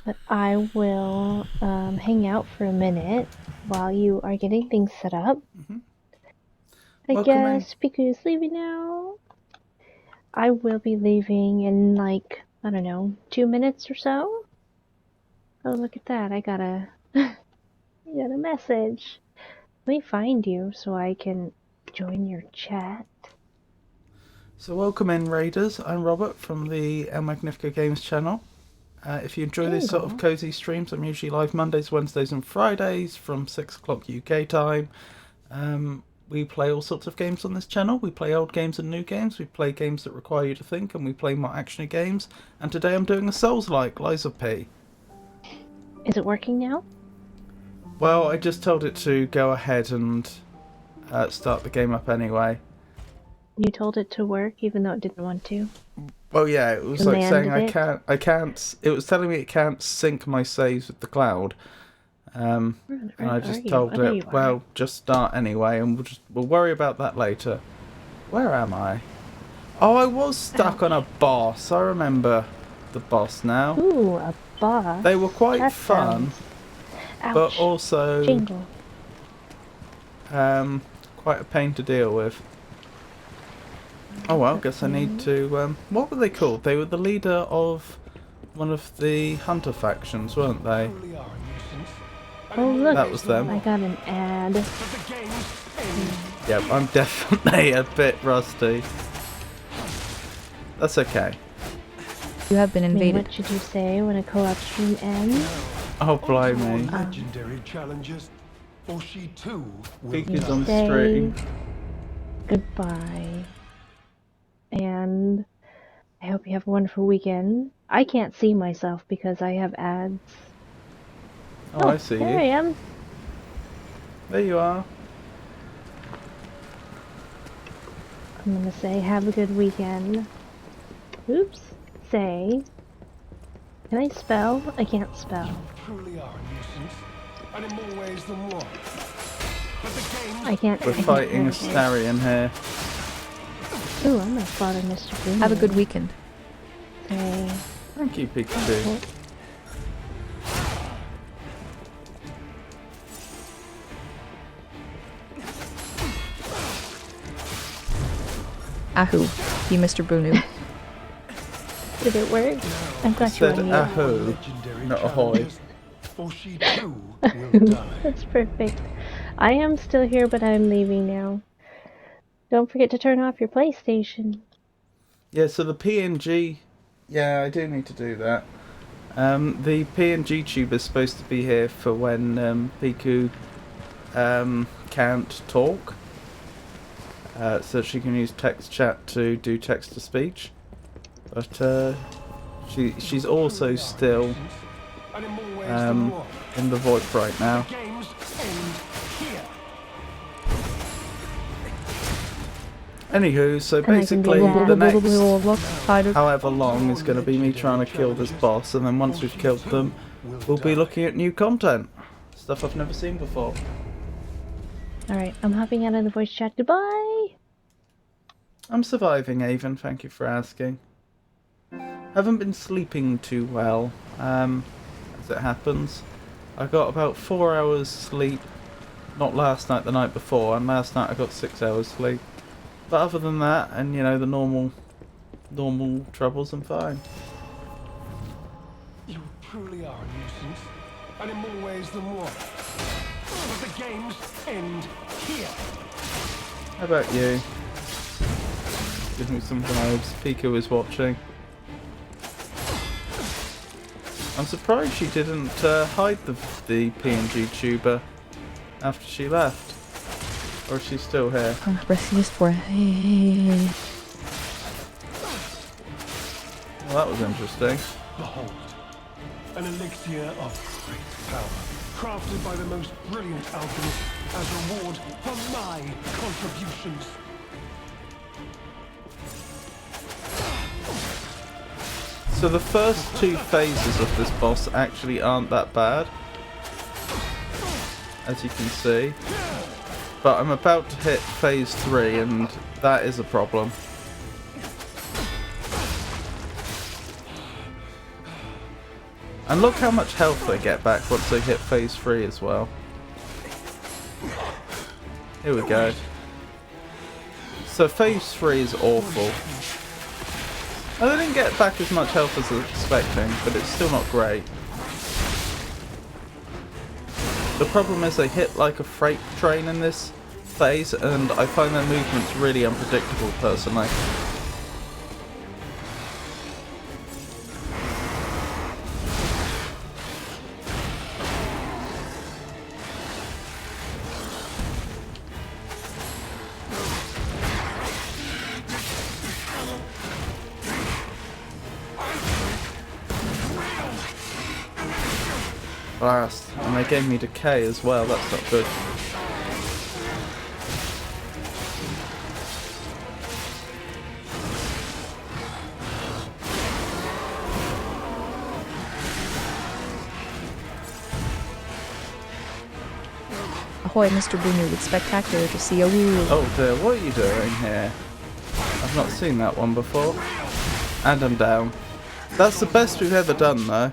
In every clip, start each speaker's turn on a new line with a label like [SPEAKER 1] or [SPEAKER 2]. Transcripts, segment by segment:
[SPEAKER 1] But I will hang out for a minute while you are getting things set up. I
[SPEAKER 2] Welcome in.
[SPEAKER 1] guess Piku's leaving now. I will be leaving in like, I don't know, 2 minutes or so. Oh, look at that. I got a message. Let me find you so I can join your chat.
[SPEAKER 2] So welcome in, Raiders. I'm Robert from the El Magnifico Games channel. If you enjoy these sort of cozy streams, I'm usually live Mondays, Wednesdays and Fridays from 6 o'clock UK time. We play all sorts of games on this channel. We play old games and new games. We play games that require you to think, and we play more actiony games. And today I'm doing a Souls-like, Lies of P.
[SPEAKER 1] Is it working now?
[SPEAKER 2] Well, I just told it to go ahead and start the game up anyway.
[SPEAKER 1] You told it to work even though it didn't want to?
[SPEAKER 2] Well, yeah, it was like saying I can't, it was telling me it can't sync my saves with the cloud. And I just told it, well, just start anyway, and we'll worry about that later. Where am I? Oh, I was stuck on a boss. I remember the boss now.
[SPEAKER 1] Ooh, a boss.
[SPEAKER 2] They were quite fun, but also quite a pain to deal with. Oh well, guess I need to, what were they called? They were the leader of one of the hunter factions, weren't they?
[SPEAKER 1] Oh look,
[SPEAKER 2] that was them.
[SPEAKER 1] I got an ad.
[SPEAKER 2] Yep, I'm definitely a bit rusty. That's okay.
[SPEAKER 3] You have been invaded.
[SPEAKER 1] What should you say when a co-op stream ends?
[SPEAKER 2] Oh, blimey.
[SPEAKER 4] Legendary challenges, or she too will
[SPEAKER 2] Pika's on stream.
[SPEAKER 1] Goodbye. And I hope you have a wonderful weekend. I can't see myself because I have ads.
[SPEAKER 2] Oh, I see
[SPEAKER 1] there
[SPEAKER 2] you.
[SPEAKER 1] There I am.
[SPEAKER 2] There you are.
[SPEAKER 1] I'm gonna say have a good weekend. Oops. Say. Can I spell? I can't spell.
[SPEAKER 4] You truly are a nuisance, and in more ways than one. But the games
[SPEAKER 1] I can't.
[SPEAKER 2] We're fighting a Starion here.
[SPEAKER 1] Ooh, I'm gonna slaughter Mr. Boone.
[SPEAKER 3] Have a good weekend.
[SPEAKER 1] Say.
[SPEAKER 2] Thank you, Pikachu.
[SPEAKER 3] Ahu, you Mr. Bunu.
[SPEAKER 1] Did it work? I'm glad you
[SPEAKER 2] said ahu, not ahoy.
[SPEAKER 4] For she too will die.
[SPEAKER 1] That's perfect. I am still here, but I'm leaving now. Don't forget to turn off your PlayStation.
[SPEAKER 2] Yeah, so the PNG... Yeah, I do need to do that. The PNG tube is supposed to be here for when Piku can't talk. So she can use text chat to do text-to-speech. But she's also still in the VoIP right now. Anywho, so basically the next however long is going to be me trying to kill this boss, and then once we've killed them, we'll be looking at new content. Stuff I've never seen before.
[SPEAKER 1] Alright, I'm hopping out of the voice chat. Goodbye!
[SPEAKER 2] I'm surviving, Avon, thank you for asking. Haven't been sleeping too well, as it happens. I got about 4 hours sleep, not last night, the night before, and last night I got 6 hours sleep. But other than that, and you know, the normal troubles, I'm fine.
[SPEAKER 4] You truly are a nuisance, and in more ways than one. But the games end here.
[SPEAKER 2] How about you? Give me some vibes. Piku is watching. I'm surprised she didn't hide the PNG tuber after she left. Or is she still here?
[SPEAKER 3] Well,
[SPEAKER 2] Well, that was interesting.
[SPEAKER 4] Behold, an elixir of great power, crafted by the most brilliant alchemist as reward for my contributions.
[SPEAKER 2] So the first two phases of this boss actually aren't that bad, as you can see. But I'm about to hit phase 3 and that is a problem. And look how much health they get back once they hit phase 3 as well. Here we go. So phase 3 is awful. Oh, they didn't get back as much health as I was expecting, but it's still not great. The problem is they hit like a freight train in this phase, and I find their movements really unpredictable personally. Blast. And they gave me decay as well, that's not good.
[SPEAKER 3] Ahoy, Mr. Bunu, it's spectacular to see a woo.
[SPEAKER 2] Oh dear, what are you doing here? I've not seen that one before. And I'm down. That's the best we've ever done though.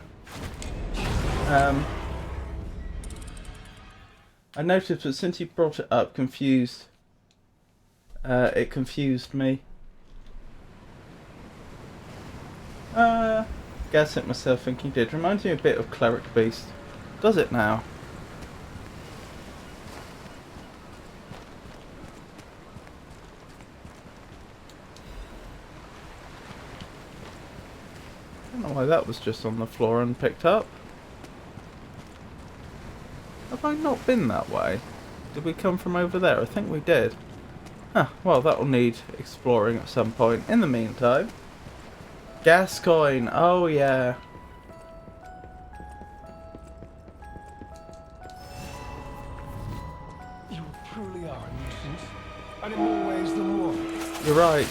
[SPEAKER 2] I noticed that since you brought it up, it confused me. Guess it myself thinking it did. Reminds me a bit of Cleric Beast. Does it now? I don't know why that was just on the floor and picked up. Have I not been that way? Did we come from over there? I think we did. Huh, well that'll need exploring at some point. In the meantime, Gascoigne, oh yeah.
[SPEAKER 4] You truly are a nuisance, and in more ways than one.
[SPEAKER 2] You're right,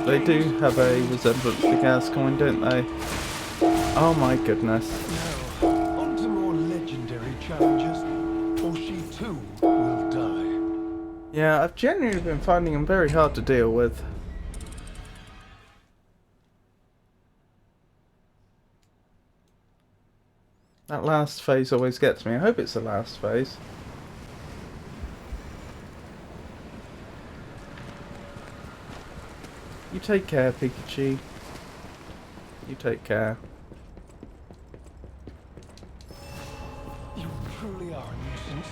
[SPEAKER 2] they do have a resemblance to Gascoigne, don't they? Oh my goodness.
[SPEAKER 4] Now, on to more legendary challenges, or she too will die.
[SPEAKER 2] Yeah, I've genuinely been finding them very hard to deal with. That last phase always gets me. I hope it's the last phase. You take care, Pikachu. You take care.
[SPEAKER 4] You truly are a nuisance,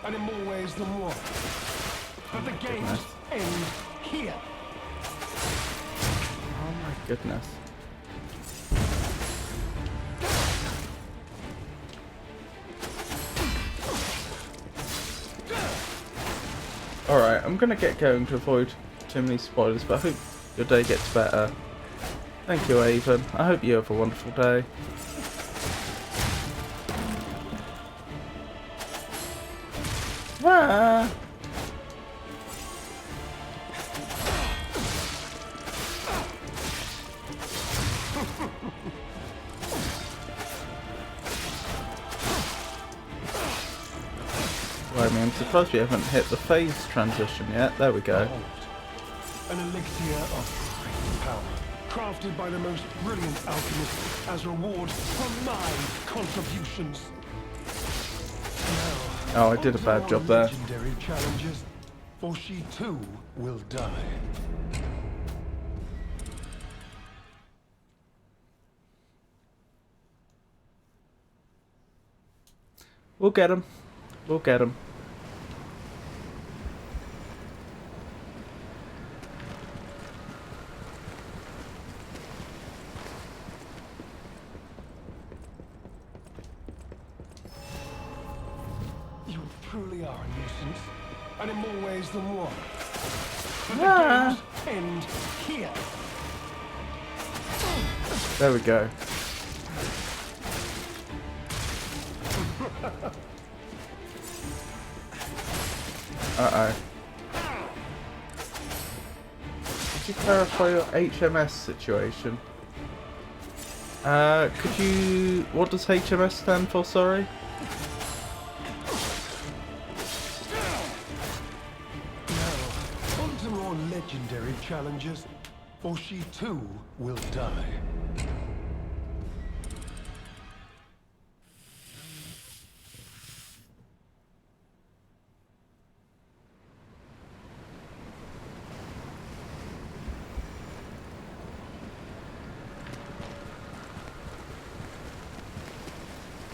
[SPEAKER 4] and in more ways than one. But the games end here.
[SPEAKER 2] Oh my goodness. Alright, I'm gonna get going to avoid too many spoilers, but I hope your day gets better. Thank you, Avon. I hope you have a wonderful day. Ah. Well, I mean, I'm surprised we haven't hit the phase transition yet. There we go.
[SPEAKER 4] An elixir of great power, crafted by the most brilliant alchemists as reward for my contributions. Now,
[SPEAKER 2] Oh, I did a bad job there.
[SPEAKER 4] legendary challenges, for she too will die.
[SPEAKER 2] We'll get him. We'll get him.
[SPEAKER 4] You truly are a nuisance, and in more ways than one. But
[SPEAKER 2] Ah.
[SPEAKER 4] the games end here.
[SPEAKER 2] There we go. Uh-oh. Could you clarify your HMS situation? Could you... What does HMS stand for, sorry?
[SPEAKER 4] Now, on to more legendary challenges, for she too will die.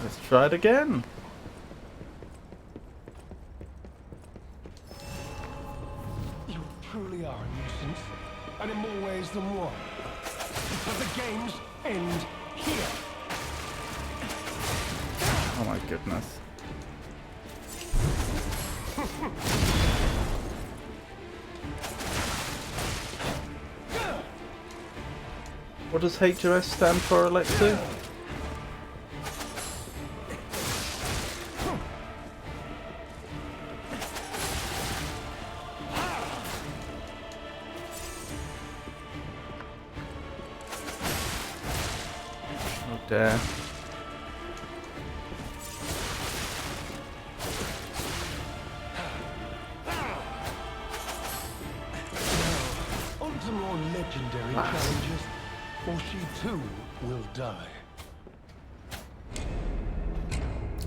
[SPEAKER 2] Let's try it again.
[SPEAKER 4] You truly are a nuisance, and in more ways than one. But the games end here.
[SPEAKER 2] Oh my goodness. What does HOS stand for, Alexia? Oh dear.
[SPEAKER 4] On to more legendary challenges, or she too will die.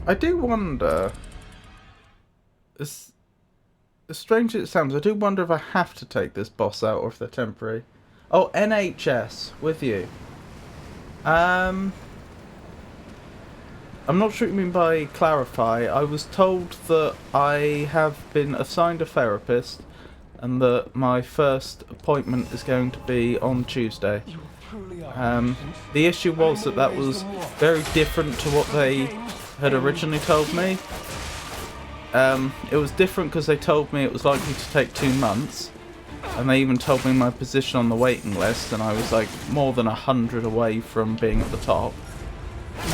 [SPEAKER 2] I do wonder, as strange as it sounds, I do wonder if I have to take this boss out or if they're temporary. Oh, NHS, with you. I'm not sure what you mean by clarify. I was told that I have been assigned a therapist and that my first appointment is going to be on Tuesday.
[SPEAKER 4] You truly are a nuisance.
[SPEAKER 2] The issue was that that was very different to what they had originally told me. It was different because they told me it was likely to take 2 months, and they even told me my position on the waiting list, and I was like more than 100 away from being at the top.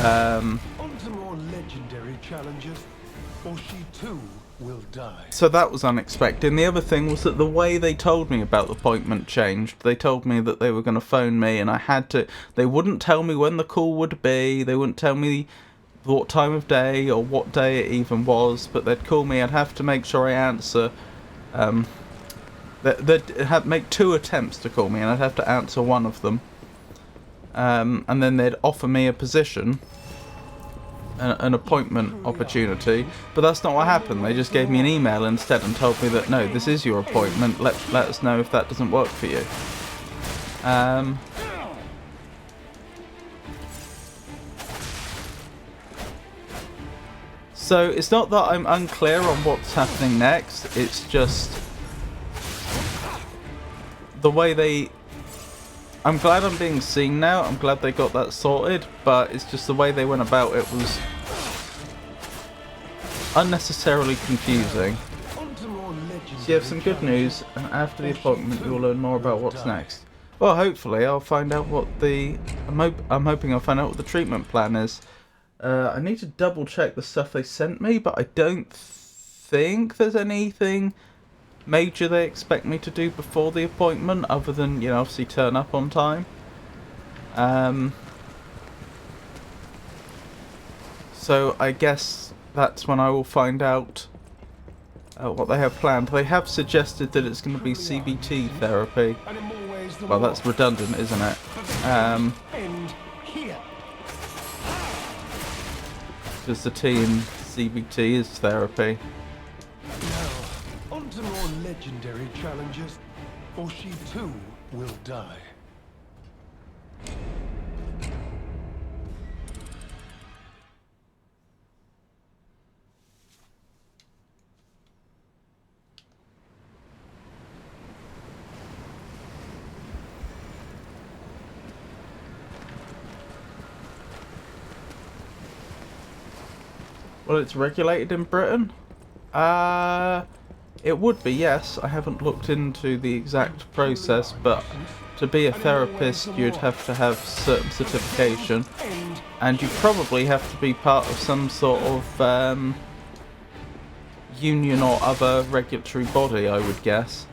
[SPEAKER 4] On to more legendary challenges, or she too will die.
[SPEAKER 2] So that was unexpected. And the other thing was that the way they told me about the appointment changed. They told me that they were going to phone me, and I had to. They wouldn't tell me when the call would be. They wouldn't tell me what time of day or what day it even was. But they'd call me. I'd have to make sure I answer. They'd make 2 attempts to call me, and I'd have to answer one of them. And then they'd offer me a position. An appointment opportunity, but that's not what happened. They just gave me an email instead and told me that no, this is your appointment, let us know if that doesn't work for you. So it's not that I'm unclear on what's happening next, it's just the way they... I'm glad I'm being seen now, I'm glad they got that sorted, but it's just the way they went about it was unnecessarily confusing. So you have some good news, and after the appointment you'll learn more about what's next. Well, hopefully I'll find out what the... I'm hoping I'll find out what the treatment plan is. I need to double check the stuff they sent me, but I don't think there's anything major they expect me to do before the appointment, other than, you know, obviously turn up on time. So I guess that's when I will find out what they have planned. They have suggested that it's going to be CBT therapy. Well, that's redundant, isn't it? Because the T in CBT is therapy.
[SPEAKER 4] On to more legendary challenges, or she too will die.
[SPEAKER 2] Well, it's regulated in Britain? It would be, yes. I haven't looked into the exact process, but to be a therapist you'd have to have certain certification, and you probably have to be part of some sort of union or other regulatory body, I would guess.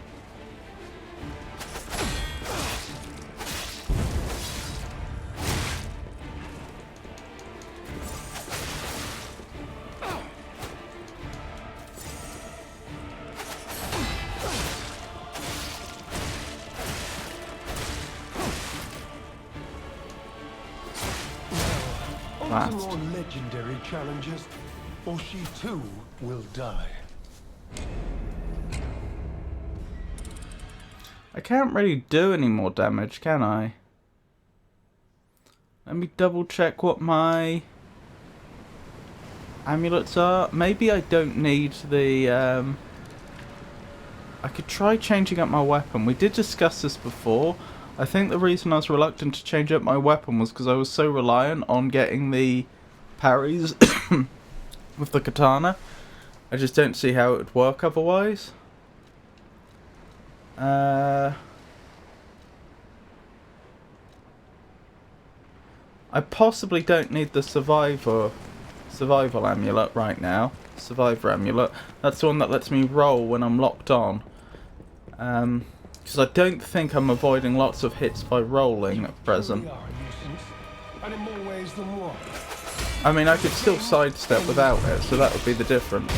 [SPEAKER 4] On to more legendary challenges, or she too will die.
[SPEAKER 2] I can't really do any more damage, can I? Let me double check what my amulets are. Maybe I don't need the... I could try changing up my weapon. We did discuss this before. I think the reason I was reluctant to change up my weapon was because I was so reliant on getting the parries with the katana. I just don't see how it would work otherwise. I possibly don't need the survival amulet right now. Survivor amulet. That's the one that lets me roll when I'm locked on. Because I don't think I'm avoiding lots of hits by rolling at present.
[SPEAKER 4] Truly are a nuisance, and in more ways than one.
[SPEAKER 2] I mean, I could still sidestep without it, so that would be the difference.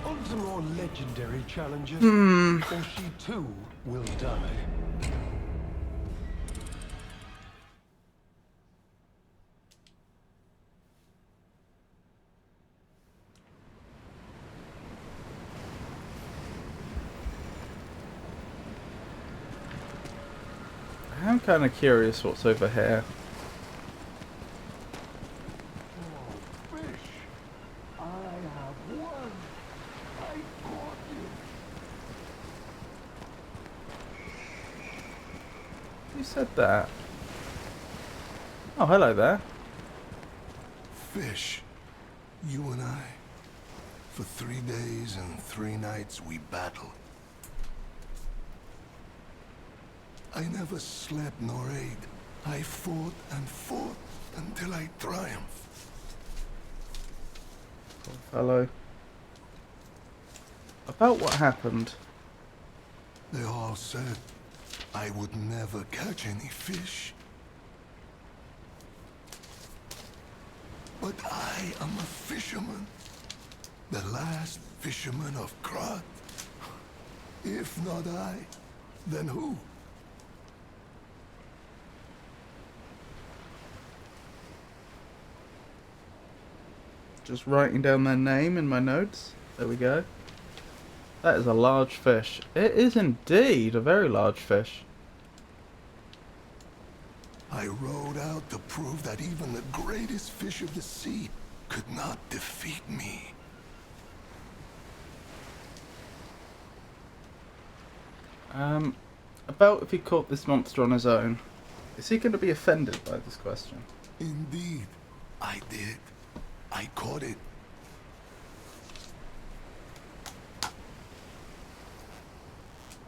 [SPEAKER 4] On to more legendary challenges, or she too will die.
[SPEAKER 2] I'm kind of curious what's over here.
[SPEAKER 4] Oh, fish! I have won! I caught you!
[SPEAKER 2] Who said that? Oh, hello there.
[SPEAKER 5] Fish, you and I. For 3 days and 3 nights we battled. I never slept nor ate. I fought and fought until I triumphed.
[SPEAKER 2] Hello. About what happened?
[SPEAKER 5] They all said I would never catch any fish. But I am a fisherman. The last fisherman of Krat. If not I, then who?
[SPEAKER 2] Just writing down their name in my notes. There we go. That is a large fish. It is indeed a very large fish.
[SPEAKER 5] I rowed out to prove that even the greatest fish of the sea could not defeat me.
[SPEAKER 2] About if he caught this monster on his own. Is he going to be offended by this question?
[SPEAKER 5] Indeed, I did. I caught it.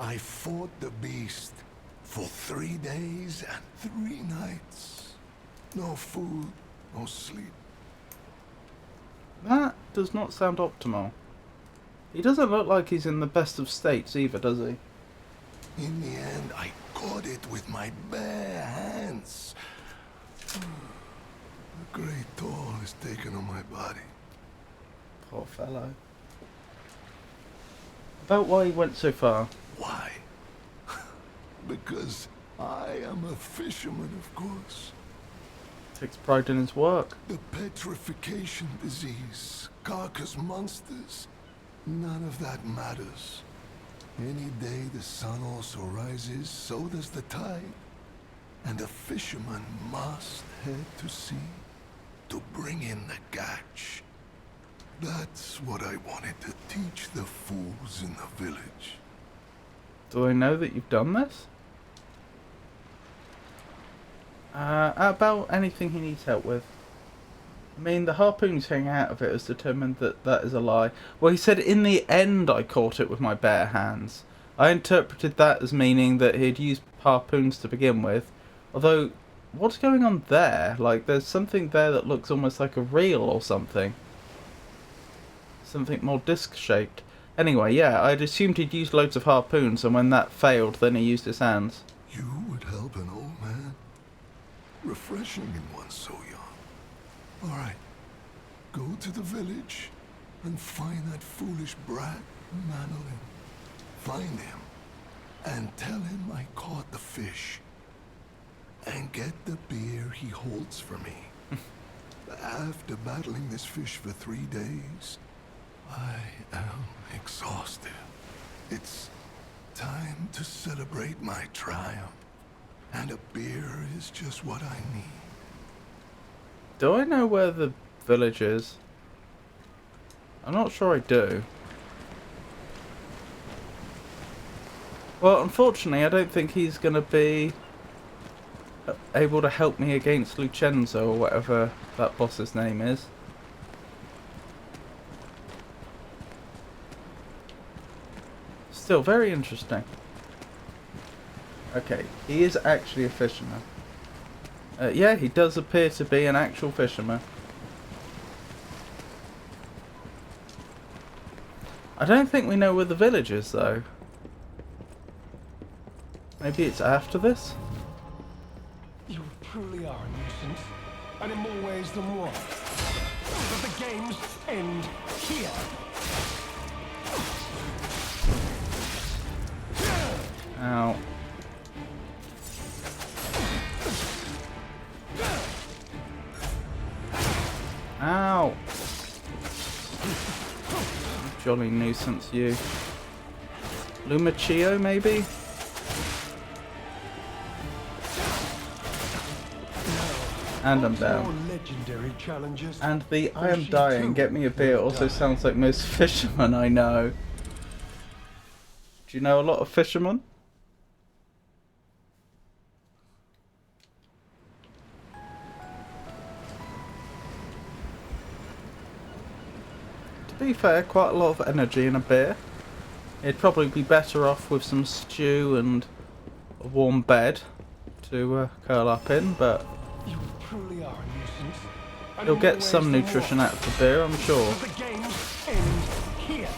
[SPEAKER 5] I fought the beast for 3 days and 3 nights. No food, no sleep.
[SPEAKER 2] That does not sound optimal. He doesn't look like he's in the best of states either, does he?
[SPEAKER 5] In the end, I caught it with my bare hands. A great toll is taken on my body.
[SPEAKER 2] Poor fellow. About why he went so far.
[SPEAKER 5] Why? Because I am a fisherman, of course.
[SPEAKER 2] Takes pride in his work.
[SPEAKER 5] The petrification disease, carcass monsters, none of that matters. Any day the sun also rises, so does the tide. And a fisherman must head to sea to bring in the catch. That's what I wanted to teach the fools in the village.
[SPEAKER 2] Do I know that you've done this? About anything he needs help with. I mean, the harpoons hanging out of it has determined that that is a lie. Well, he said in the end I caught it with my bare hands. I interpreted that as meaning that he'd used harpoons to begin with. Although, what's going on there? Like, there's something there that looks almost like a reel or something. Something more disc-shaped. Anyway, yeah, I'd assumed he'd used loads of harpoons, and when that failed, then he used his hands.
[SPEAKER 5] You would help an old man? Refreshing in one so young. All right, go to the village and find that foolish brat, Manolin. Find him and tell him I caught the fish. And get the beer he holds for me. After battling this fish for 3 days, I am exhausted. It's time to celebrate my triumph, and a beer is just what I need.
[SPEAKER 2] Do I know where the village is? I'm not sure I do. Well, unfortunately, I don't think he's going to be able to help me against Lucenzo or whatever that boss's name is. Still very interesting. Okay, he is actually a fisherman. Yeah, he does appear to be an actual fisherman. I don't think we know where the village is, though. Maybe it's after this?
[SPEAKER 4] You truly are a nuisance, and in more ways than one. But the games end here.
[SPEAKER 2] Ow. Ow! Jolly nuisance, you. Lumachio, maybe? And I'm down.
[SPEAKER 4] Legendary challenges.
[SPEAKER 2] And the I am dying, get me a beer also sounds like most fishermen I know. Do you know a lot of fishermen? To be fair, quite a lot of energy in a beer. It'd probably be better off with some stew and a warm bed to curl up in, but
[SPEAKER 4] You truly are a nuisance. and
[SPEAKER 2] you'll
[SPEAKER 4] in
[SPEAKER 2] get
[SPEAKER 4] more
[SPEAKER 2] some
[SPEAKER 4] ways than
[SPEAKER 2] nutrition
[SPEAKER 4] one.
[SPEAKER 2] out of the beer, I'm sure.
[SPEAKER 4] The games end here.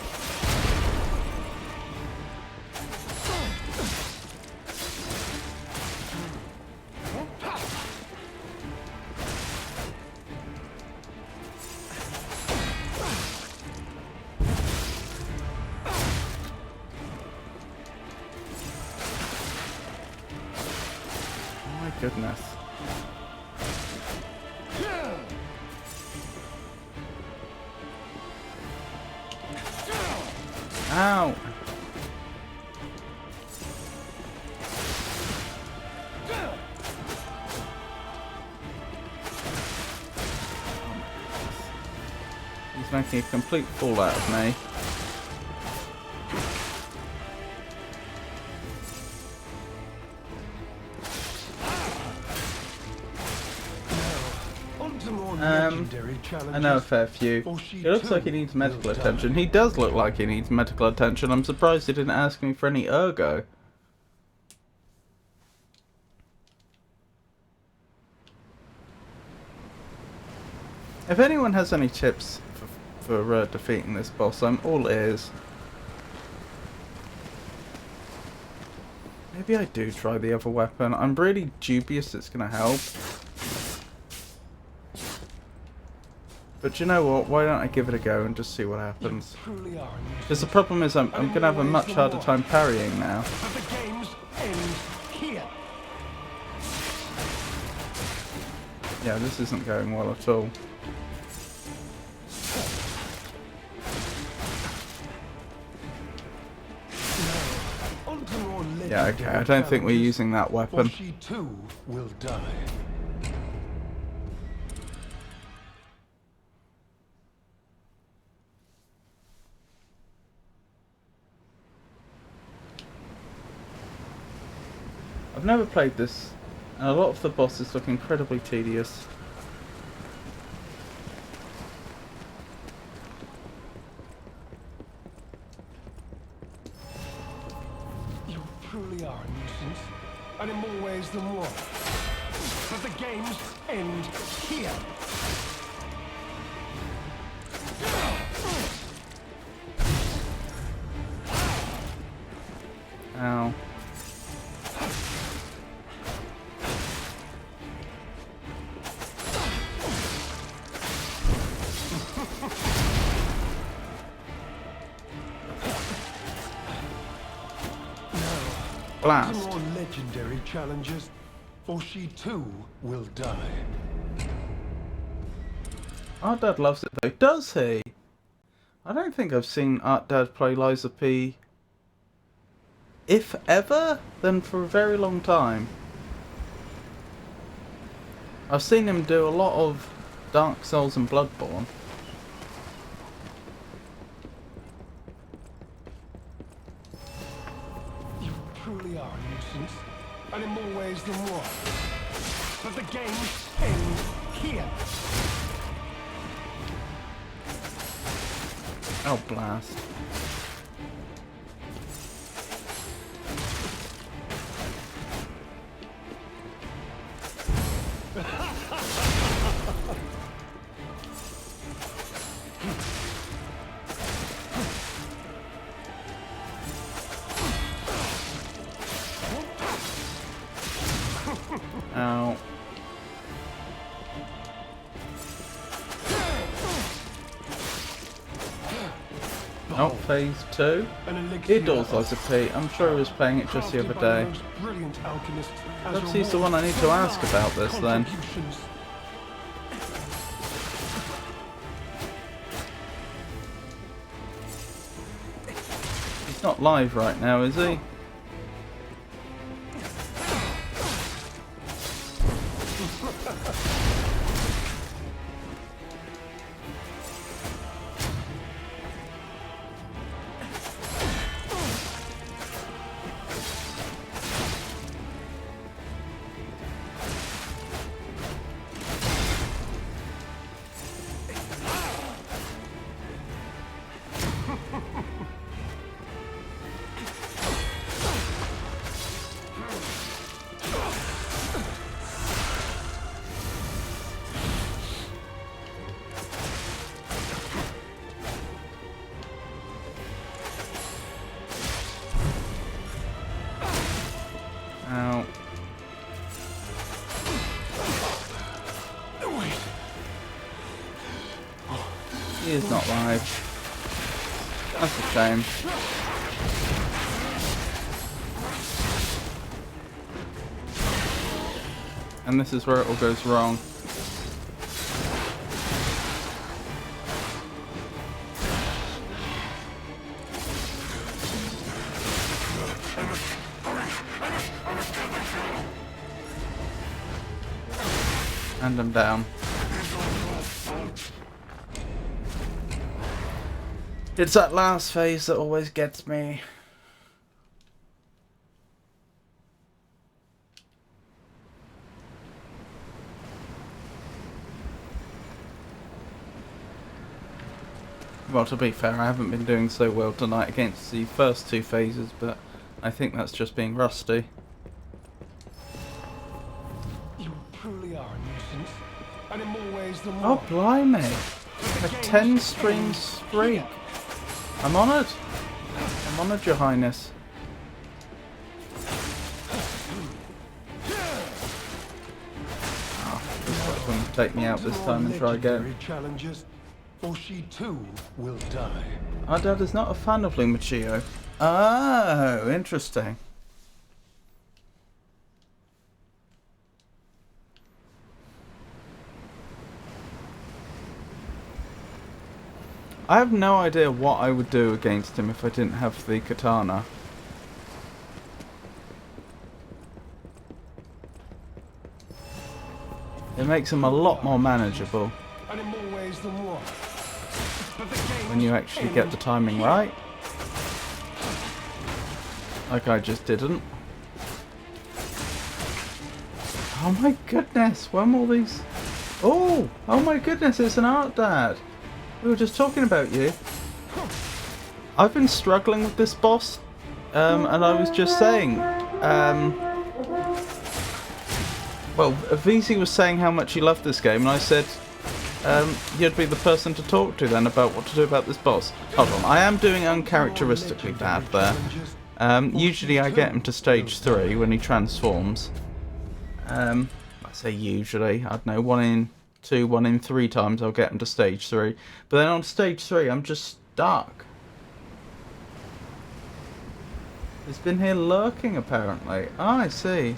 [SPEAKER 2] Oh my goodness. Ow! He's making a complete fool out of me.
[SPEAKER 4] On to more legendary challenges.
[SPEAKER 2] I know a fair few.
[SPEAKER 4] For she
[SPEAKER 2] He looks like he
[SPEAKER 4] too
[SPEAKER 2] needs medical
[SPEAKER 4] will die.
[SPEAKER 2] attention. He does look like he needs medical attention. I'm surprised he didn't ask me for any ergo. If anyone has any tips for defeating this boss, I'm all ears. Maybe I do try the other weapon. I'm really dubious it's going to help. But you know what? Why don't I give it a go and just see what happens?
[SPEAKER 4] Truly are a nuisance.
[SPEAKER 2] Because the problem is I'm going to have a much harder time parrying now.
[SPEAKER 4] But the games end here.
[SPEAKER 2] Yeah, this isn't going well at all.
[SPEAKER 4] On to more
[SPEAKER 2] Yeah, okay,
[SPEAKER 4] legendary
[SPEAKER 2] I don't think we're
[SPEAKER 4] challenges.
[SPEAKER 2] using that
[SPEAKER 4] For
[SPEAKER 2] weapon.
[SPEAKER 4] she too will die.
[SPEAKER 2] I've never played this, and a lot of the bosses look incredibly tedious.
[SPEAKER 4] You truly are a nuisance, and in more ways than one. But the games end here.
[SPEAKER 2] Ow. Blast.
[SPEAKER 4] Some more legendary challenges, for she too will die.
[SPEAKER 2] Art Dad loves it though, does he? I don't think I've seen Art Dad play Liza P. If ever, then for a very long time. I've seen him do a lot of Dark Souls and Bloodborne.
[SPEAKER 4] You truly are a nuisance, and in more ways than one. But the game ends here.
[SPEAKER 2] Oh, blast. Ow. Oh, phase 2. He adores Liza P. I'm sure he was playing it just the other day. Perhaps he's the one I need to ask about this then. He's not live right now, is he? Ow. He is not live. That's a shame. And this is where it all goes wrong. And I'm down. It's that last phase that always gets me. Well, to be fair, I haven't been doing so well tonight against the first two phases, but I think that's just being rusty.
[SPEAKER 4] You truly are a nuisance, and in more ways than one.
[SPEAKER 2] Oh, blimey. A 10 stream streak. I'm honoured. I'm honoured, Your Highness. Oh, this one's going to take me out this time and try again.
[SPEAKER 4] Challenges, or she too will die.
[SPEAKER 2] Our dad is not a fan of Lumachio. Oh, interesting. I have no idea what I would do against him if I didn't have the katana. It makes him a lot more manageable
[SPEAKER 4] And in more ways than one. But the game
[SPEAKER 2] when you actually get the timing right. Like I just didn't. Oh my goodness, when will these... Oh my goodness, it's an art dad. We were just talking about you. I've been struggling with this boss, and I was just saying, well, VZ was saying how much he loved this game, and I said, you'd be the person to talk to then about what to do about this boss. Hold on, I am doing uncharacteristically bad there. Usually I get him to stage 3 when he transforms. I say usually, I don't know, 1 in 2, 1 in 3 times I'll get him to stage 3. But then on stage 3 I'm just stuck. He's been here lurking apparently. Ah, I see.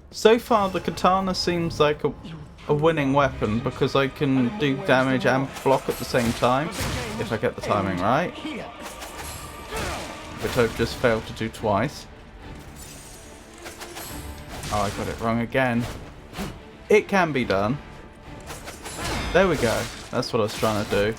[SPEAKER 2] So far, the katana seems like a winning weapon because I can do damage and block at the same time if I get the timing right, which I've just failed to do twice. Oh, I got it wrong again. It can be done. There we go. That's what I was trying to do.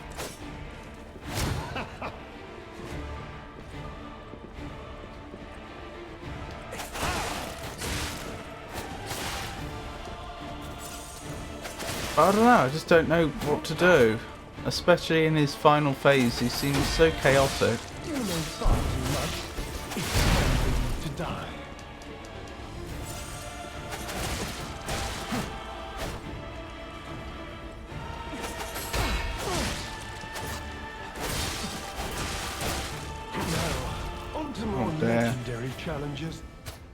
[SPEAKER 2] I don't know, I just don't know what to do. Especially in his final phase, he seems so chaotic.
[SPEAKER 4] You know far too much. It's time for you to die. Now, on to more legendary challenges,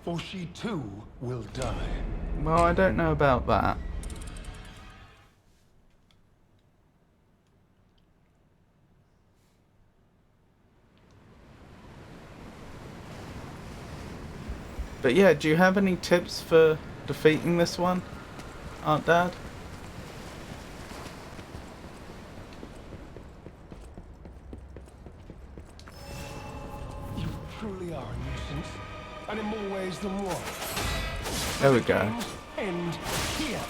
[SPEAKER 4] for she too will die.
[SPEAKER 2] Well, I don't know about that. But yeah, do you have any tips for defeating this one, Aunt Dad?
[SPEAKER 4] You truly are a nuisance, and in more ways than one.
[SPEAKER 2] There we go.
[SPEAKER 4] End here.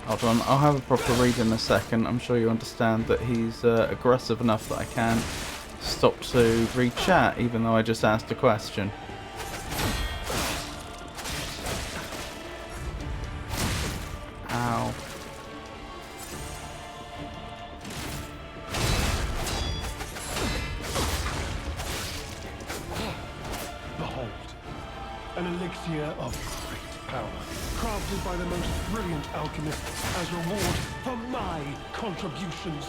[SPEAKER 2] Hold on, I'll have a proper read in a second. I'm sure you understand that he's aggressive enough that I can't stop to read chat, even though I just asked a question. Ow.
[SPEAKER 4] Behold, an elixir of great power, crafted by the most brilliant alchemist as reward for my contributions.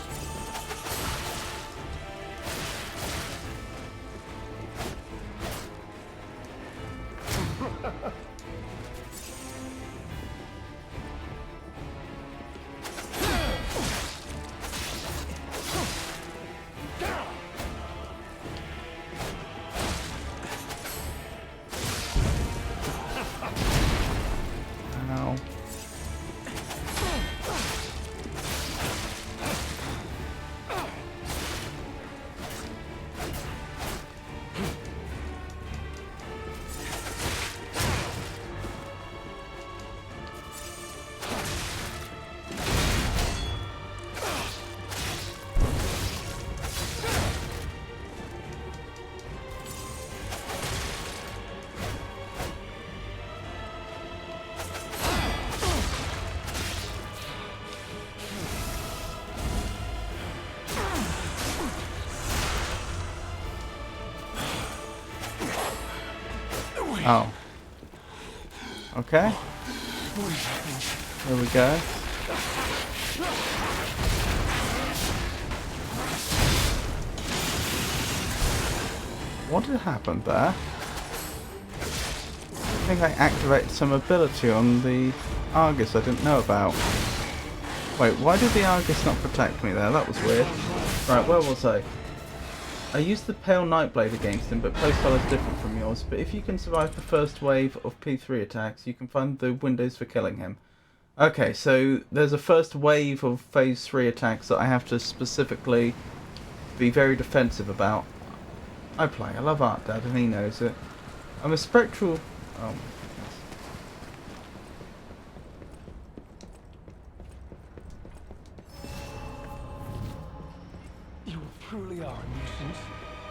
[SPEAKER 2] Ow. Oh. Okay. There we go. What had happened there? I think I activated some ability on the Argus I didn't know about. Wait, why did the Argus not protect me there? That was weird. Right, where was I? I used the Pale Nightblade against him, but playstyle is different from yours. But if you can survive the first wave of P3 attacks, you can find the windows for killing him. Okay, so there's a first wave of phase 3 attacks that I have to specifically be very defensive about. I love Art Dad, and he knows it. I'm a spectral... Oh,
[SPEAKER 4] You truly are a nuisance,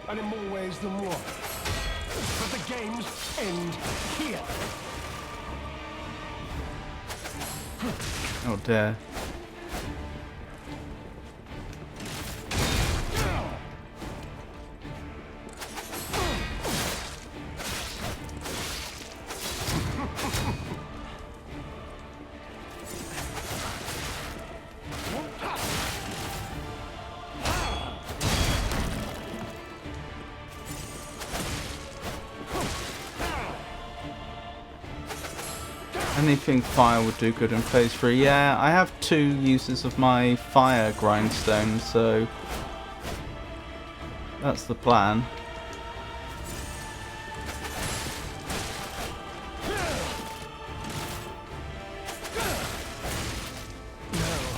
[SPEAKER 4] and in more ways than one. But the games end here.
[SPEAKER 2] oh dear. Anything fire would do good in phase 3. Yeah, I have 2 uses of my fire grindstone, so that's the plan.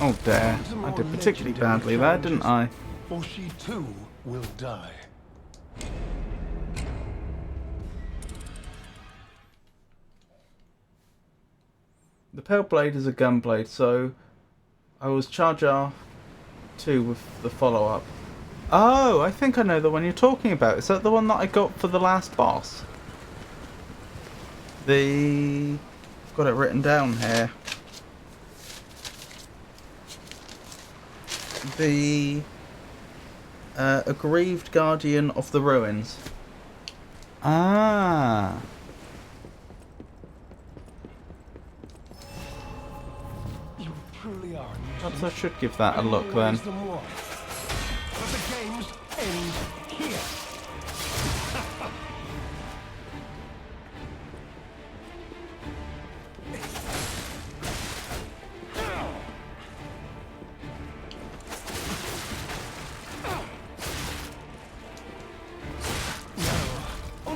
[SPEAKER 2] Oh dear, I did particularly badly there, didn't I?
[SPEAKER 4] Or she too will die.
[SPEAKER 2] The Pale Blade is a gun blade, so I was charge R2 with the follow-up. Oh, I think I know the one you're talking about. Is that the one that I got for the last boss? I've got it written down here. The Aggrieved Guardian of the Ruins. Ah.
[SPEAKER 4] You truly are.
[SPEAKER 2] Perhaps I should give that a look then.
[SPEAKER 4] But the games end here.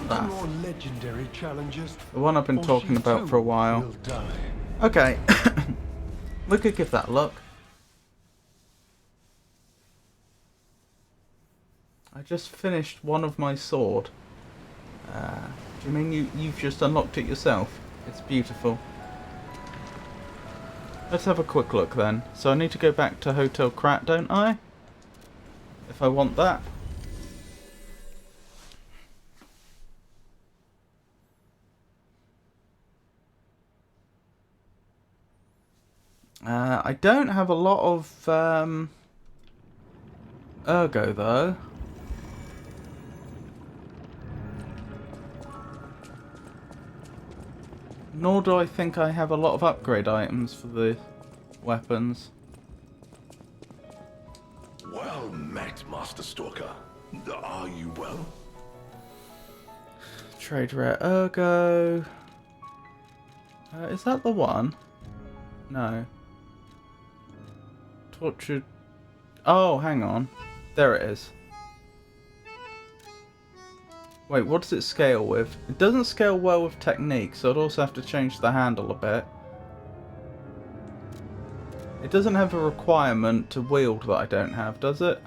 [SPEAKER 4] More legendary challenges.
[SPEAKER 2] The one I've been talking about for a while. Okay, we could give that a look. I just finished one of my sword. Do you mean you've just unlocked it yourself? It's beautiful. Let's have a quick look then. So I need to go back to Hotel Krat, don't I? If I want that. I don't have a lot of ergo though. Nor do I think I have a lot of upgrade items for the weapons.
[SPEAKER 5] Well met, Master Stalker. Are you well?
[SPEAKER 2] Trade rare ergo. Is that the one? No. Tortured. Oh, hang on. There it is. Wait, what does it scale with? It doesn't scale well with technique, so I'd also have to change the handle a bit. It doesn't have a requirement to wield that I don't have, does it?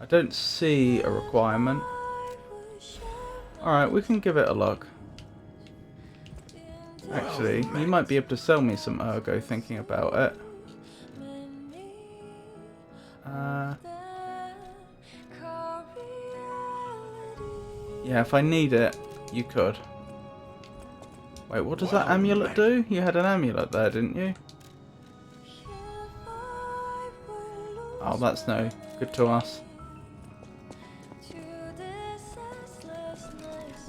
[SPEAKER 2] I don't see a requirement. Alright, we can give it a look. Actually, you might be able to sell me some ergo thinking about it. Yeah, if I need it, you could. Wait, what does that amulet do? You had an amulet there, didn't you? Oh, that's no good to us.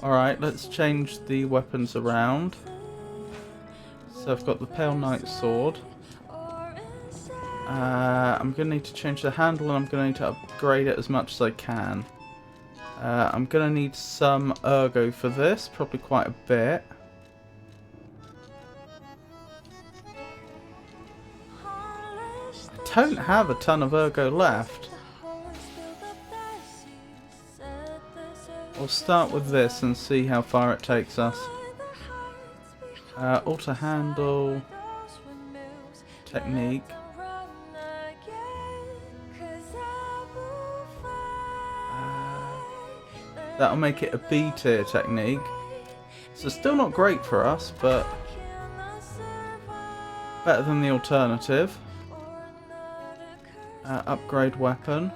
[SPEAKER 2] Alright, let's change the weapons around. So I've got the Pale Knight sword. I'm going to need to change the handle and I'm going to need to upgrade it as much as I can. I'm going to need some ergo for this, probably quite a bit. I don't have a ton of ergo left. We'll start with this and see how far it takes us. Auto handle, technique. That'll make it a B tier technique. So still not great for us, but better than the alternative. Upgrade weapon.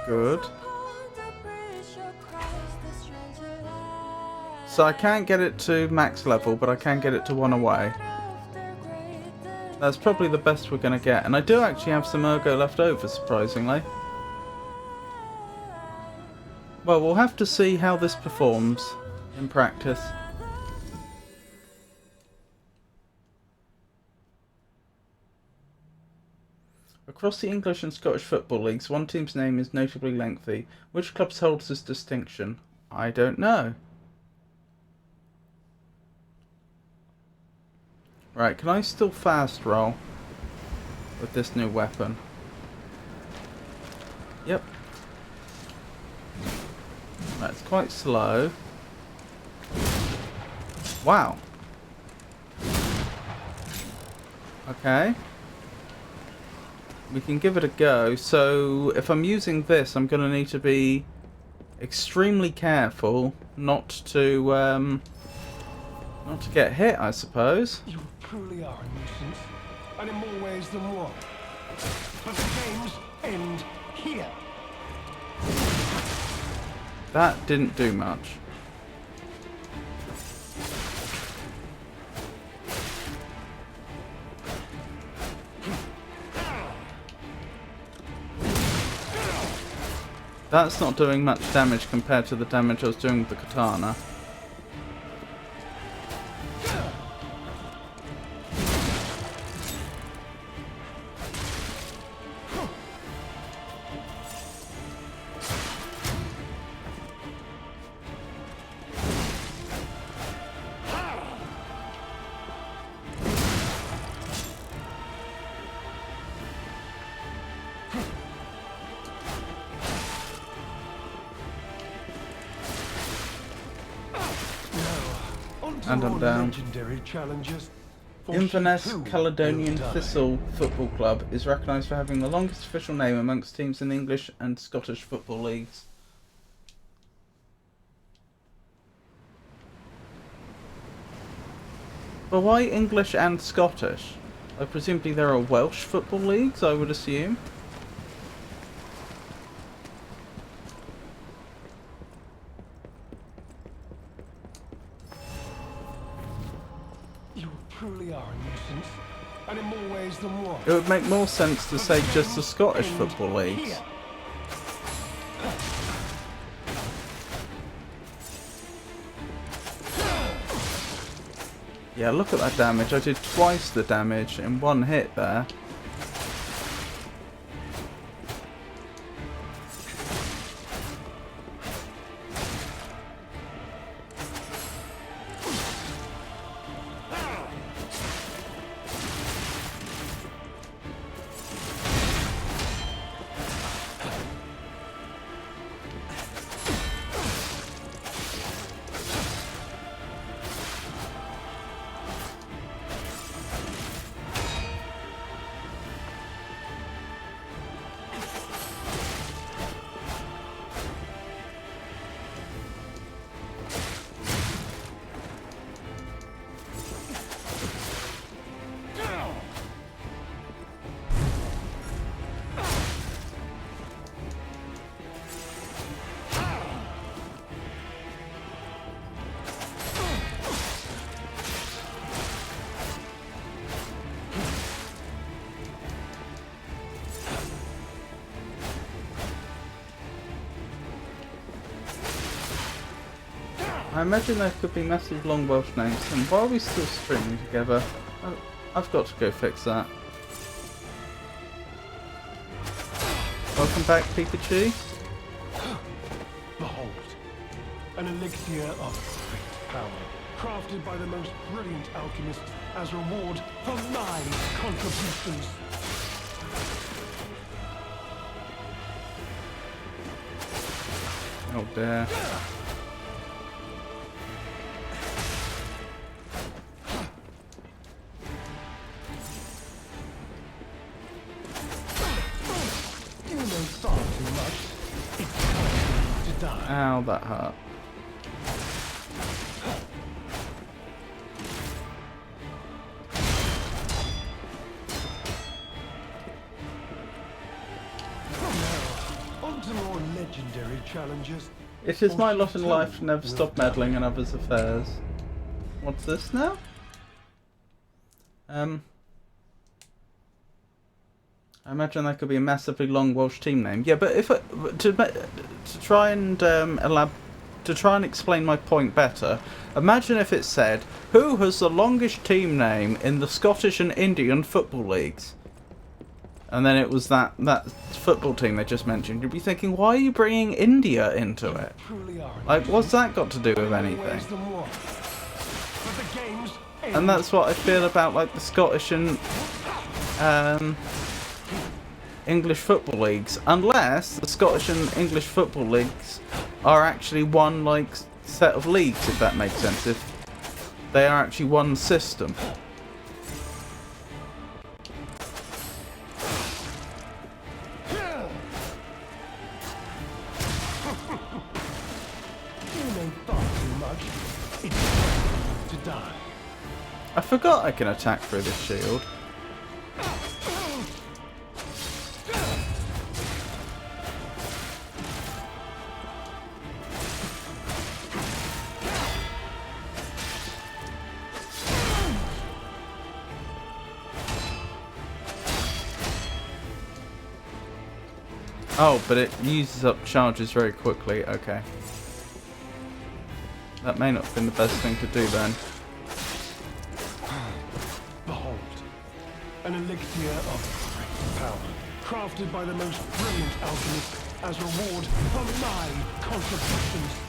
[SPEAKER 2] Good. So I can't get it to max level, but I can get it to 1 away. That's probably the best we're going to get. And I do actually have some ergo left over, surprisingly. Well, we'll have to see how this performs in practice. Across the English and Scottish football leagues, one team's name is notably lengthy. Which clubs holds this distinction? I don't know. Right, can I still fast roll with this new weapon? Yep. That's quite slow. Wow. Okay. We can give it a go. So if I'm using this, I'm going to need to be extremely careful not to get hit, I suppose.
[SPEAKER 4] You truly are a nuisance, and in more ways than one. But the games end here.
[SPEAKER 2] That didn't do much. That's not doing much damage compared to the damage I was doing with the katana. And I'm down.
[SPEAKER 4] Legendary challenges.
[SPEAKER 2] Inverness Caledonian Thistle Football Club is recognised for having the longest official name amongst teams in the English and Scottish football leagues. But why English and Scottish? Presumably there are Welsh football leagues, I would assume.
[SPEAKER 4] You truly are a nuisance, and in more ways than one.
[SPEAKER 2] It would make more sense to say just the Scottish football leagues. Yeah, look at that damage. I did twice the damage in one hit there. I imagine there could be massive long Welsh names, and why are we still streaming together? I've got to go fix that. Welcome back, Pikachu.
[SPEAKER 4] Behold, an elixir of great power, crafted by the most brilliant alchemist as reward for my contributions.
[SPEAKER 2] Oh dear. Ow, that hurt.
[SPEAKER 4] On to more legendary challenges.
[SPEAKER 2] It is my lot in life to never stop meddling in others' affairs. What's this now? I imagine that could be a massively long Welsh team name. Yeah, but if to try and explain my point better, imagine if it said, "Who has the longest team name in the Scottish and Indian football leagues?" and then it was that football team they just mentioned, you'd be thinking, why are you bringing India into it? Like, what's that got to do with anything? And that's what I feel about like the Scottish and English football leagues, unless the Scottish and English football leagues are actually one like set of leagues, if that makes sense. If they are actually one system. I forgot I can attack through this shield. Oh, but it uses up charges very quickly. Okay. That may not have been the best thing to do then.
[SPEAKER 4] Behold, an elixir of great power, crafted by the most brilliant alchemist as reward for my contributions.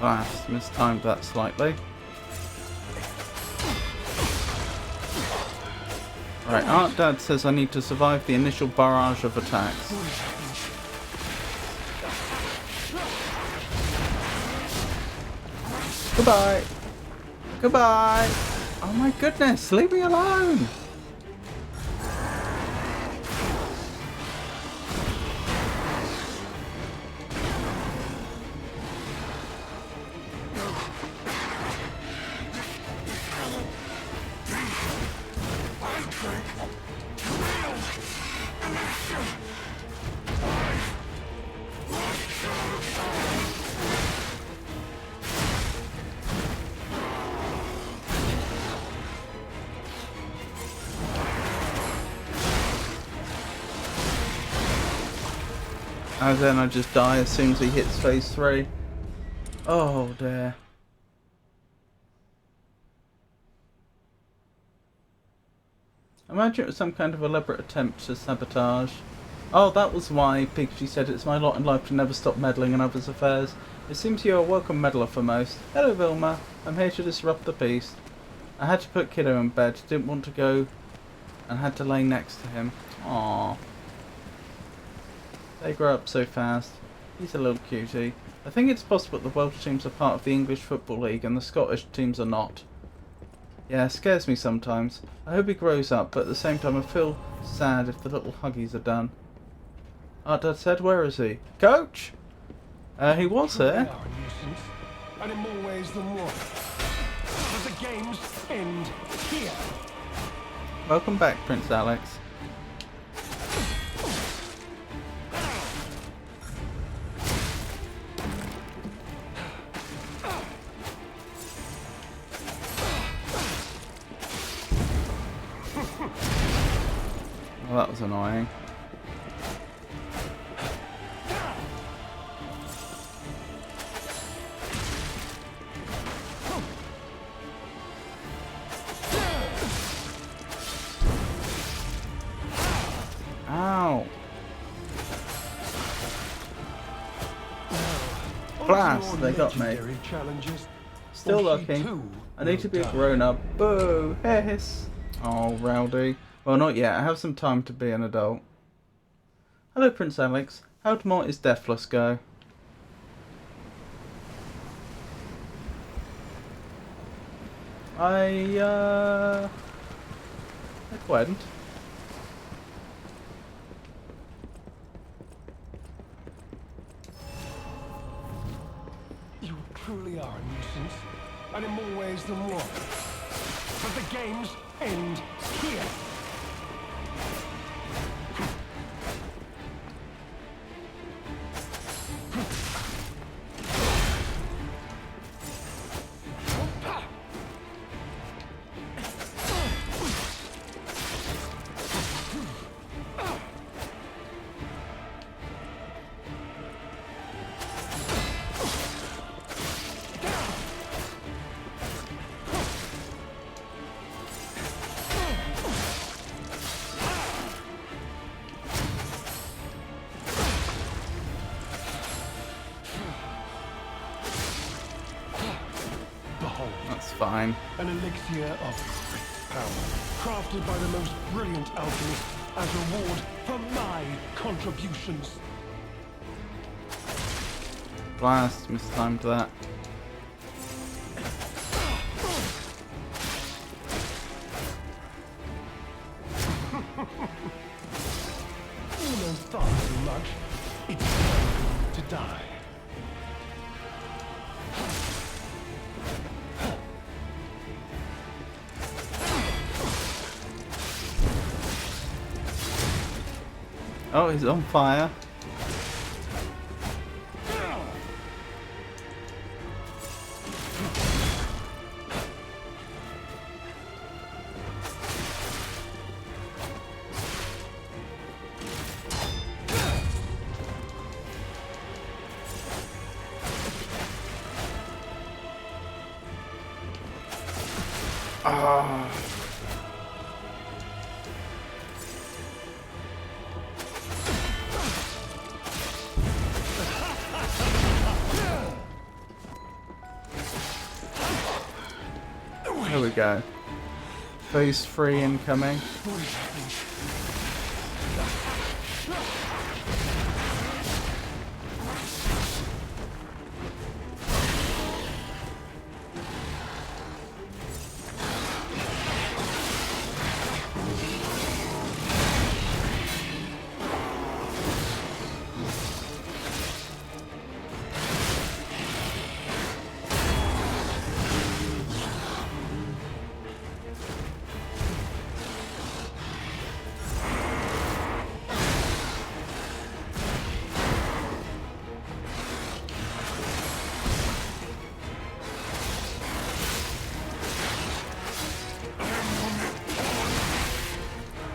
[SPEAKER 2] Blast, mistimed that slightly. Right, Art Dad says I need to survive the initial barrage of attacks. Goodbye! Goodbye! Oh my goodness, leave me alone! And then I just die as soon as he hits phase 3. Oh dear. Imagine it was some kind of elaborate attempt to sabotage. Oh, that was why Pikachu said it's my lot in life to never stop meddling in others' affairs. It seems you're a welcome meddler for most. Hello Vilma, I'm here to disrupt the peace. I had to put Kiddo in bed, didn't want to go and had to lay next to him. Aww. They grow up so fast. He's a little cutie. I think it's possible that the Welsh teams are part of the English Football League and the Scottish teams are not. Yeah, it scares me sometimes. I hope he grows up, but at the same time I feel sad if the little huggies are done. Art Dad said, where is he? Coach? He was here.
[SPEAKER 4] And in more ways than one. But the games end here.
[SPEAKER 2] Welcome back, Prince Alex. Well, that was annoying. Ow! Blast! They got me. Still looking. I need to be a grown-up. Boo! Hiss! Oh, rowdy. Well, not yet. I have some time to be an adult. Hello, Prince Alex. How'd Morty's Deathless go? It went.
[SPEAKER 4] You truly are a nuisance, and in more ways than one. But the games end here. hold.
[SPEAKER 2] That's fine.
[SPEAKER 4] An elixir of great power, crafted by the most brilliant alchemist as reward for my contributions.
[SPEAKER 2] Blast, mistimed that.
[SPEAKER 4] You know far too much. It's time to die.
[SPEAKER 2] Oh, he's on fire. Ah. There we go. Phase 3 incoming.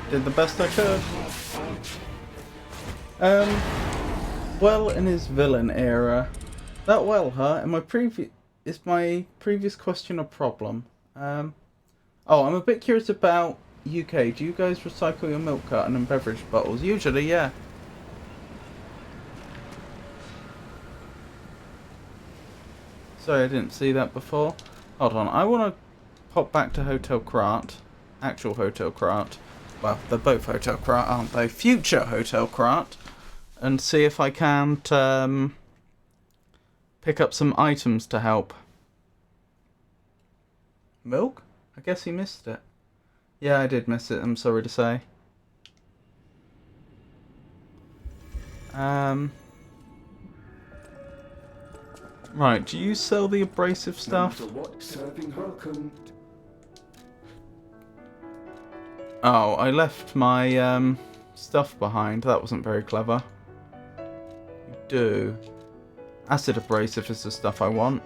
[SPEAKER 2] Did the best I could. Well, in his villain era. That well, huh? Is my previous question a problem? Oh, I'm a bit curious about UK. Do you guys recycle your milk carton and beverage bottles? Usually, yeah. Sorry, I didn't see that before. Hold on, I want to pop back to Hotel Krat. Actual Hotel Krat. Well, they're both Hotel Krat, aren't they? Future Hotel Krat. And see if I can't pick up some items to help. Milk? I guess he missed it. Yeah, I did miss it, I'm sorry to say. Right, do you sell the abrasive stuff? Oh, I left my stuff behind. That wasn't very clever. You do. Acid abrasive is the stuff I want.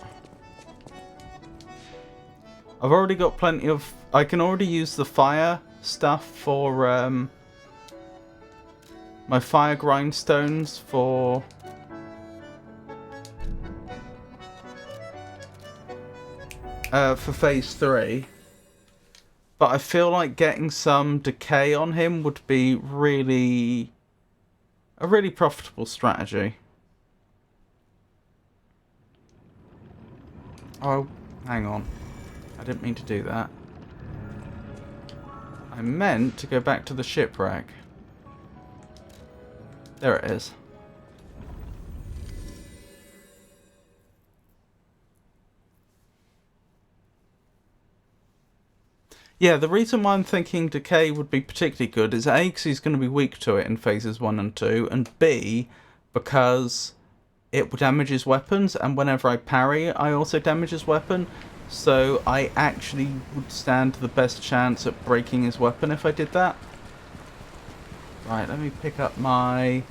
[SPEAKER 2] I've already got plenty of... I can already use the fire stuff for my fire grindstones for... for phase 3. But I feel like getting some decay on him would be a really profitable strategy. Oh, hang on. I didn't mean to do that. I meant to go back to the shipwreck. There it is. Yeah, the reason why I'm thinking decay would be particularly good is A, because he's going to be weak to it in phases 1 and 2, and B, because it damages weapons, and whenever I parry, I also damage his weapon, so I actually would stand the best chance at breaking his weapon if I did that. Right, let me pick up my...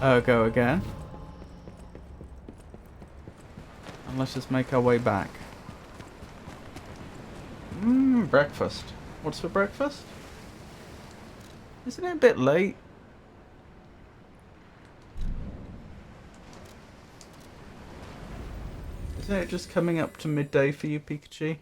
[SPEAKER 2] Ergo again. And let's just make our way back. Breakfast. What's for breakfast? Isn't it a bit late? Isn't it just coming up to midday for you, Pikachu?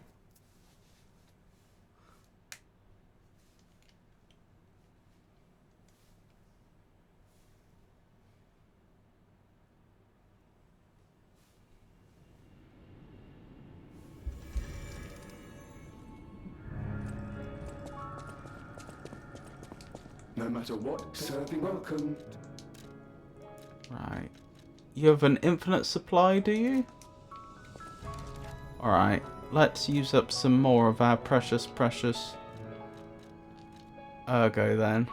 [SPEAKER 6] No matter what, serving welcome.
[SPEAKER 2] Right. You have an infinite supply, do you? Alright. Let's use up some more of our precious ergo then.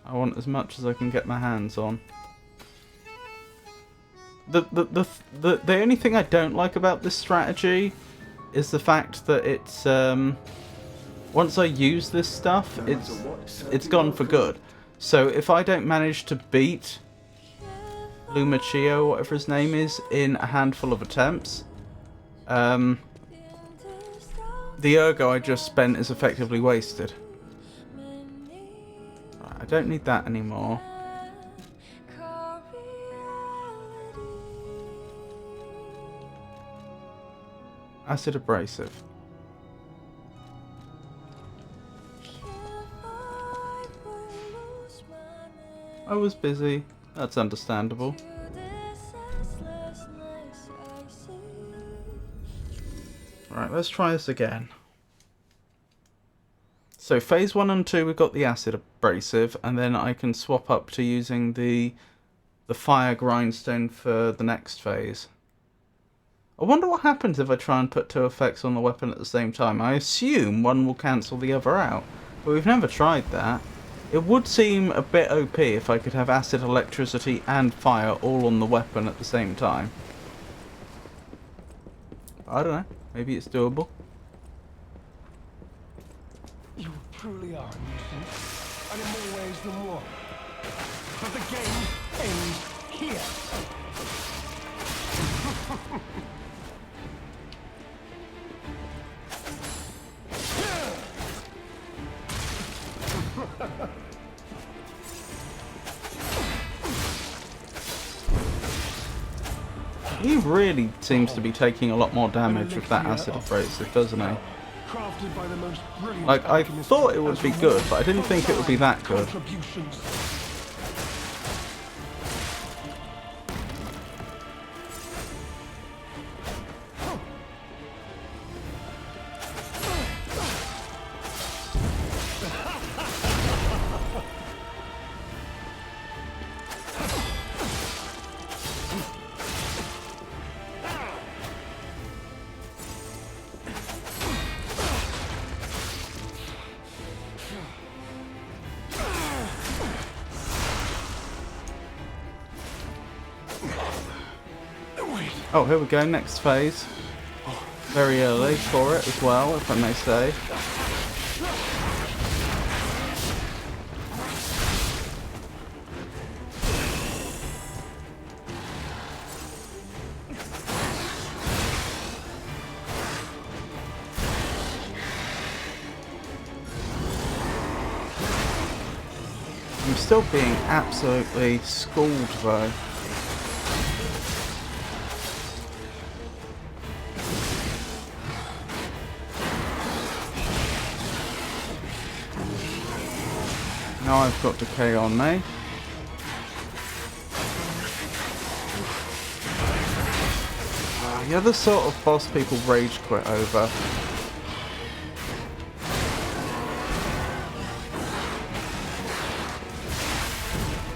[SPEAKER 2] I want as much as I can get my hands on. The only thing I don't like about this strategy is the fact that it's once I use this stuff, it's gone for good. So if I don't manage to beat Lumachio, whatever his name is, in a handful of attempts, the ergo I just spent is effectively wasted. I don't need that anymore. Acid abrasive. I was busy. That's understandable. Right, let's try this again. So phase 1 and 2 we've got the acid abrasive, and then I can swap up to using the fire grindstone for the next phase. I wonder what happens if I try and put two effects on the weapon at the same time. I assume one will cancel the other out, but we've never tried that. It would seem a bit OP if I could have acid, electricity and fire all on the weapon at the same time. I don't know, maybe it's doable.
[SPEAKER 4] You truly are a nuisance, and in more ways than one. But the game ends here.
[SPEAKER 2] He really seems to be taking a lot more damage with that acid abrasive, doesn't he? Like, I thought it would be good, but I didn't think it would be that good. Oh, here we go, next phase. Very early for it as well, if I may say. I'm still being absolutely schooled though. Now I've got decay on me. The other sort of boss people rage quit over.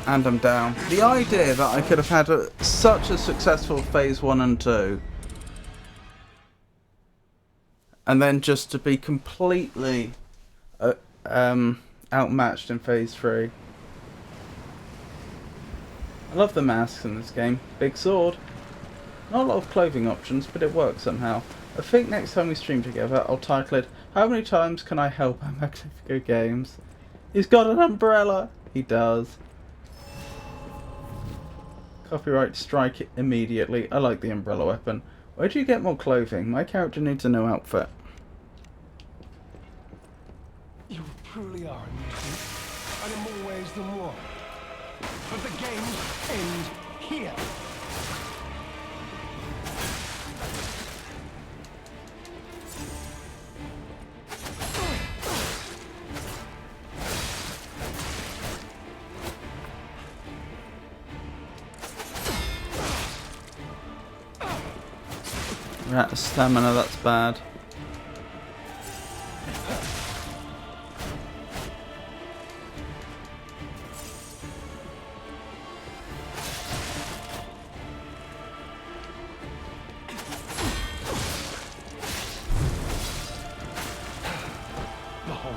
[SPEAKER 2] And I'm down. The idea that I could have had such a successful phase 1 and 2, and then just to be completely outmatched in phase 3. I love the masks in this game. Big sword. Not a lot of clothing options, but it works somehow. I think next time we stream together, I'll title it, How Many Times Can I Help Magnifico Games? He's got an umbrella! He does. Copyright strike it immediately. I like the umbrella weapon. Where do you get more clothing? My character needs a new outfit.
[SPEAKER 4] You truly are a nuisance, and in more ways than one. But the game ends here.
[SPEAKER 2] We're out of stamina, that's bad.
[SPEAKER 4] Behold,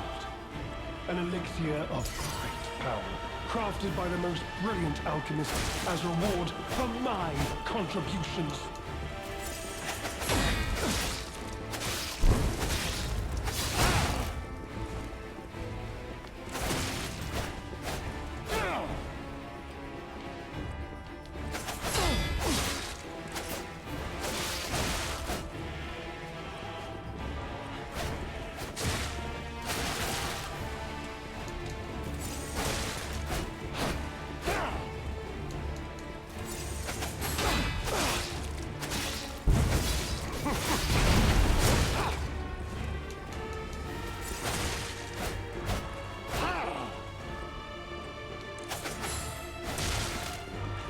[SPEAKER 4] an elixir of great power, crafted by the most brilliant alchemists as reward for my contributions.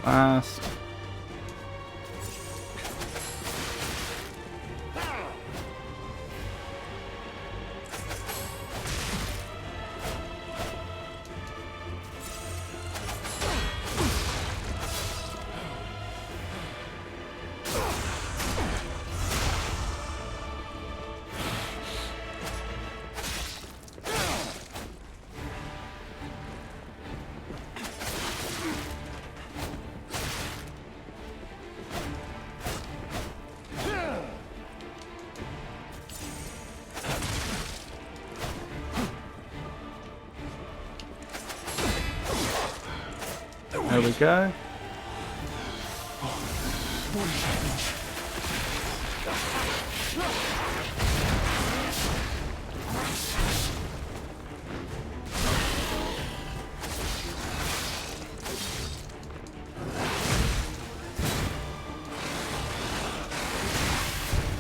[SPEAKER 2] Last. There we go.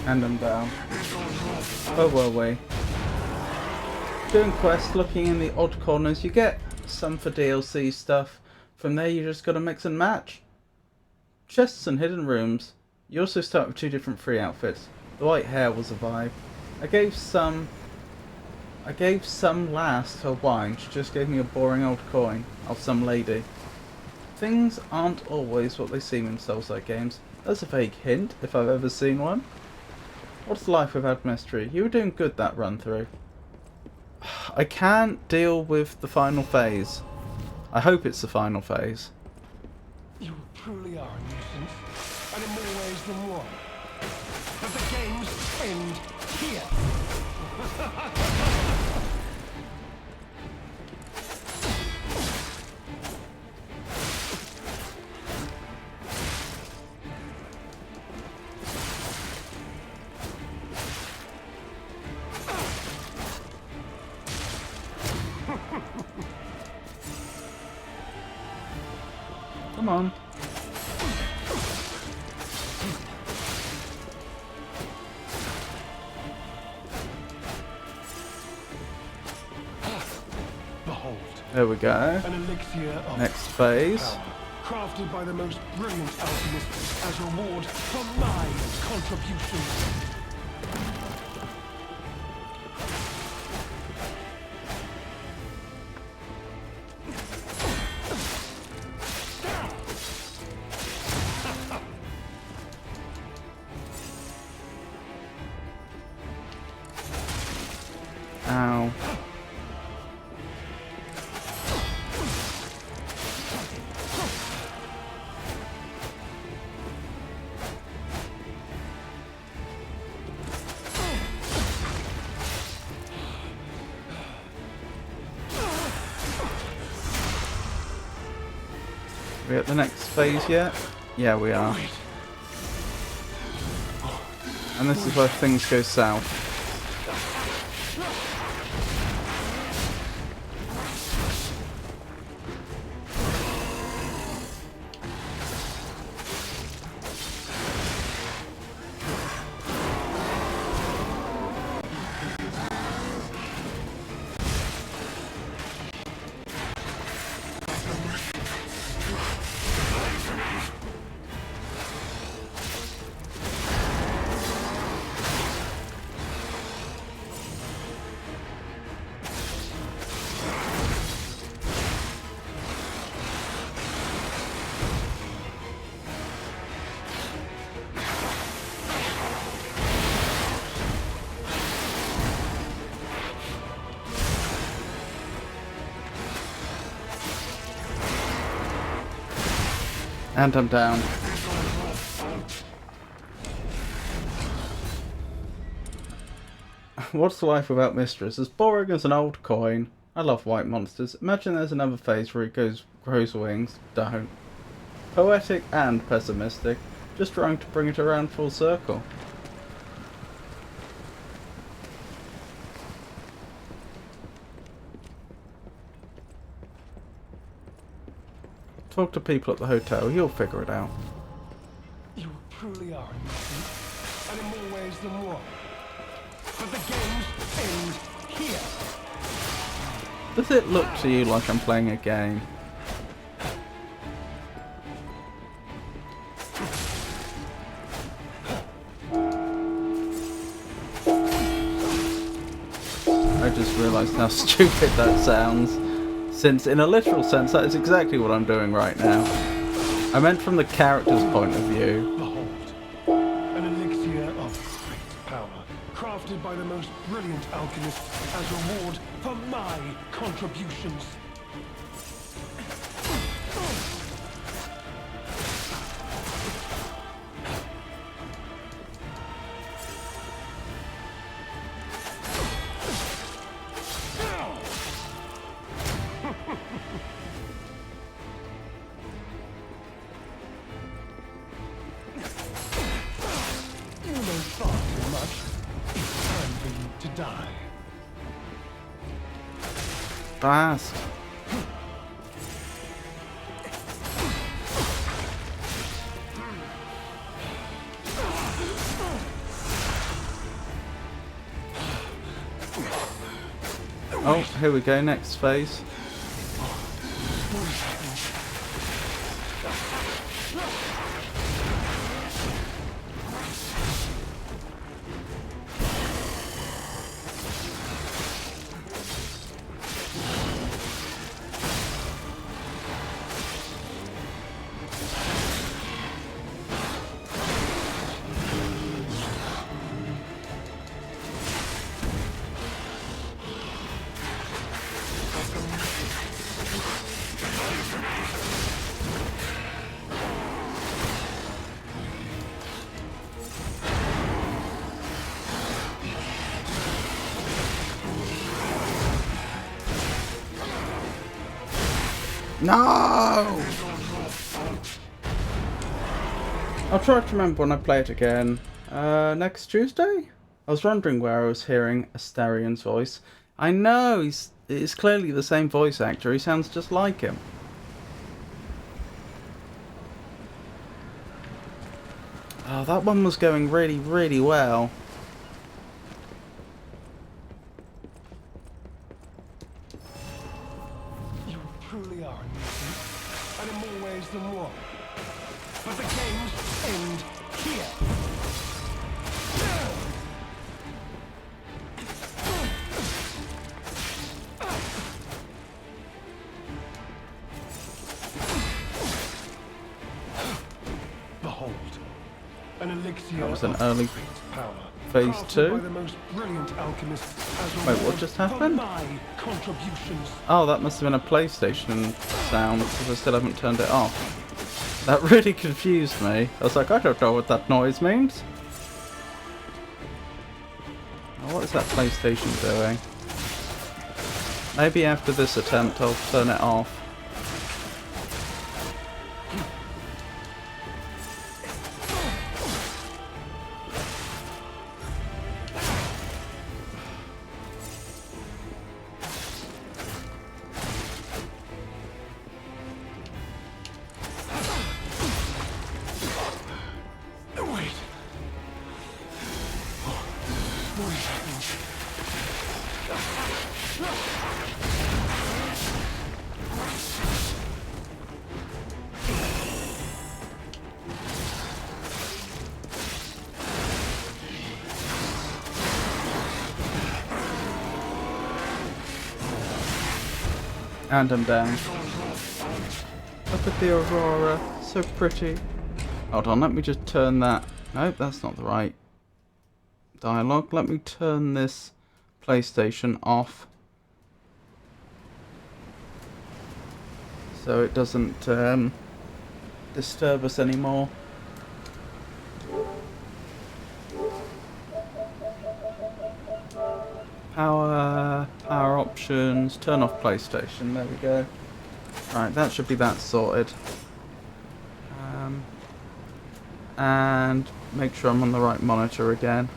[SPEAKER 2] And I'm down. Oh, were we? Doing quests, looking in the odd corners, you get some for DLC stuff. From there you just gotta mix and match. Chests and hidden rooms. You also start with 2 different free outfits. The white hair was a vibe. I gave some last her wine. She just gave me a boring old coin of some lady. Things aren't always what they seem in Souls-like games. That's a vague hint, if I've ever seen one. What's life without mystery? You were doing good that run through. I can't deal with the final phase. I hope it's the final phase.
[SPEAKER 4] You truly are a nuisance, and in more ways than one. But the games end here.
[SPEAKER 2] Come on.
[SPEAKER 4] Behold,
[SPEAKER 2] There we go.
[SPEAKER 4] an elixir of
[SPEAKER 2] Next phase.
[SPEAKER 4] power, crafted by the most brilliant alchemists as reward for my contributions.
[SPEAKER 2] Ow. We at the next phase yet? Yeah, we are. And this is where things go south. And I'm down. What's life without Mistress? As boring as an old coin. I love white monsters. Imagine there's another phase where it grows wings. Don't. Poetic and pessimistic. Just trying to bring it around full circle. Talk to people at the hotel. You'll figure it out.
[SPEAKER 4] You truly are amazing, and in more ways than one. But the games end here.
[SPEAKER 2] Does it look to you like I'm playing a game? I just realised how stupid that sounds. Since in a literal sense that is exactly what I'm doing right now. I meant from the character's point of view.
[SPEAKER 4] Behold, an elixir of great power, crafted by the most brilliant alchemist as reward for my contributions. You know far too much. It's time for you to die.
[SPEAKER 2] Fast. Oh, here we go, next phase. No! I'll try to remember when I play it again. Next Tuesday? I was wondering where I was hearing Astarion's voice. I know, it's clearly the same voice actor. He sounds just like him. Oh, that one was going really, really well.
[SPEAKER 4] You truly are amazing, and in more ways than one. But the games end here. Behold, an elixir
[SPEAKER 2] That was an
[SPEAKER 4] of
[SPEAKER 2] early
[SPEAKER 4] great power,
[SPEAKER 2] phase
[SPEAKER 4] crafted
[SPEAKER 2] 2.
[SPEAKER 4] by the most brilliant alchemist as a
[SPEAKER 2] Wait, what
[SPEAKER 4] reward
[SPEAKER 2] just
[SPEAKER 4] for
[SPEAKER 2] happened?
[SPEAKER 4] my contributions.
[SPEAKER 2] Oh, that must have been a PlayStation sound, because I still haven't turned it off. That really confused me. I was like, I don't know what that noise means. Oh, what is that PlayStation doing? Maybe after this attempt I'll turn it off.
[SPEAKER 4] Wait. What is happening?
[SPEAKER 2] And I'm down. Look at the aurora, so pretty. Hold on, let me just turn that. Nope, that's not the right dialogue. Let me turn this PlayStation off. So it doesn't disturb us anymore. Power options, turn off PlayStation, there we go. Right, that should be that sorted. And make sure I'm on the right monitor again.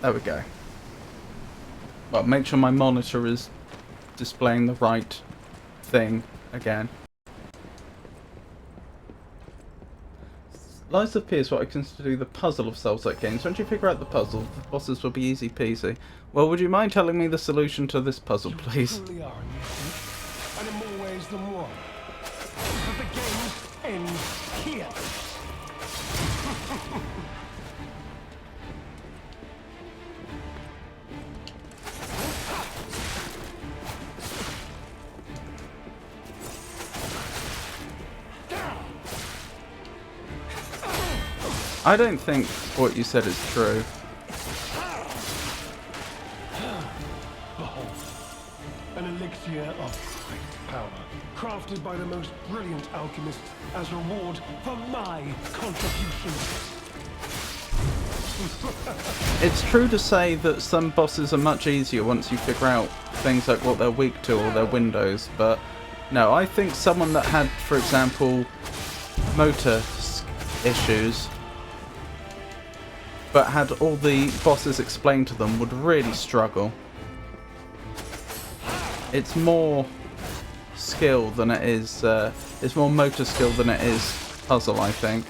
[SPEAKER 2] There we go. Well, make sure my monitor is displaying the right thing again. Lies of P is what I consider to be the puzzle of Souls-like games. Once you figure out the puzzle, the bosses will be easy peasy. Well, would you mind telling me the solution to this puzzle, please?
[SPEAKER 4] You truly are, and in more ways than one. But the games end here.
[SPEAKER 2] I don't think what you said is true.
[SPEAKER 4] Behold, an elixir of great power, crafted by the most brilliant alchemists as reward for my contributions.
[SPEAKER 2] It's true to say that some bosses are much easier once you figure out things like what they're weak to or their windows, but no, I think someone that had, for example, motor issues, but had all the bosses explained to them would really struggle. It's more skill than it is, it's more motor skill than it is puzzle, I think.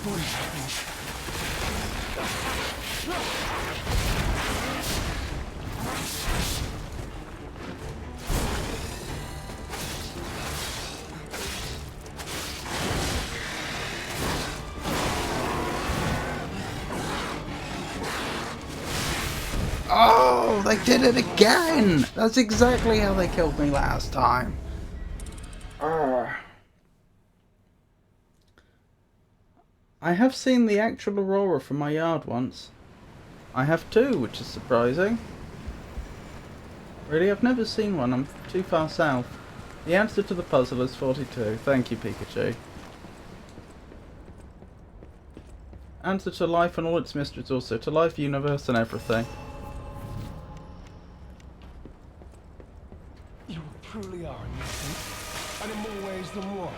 [SPEAKER 4] What is happening?
[SPEAKER 2] Oh, they did it again! That's exactly how they killed me last time. I have seen the actual aurora from my yard once. I have too, which is surprising. Really, I've never seen one. I'm too far south. The answer to the puzzle is 42. Thank you, Pikachu. Answer to life and all its mysteries also. To life, universe and everything.
[SPEAKER 4] You truly are a nuisance, and in more ways than one.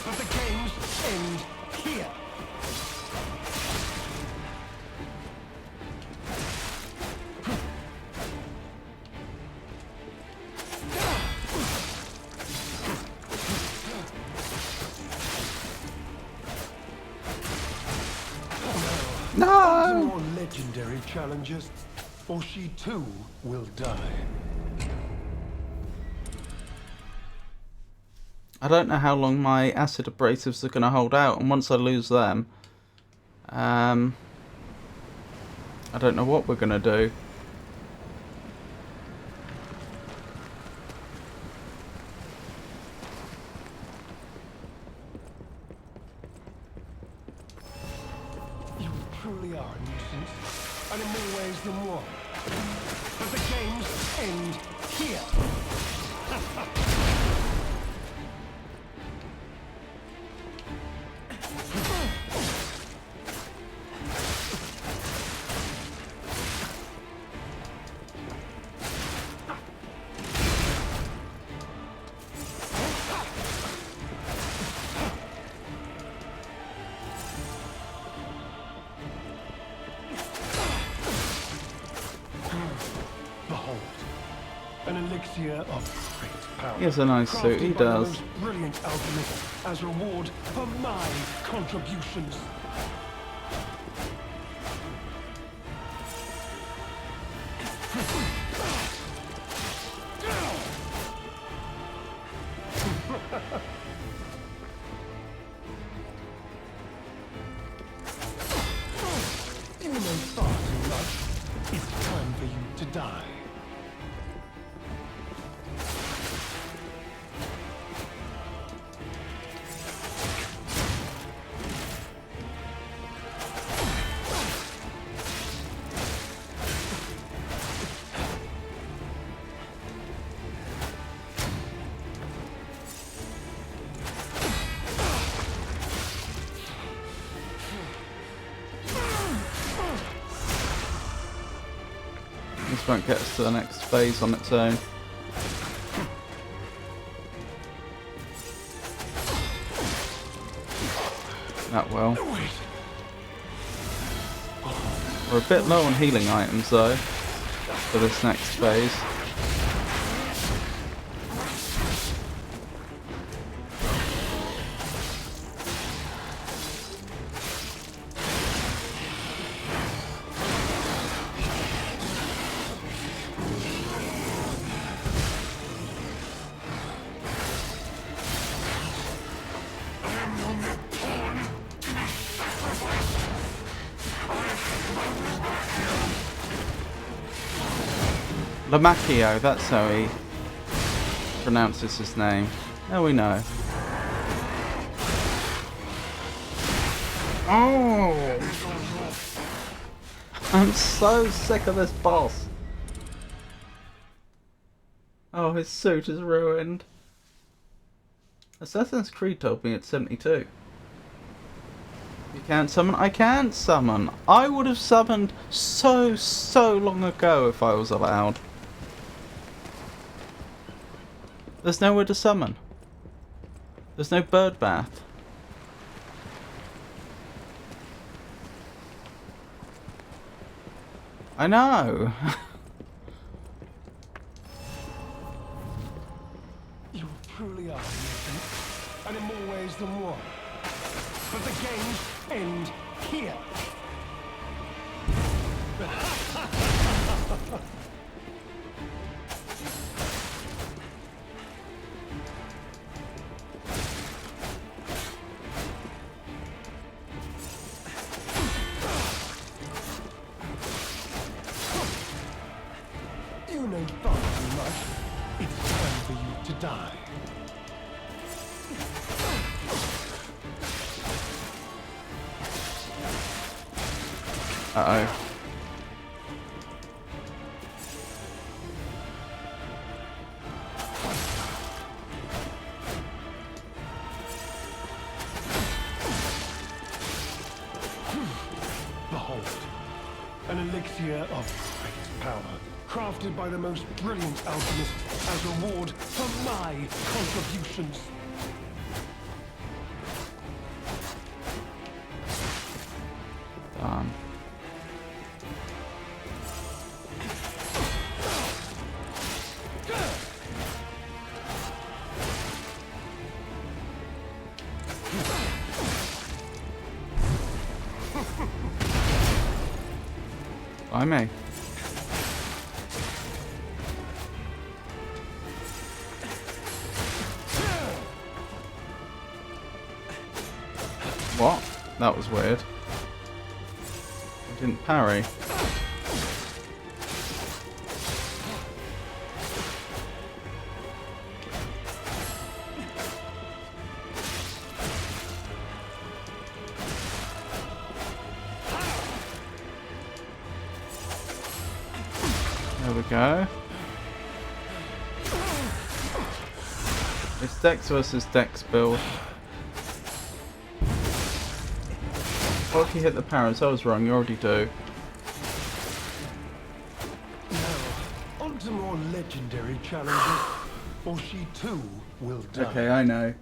[SPEAKER 4] But the games end here.
[SPEAKER 2] No!
[SPEAKER 4] More legendary challenges, or she too will die.
[SPEAKER 2] I don't know how long my acid abrasives are going to hold out, and once I lose them, I don't know what we're going to do.
[SPEAKER 4] You truly are a nuisance, and in more ways than one. But the games end here. Behold, an elixir of great power.
[SPEAKER 2] He has a nice suit, he
[SPEAKER 4] crafted by the
[SPEAKER 2] does.
[SPEAKER 4] most brilliant alchemist as reward for my contributions. You know far too much. It's time for you to die.
[SPEAKER 2] This won't get us to the next phase on its own. That well. We're a bit low on healing items though for this next phase. Lamacchio, that's how he pronounces his name. Now we know. Oh! I'm so sick of this boss. Oh, his suit is ruined. Assassin's Creed told me it's 72. You can't summon? I can't summon. I would have summoned so long ago if I was allowed. There's nowhere to summon. There's no bird bath. I know.
[SPEAKER 4] You truly are, Nathan. And in more ways than one. But the games end here. You know far too much. It's time for you to die.
[SPEAKER 2] Uh-oh.
[SPEAKER 4] Behold, an elixir of great power, crafted by the most brilliant alchemists as reward for my contributions.
[SPEAKER 2] Darn. I may. What? That was weird. I didn't parry. There we go. It's Dex versus Dex build. What if you hit the parries? I was wrong, you already do.
[SPEAKER 4] Now, on to more legendary challenges, or she too will die.
[SPEAKER 2] Okay, I know.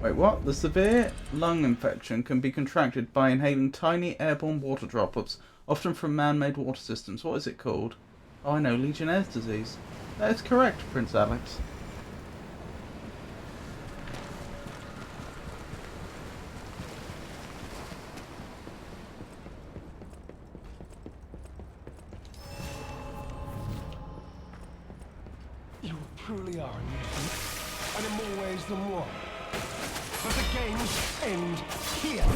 [SPEAKER 2] Wait, what? The severe lung infection can be contracted by inhaling tiny airborne water droplets, often from man-made water systems. What is it called? Oh, I know, Legionnaire's disease. That is correct, Prince Alex.
[SPEAKER 4] You truly are a nuisance, and in more ways than one. But the games end here.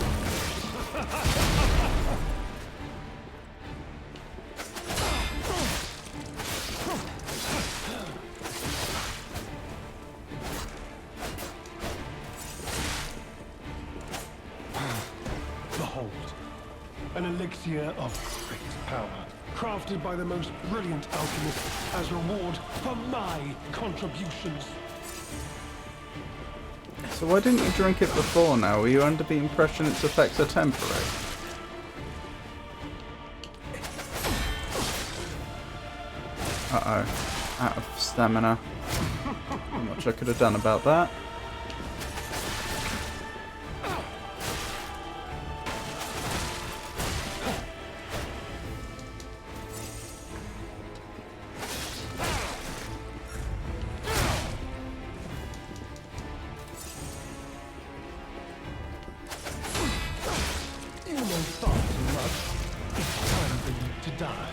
[SPEAKER 4] Behold, an elixir of great power, crafted by the most brilliant alchemists as reward for my contributions.
[SPEAKER 2] So why didn't you drink it before now? Were you under the impression its effects are temporary? Uh-oh. Out of stamina. Not much I could have done about that.
[SPEAKER 4] You know far too much. It's time for you to die.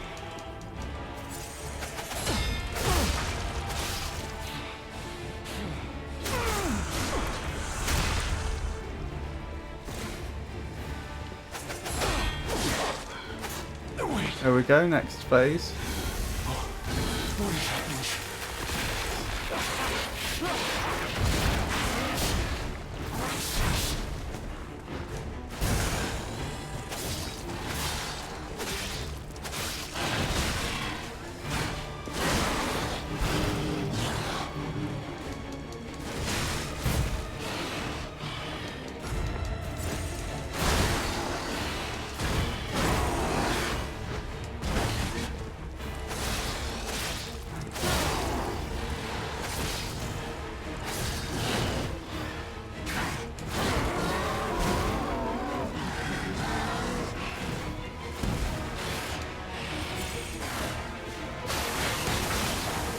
[SPEAKER 2] There we go, next phase.
[SPEAKER 4] What is happening?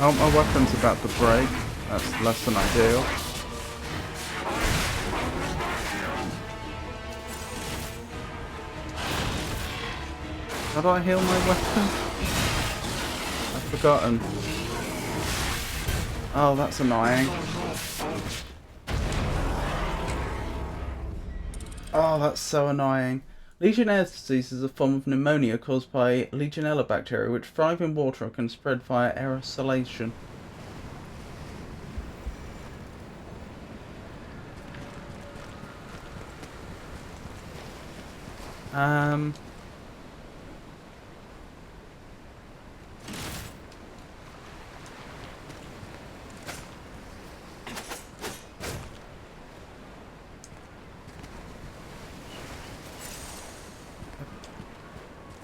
[SPEAKER 2] Oh, my weapon's about to break. That's less than ideal. How do I heal my weapon? I've forgotten. Oh, that's annoying. Oh, that's so annoying. Legionnaires' disease is a form of pneumonia caused by Legionella bacteria which thrive in water and can spread via aerosolation.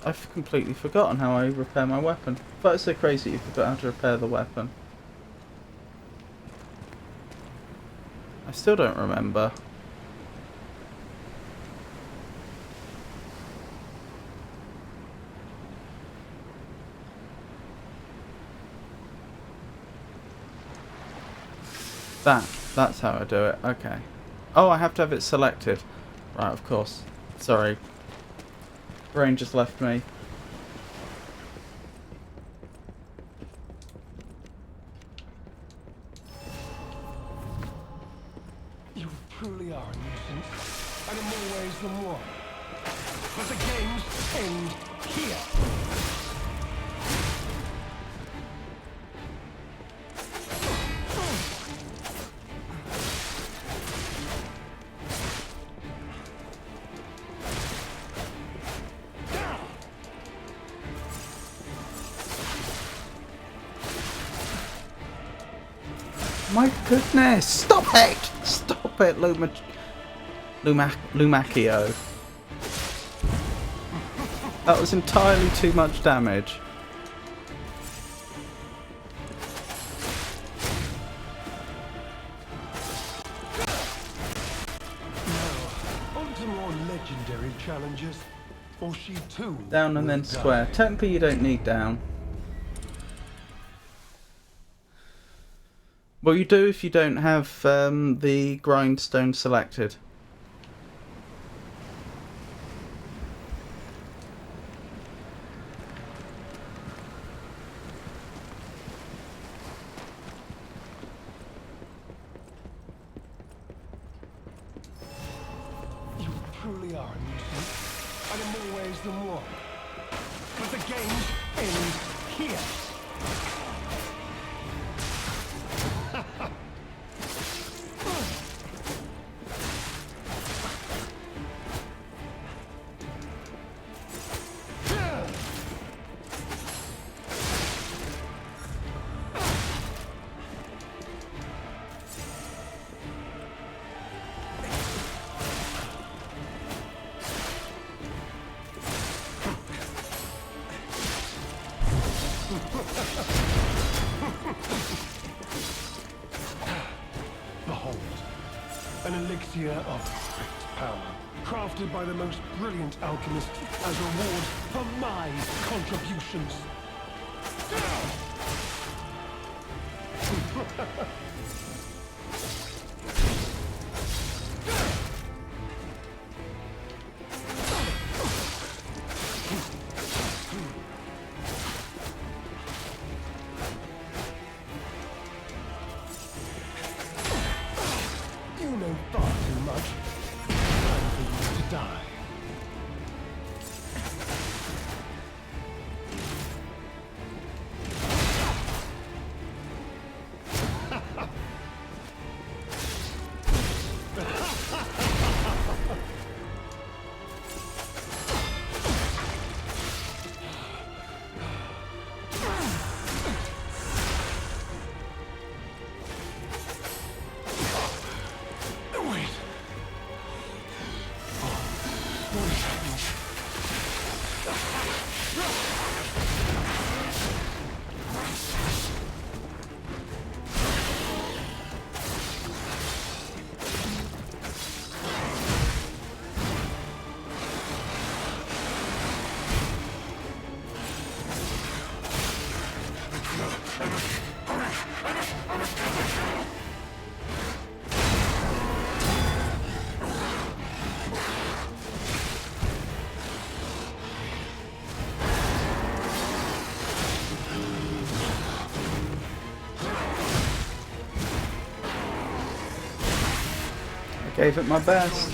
[SPEAKER 2] I've completely forgotten how I repair my weapon. But it's so crazy you forgot how to repair the weapon. I still don't remember. That's how I do it. Okay. Oh, I have to have it selected. Right, of course. Sorry. Brain just left me.
[SPEAKER 4] You truly are a nuisance, and in more ways than one. But the games end here.
[SPEAKER 2] My goodness! Stop it! Stop it, Lumacchio. That was entirely too much damage.
[SPEAKER 4] On to more legendary challenges, or she too
[SPEAKER 2] Down and
[SPEAKER 4] will
[SPEAKER 2] then
[SPEAKER 4] die.
[SPEAKER 2] square. Technically you don't need down. Well, you do if you don't have the grindstone selected.
[SPEAKER 4] You truly are a nuisance, and in more ways than one. But the games end here. elixir of great power, crafted by the most brilliant alchemists as reward for my contributions. You know far too much. Time for you to die.
[SPEAKER 2] Gave it my best.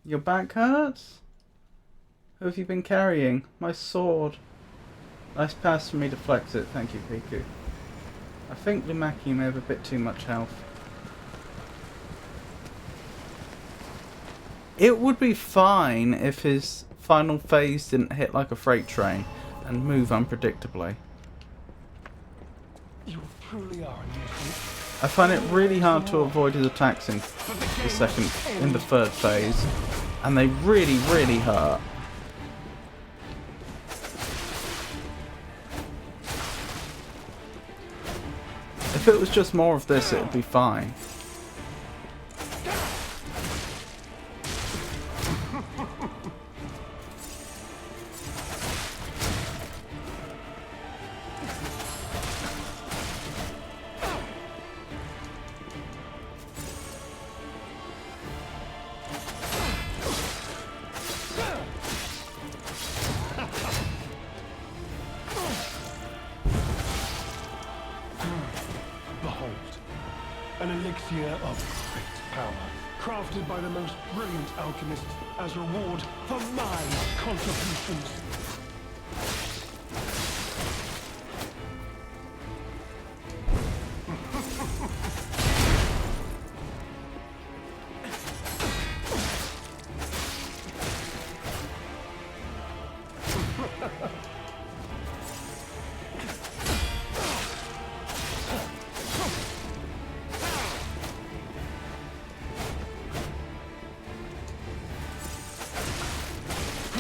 [SPEAKER 2] Your back hurts? Who have you been carrying? My sword. Nice pass for me to flex it, thank you, Piku. I think Lumaki may have a bit too much health. It would be fine if his final phase didn't hit like a freight train and move unpredictably.
[SPEAKER 4] You truly are a nuisance.
[SPEAKER 2] I find it really hard to avoid his attacks in the third phase, and they really, really hurt. If it was just more of this, it would be fine.
[SPEAKER 4] An elixir of great power, crafted by the most brilliant alchemists as reward for my contributions.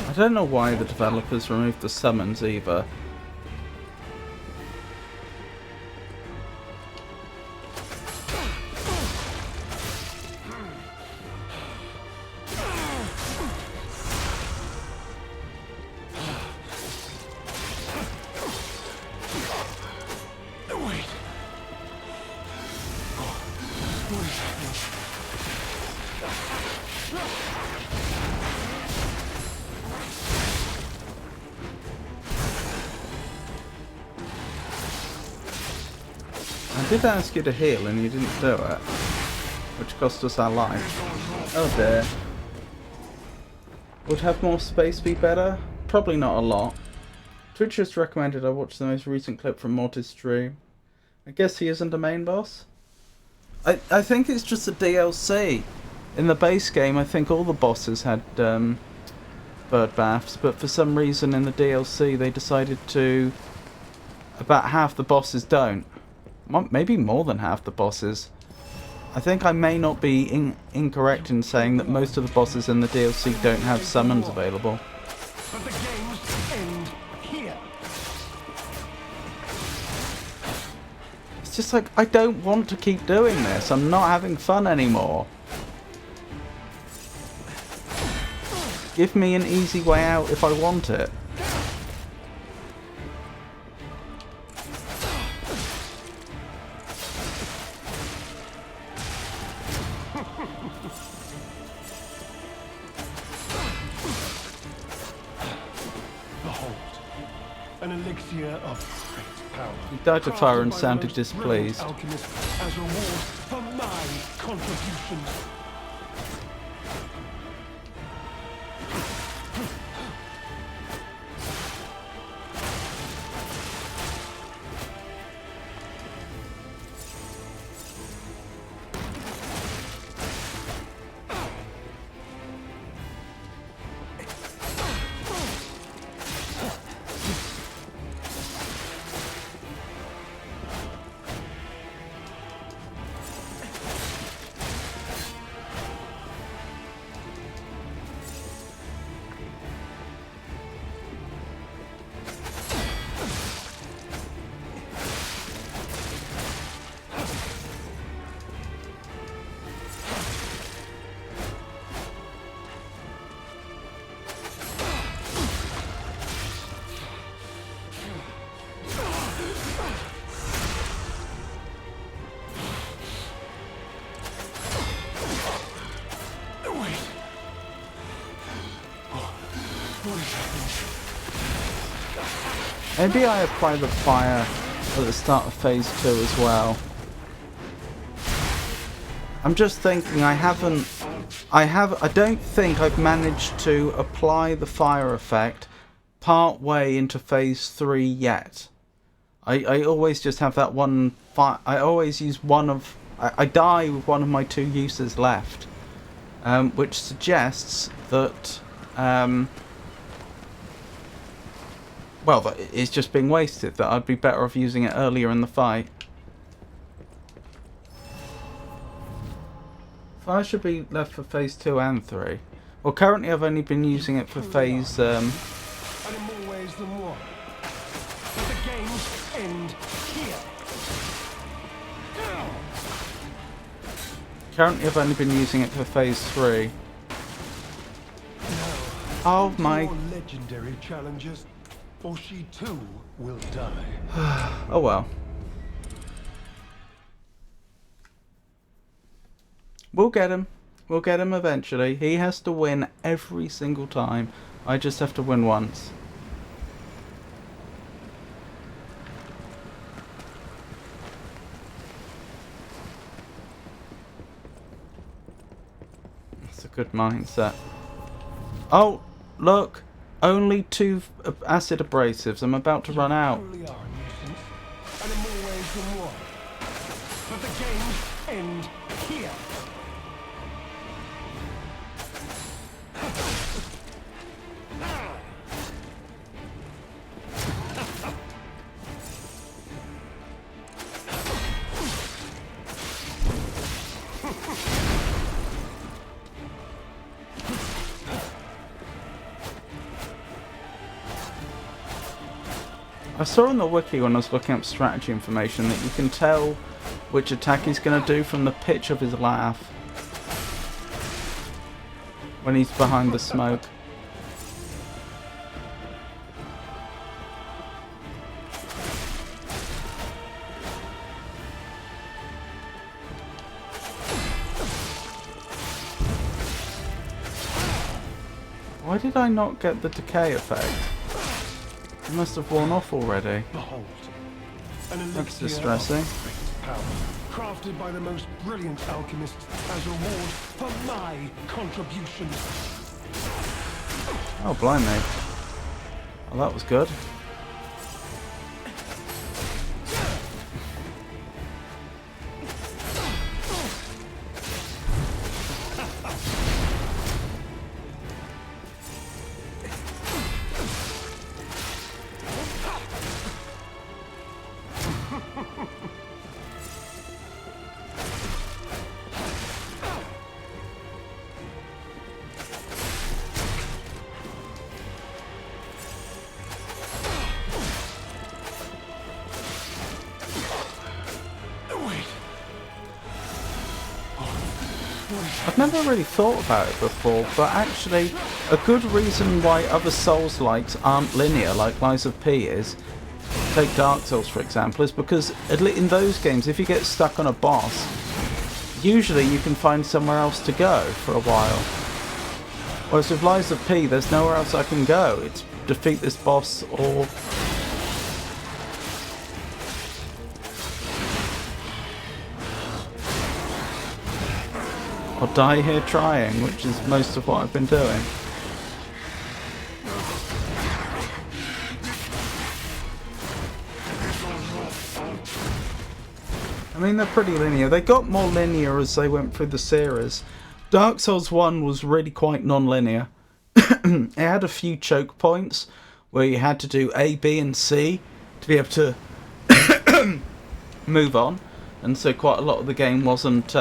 [SPEAKER 2] I don't know why the developers removed the summons either. I did ask you to heal and you didn't do it, which cost us our life. Oh dear. Would have more space be better? Probably not a lot. Twitch just recommended I watch the most recent clip from Mortis' stream. I guess he isn't a main boss? I think it's just a DLC. In the base game I think all the bosses had bird baths, but for some reason in the DLC they decided to... about half the bosses don't. Maybe more than half the bosses. I think I may not be incorrect in saying that most of the bosses in the DLC don't have summons available.
[SPEAKER 4] But the games end here.
[SPEAKER 2] just like, I don't want to keep doing this. I'm not having fun anymore. Give me an easy way out if I want it.
[SPEAKER 4] Behold, an elixir of great power.
[SPEAKER 2] He died of fire and
[SPEAKER 4] crafted by the
[SPEAKER 2] sounded
[SPEAKER 4] most
[SPEAKER 2] displeased.
[SPEAKER 4] brilliant alchemist as reward for my contributions.
[SPEAKER 2] Maybe I apply the fire at the start of phase 2 as well. I'm just thinking I don't think I've managed to apply the fire effect part way into phase 3 yet. I always just have that one fire. I always use one of... I die with one of my 2 uses left. Which suggests that... well, that it's just being wasted, that I'd be better off using it earlier in the fight. Fire should be left for phase 2 and 3. Well, currently I've only been using it for phase...
[SPEAKER 4] And in more ways than one. But the games end here.
[SPEAKER 2] Currently I've only been using it for phase 3. Oh my...
[SPEAKER 4] More legendary challenges, or she too will die.
[SPEAKER 2] Oh well. We'll get him. We'll get him eventually. He has to win every single time. I just have to win once. That's a good mindset. Oh, look. Only 2 acid abrasives. I'm about to run out.
[SPEAKER 4] Truly are a nuisance, and in more ways than one. But the games end here.
[SPEAKER 2] I saw on the wiki when I was looking up strategy information that you can tell which attack he's going to do from the pitch of his laugh when he's behind the smoke. Why did I not get the decay effect? It must have worn off already.
[SPEAKER 4] Behold, an
[SPEAKER 2] That's
[SPEAKER 4] elixir
[SPEAKER 2] distressing.
[SPEAKER 4] of great power, crafted by the most brilliant alchemists as reward for my contributions.
[SPEAKER 2] Oh, blimey. Oh, that was good. I've never really thought about it before, but actually a good reason why other Souls-likes aren't linear, like Lies of P is, take Dark Souls for example, is because in those games, if you get stuck on a boss, usually you can find somewhere else to go for a while. Whereas with Lies of P, there's nowhere else I can go. It's defeat this boss or die here trying, which is most of what I've been doing. I mean, they're pretty linear. They got more linear as they went through the series. Dark Souls 1 was really quite non-linear. It had a few choke points where you had to do A, B and C to be able to move on. And so quite a lot of the game wasn't...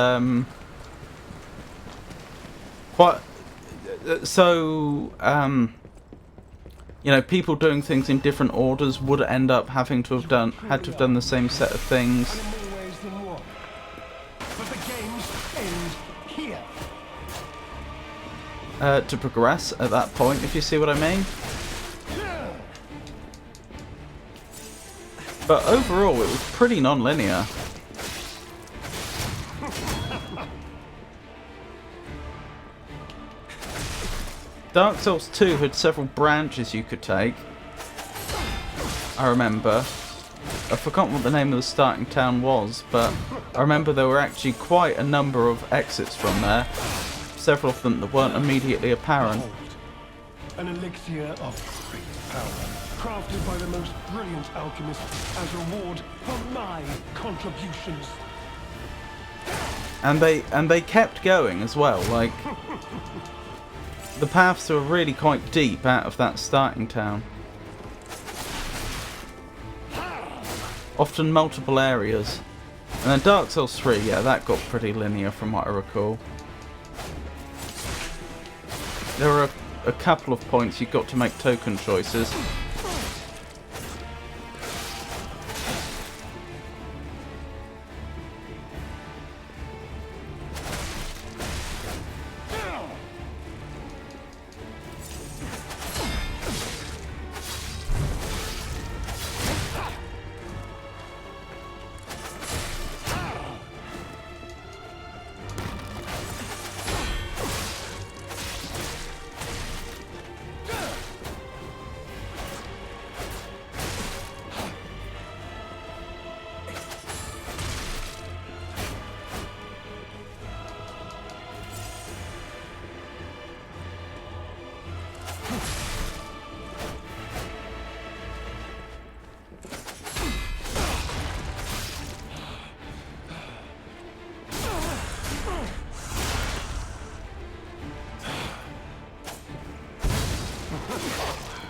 [SPEAKER 2] you know, people doing things in different orders would end up having to have done the same set of things. To progress at that point, if you see what I mean. But overall, it was pretty non-linear. Dark Souls 2 had several branches you could take. I remember. I've forgotten what the name of the starting town was, but I remember there were actually quite a number of exits from there. Several of them that weren't immediately apparent.
[SPEAKER 4] An elixir of great power, crafted by the most brilliant alchemists as a reward for my contributions.
[SPEAKER 2] And they kept going as well. Like, the paths were really quite deep out of that starting town. Often multiple areas. And then Dark Souls 3, yeah, that got pretty linear from what I recall. There were a couple of points you got to make token choices.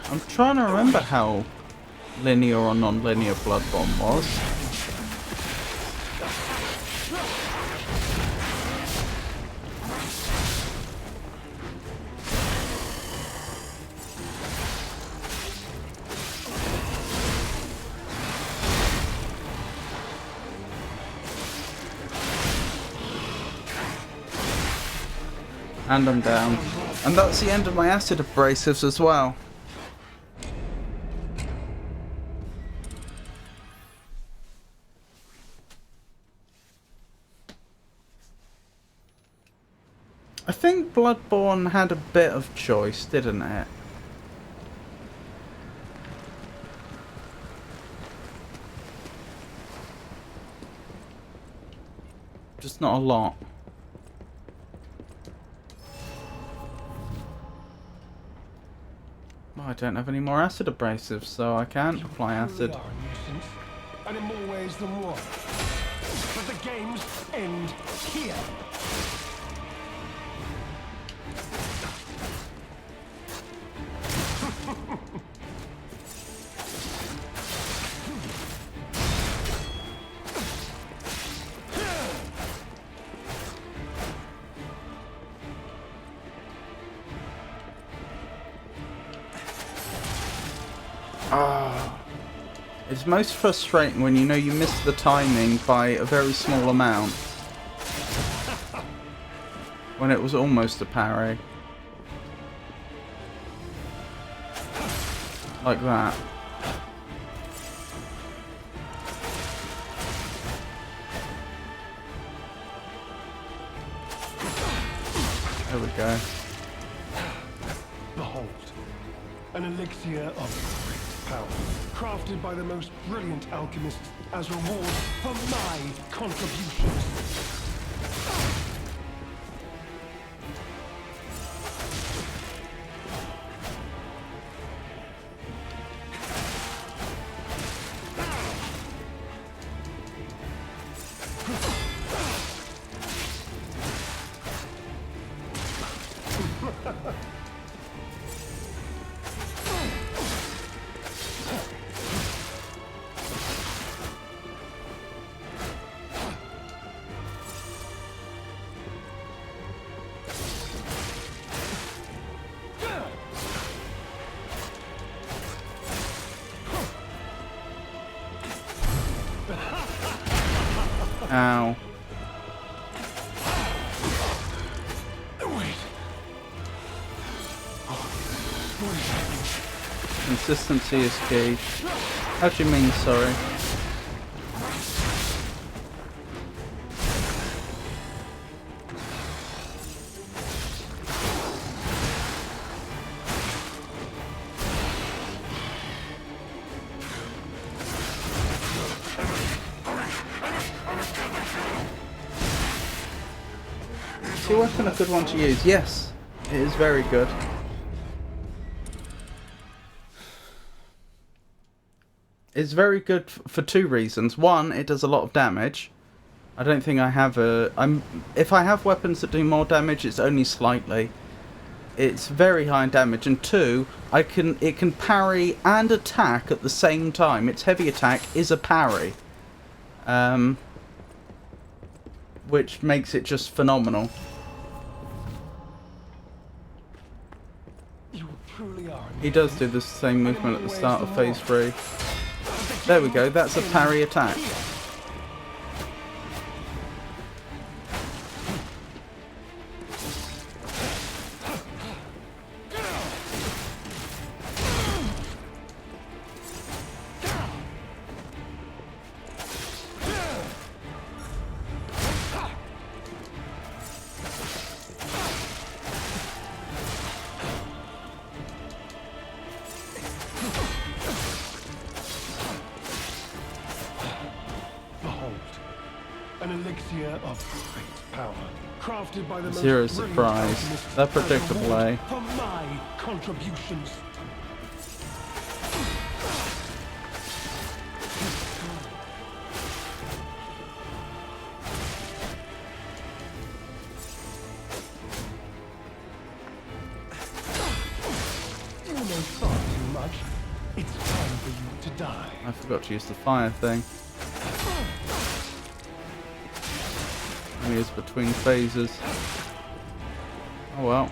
[SPEAKER 2] I'm trying to remember how linear or non-linear Bloodborne was. And I'm down. And that's the end of my acid abrasives as well. I think Bloodborne had a bit of choice, didn't it? Just not a lot. Well, I don't have any more acid abrasives, so I can't apply acid.
[SPEAKER 4] You are a nuisance, and in more ways than one. But the games end here.
[SPEAKER 2] It's most frustrating when you know you missed the timing by a very small amount. when it was almost a parry. Like that. There we go.
[SPEAKER 4] Behold, an elixir of great power, crafted by the most brilliant alchemists as reward for my contributions.
[SPEAKER 2] Ow. Consistency is key. How do you mean, sorry? Is your weapon a good one to use? Yes, it is very good. It's very good for two reasons. One, it does a lot of damage. I don't think I have a... if I have weapons that do more damage, it's only slightly. It's very high in damage. And two, it can parry and attack at the same time. Its heavy attack is a parry. Which makes it just phenomenal.
[SPEAKER 4] You truly are.
[SPEAKER 2] He does do the same movement at the start of phase 3. There we go, that's a parry attack.
[SPEAKER 4] An elixir of great power, crafted by the
[SPEAKER 2] Zero
[SPEAKER 4] most brilliant
[SPEAKER 2] surprise.
[SPEAKER 4] alchemists
[SPEAKER 2] They're
[SPEAKER 4] as a
[SPEAKER 2] predictable,
[SPEAKER 4] reward
[SPEAKER 2] eh?
[SPEAKER 4] for my contributions. You know far too much. It's time for you to die.
[SPEAKER 2] I forgot to use the fire thing. Only is between phases. Oh well.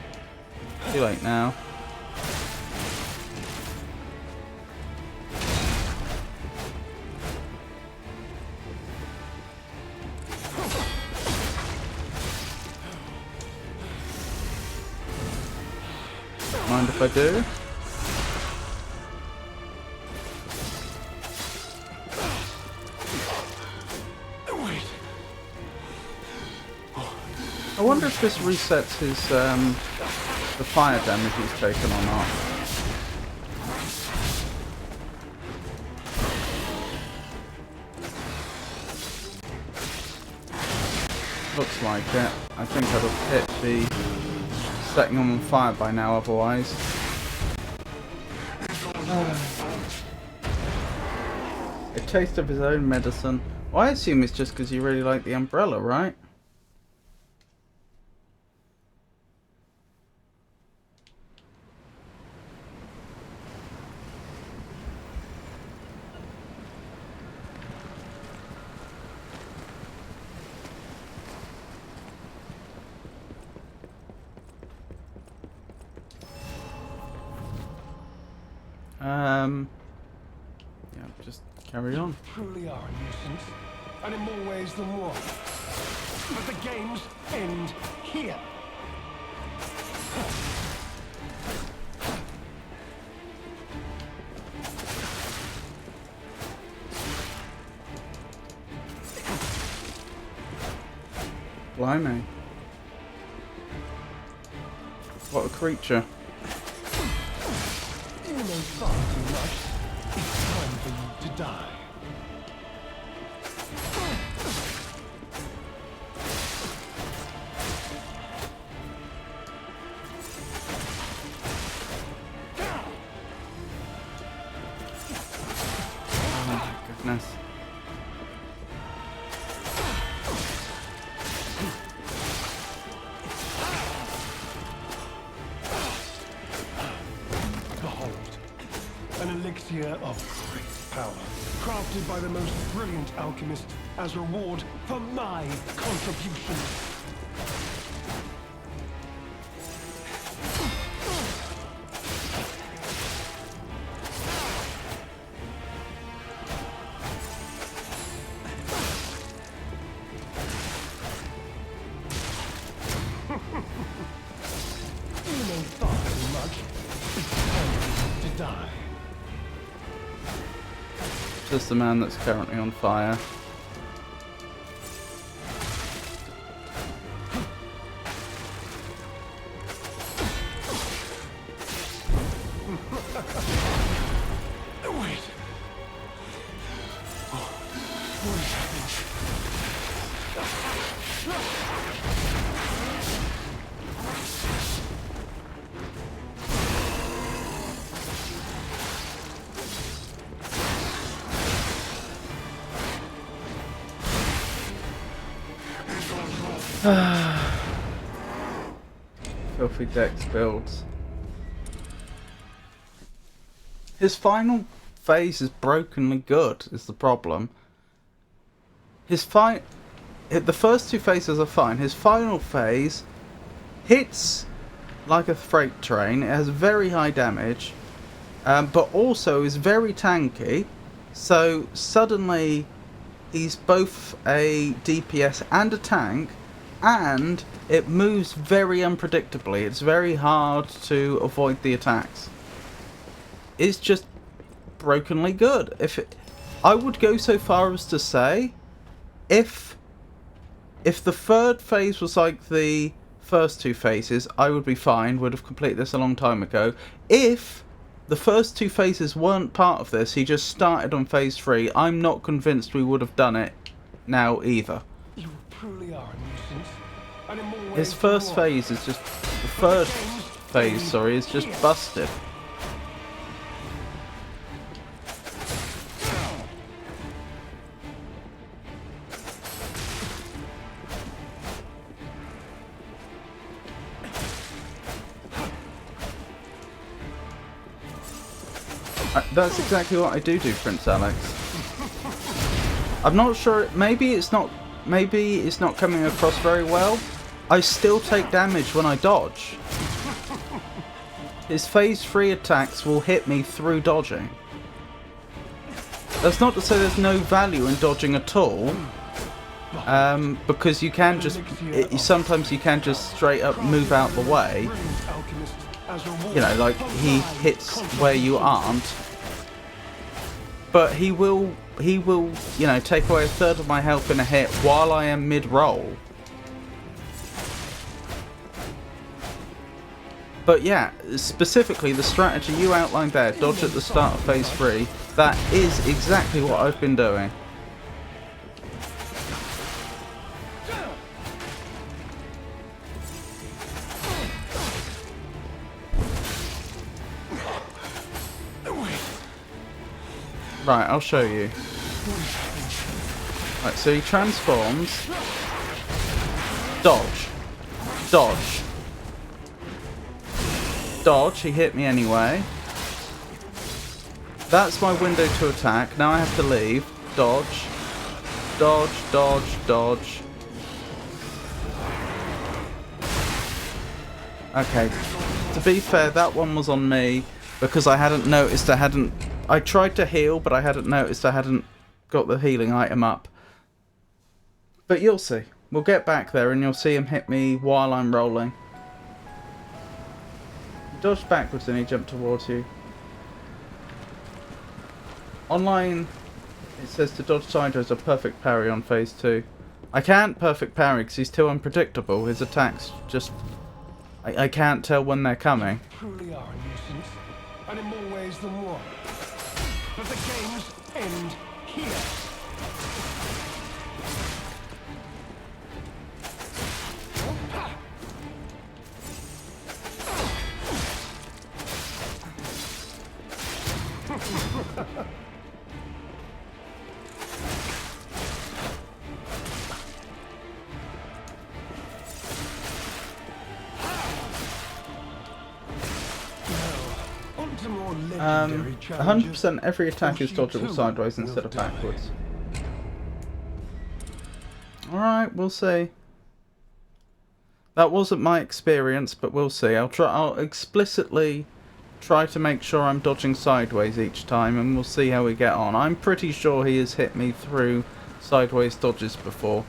[SPEAKER 2] Too late now. Mind if I do? I wonder if this resets his, the fire damage he's taken or not. Looks like it. I think I'd have hit the setting him on fire by now otherwise. A taste of his own medicine. Well, I assume it's just because you really like the umbrella, right? Yeah, just carry on.
[SPEAKER 4] Truly are a nuisance, and in more ways than one. But the games end here.
[SPEAKER 2] Blimey. What a creature.
[SPEAKER 4] You know far too much. It's time for you to die.
[SPEAKER 2] Oh my goodness.
[SPEAKER 4] Behold, an elixir of great power, crafted by the most brilliant alchemist as reward for my contribution. You know far too much. It's time to die.
[SPEAKER 2] Just the man that's currently on fire.
[SPEAKER 4] Wait. What is happening?
[SPEAKER 2] Filthy Dex builds. His final phase is brokenly good, is the problem. The first two phases are fine. His final phase hits like a freight train. It has very high damage, but also is very tanky. So suddenly he's both a DPS and a tank, and it moves very unpredictably. It's very hard to avoid the attacks. It's just brokenly good. I would go so far as to say, if the third phase was like the first two phases, I would be fine. Would have completed this a long time ago. If the first two phases weren't part of this, he just started on phase 3, I'm not convinced we would have done it now either.
[SPEAKER 4] You truly are a nuisance. And in more ways
[SPEAKER 2] His
[SPEAKER 4] than
[SPEAKER 2] first
[SPEAKER 4] one.
[SPEAKER 2] phase is just... The third phase, sorry, is just busted. That's exactly what I do, Prince Alex. I'm not sure, maybe it's not coming across very well. I still take damage when I dodge. His phase 3 attacks will hit me through dodging. That's not to say there's no value in dodging at all. Because you can just, sometimes you can just straight up move out the way. You know, like he hits where you aren't. But he will, you know, take away a third of my health in a hit while I am mid-roll. But yeah, specifically the strategy you outlined there, dodge at the start of phase 3, that is exactly what I've been doing. Right, I'll show you. Right, so he transforms. Dodge. Dodge. Dodge, he hit me anyway. That's my window to attack. Now I have to leave. Dodge. Dodge, dodge, dodge. Okay. To be fair, that one was on me because I hadn't noticed I tried to heal, but I hadn't noticed I hadn't got the healing item up. But you'll see. We'll get back there and you'll see him hit me while I'm rolling. He dodged backwards and he jumped towards you. Online, it says to dodge Sidra is a perfect parry on phase 2. I can't perfect parry because he's too unpredictable. His attacks just... I can't tell when they're coming.
[SPEAKER 4] Truly are a nuisance, and in more ways than one. But the games end here. To more legendary challenges.
[SPEAKER 2] 100% every attack is dodgeable sideways instead of backwards. Alright, we'll see. That wasn't my experience, but we'll see. I'll explicitly try to make sure I'm dodging sideways each time, and we'll see how we get on. I'm pretty sure he has hit me through sideways dodges before.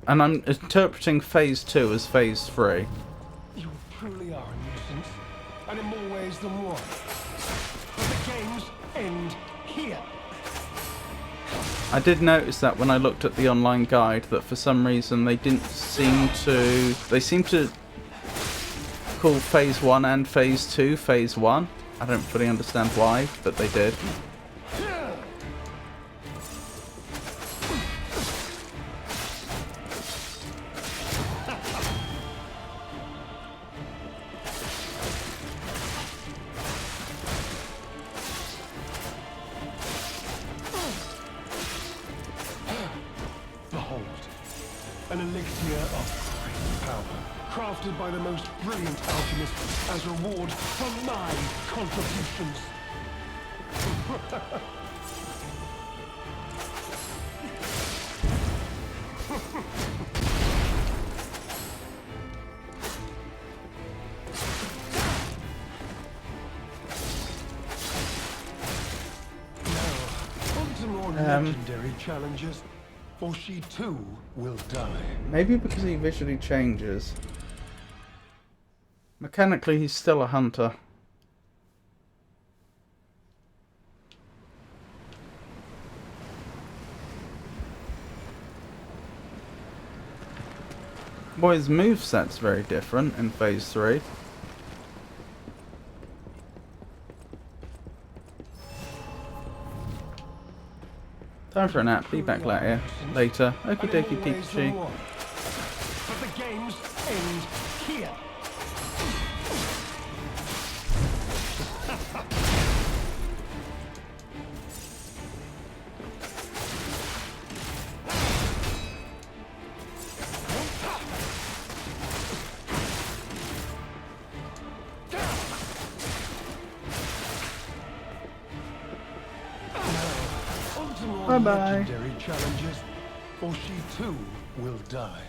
[SPEAKER 2] And I'm interpreting phase 2 as phase 3.
[SPEAKER 4] You truly are a nuisance, and in more ways than one. But the games end here.
[SPEAKER 2] I did notice that when I looked at the online guide, that for some reason they didn't seem to... They seem to call phase 1 and phase 2 phase 1. I don't fully understand why, but they did.
[SPEAKER 4] An elixir of great power, crafted by the most brilliant alchemists as reward for my contributions. Now, on to more legendary challenges. Or she too will die.
[SPEAKER 2] Maybe because he visually changes. Mechanically, he's still a hunter. Boy, his moveset's very different in phase 3. Time for a nap. Be back later. Okie dokie, Pikachu.
[SPEAKER 4] But the games end here.
[SPEAKER 2] Bye-bye.
[SPEAKER 4] Legendary challenges, or she too will die.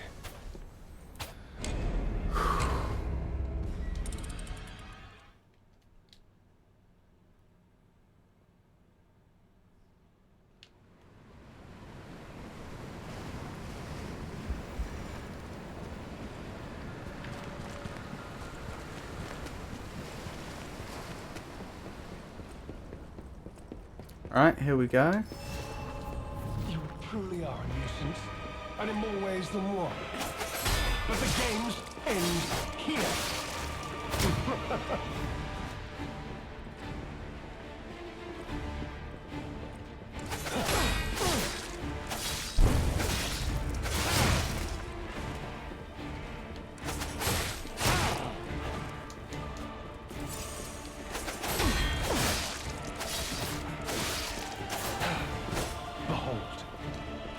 [SPEAKER 2] Alright, here we go.
[SPEAKER 4] You truly are a nuisance, and in more ways than one. But the games end here.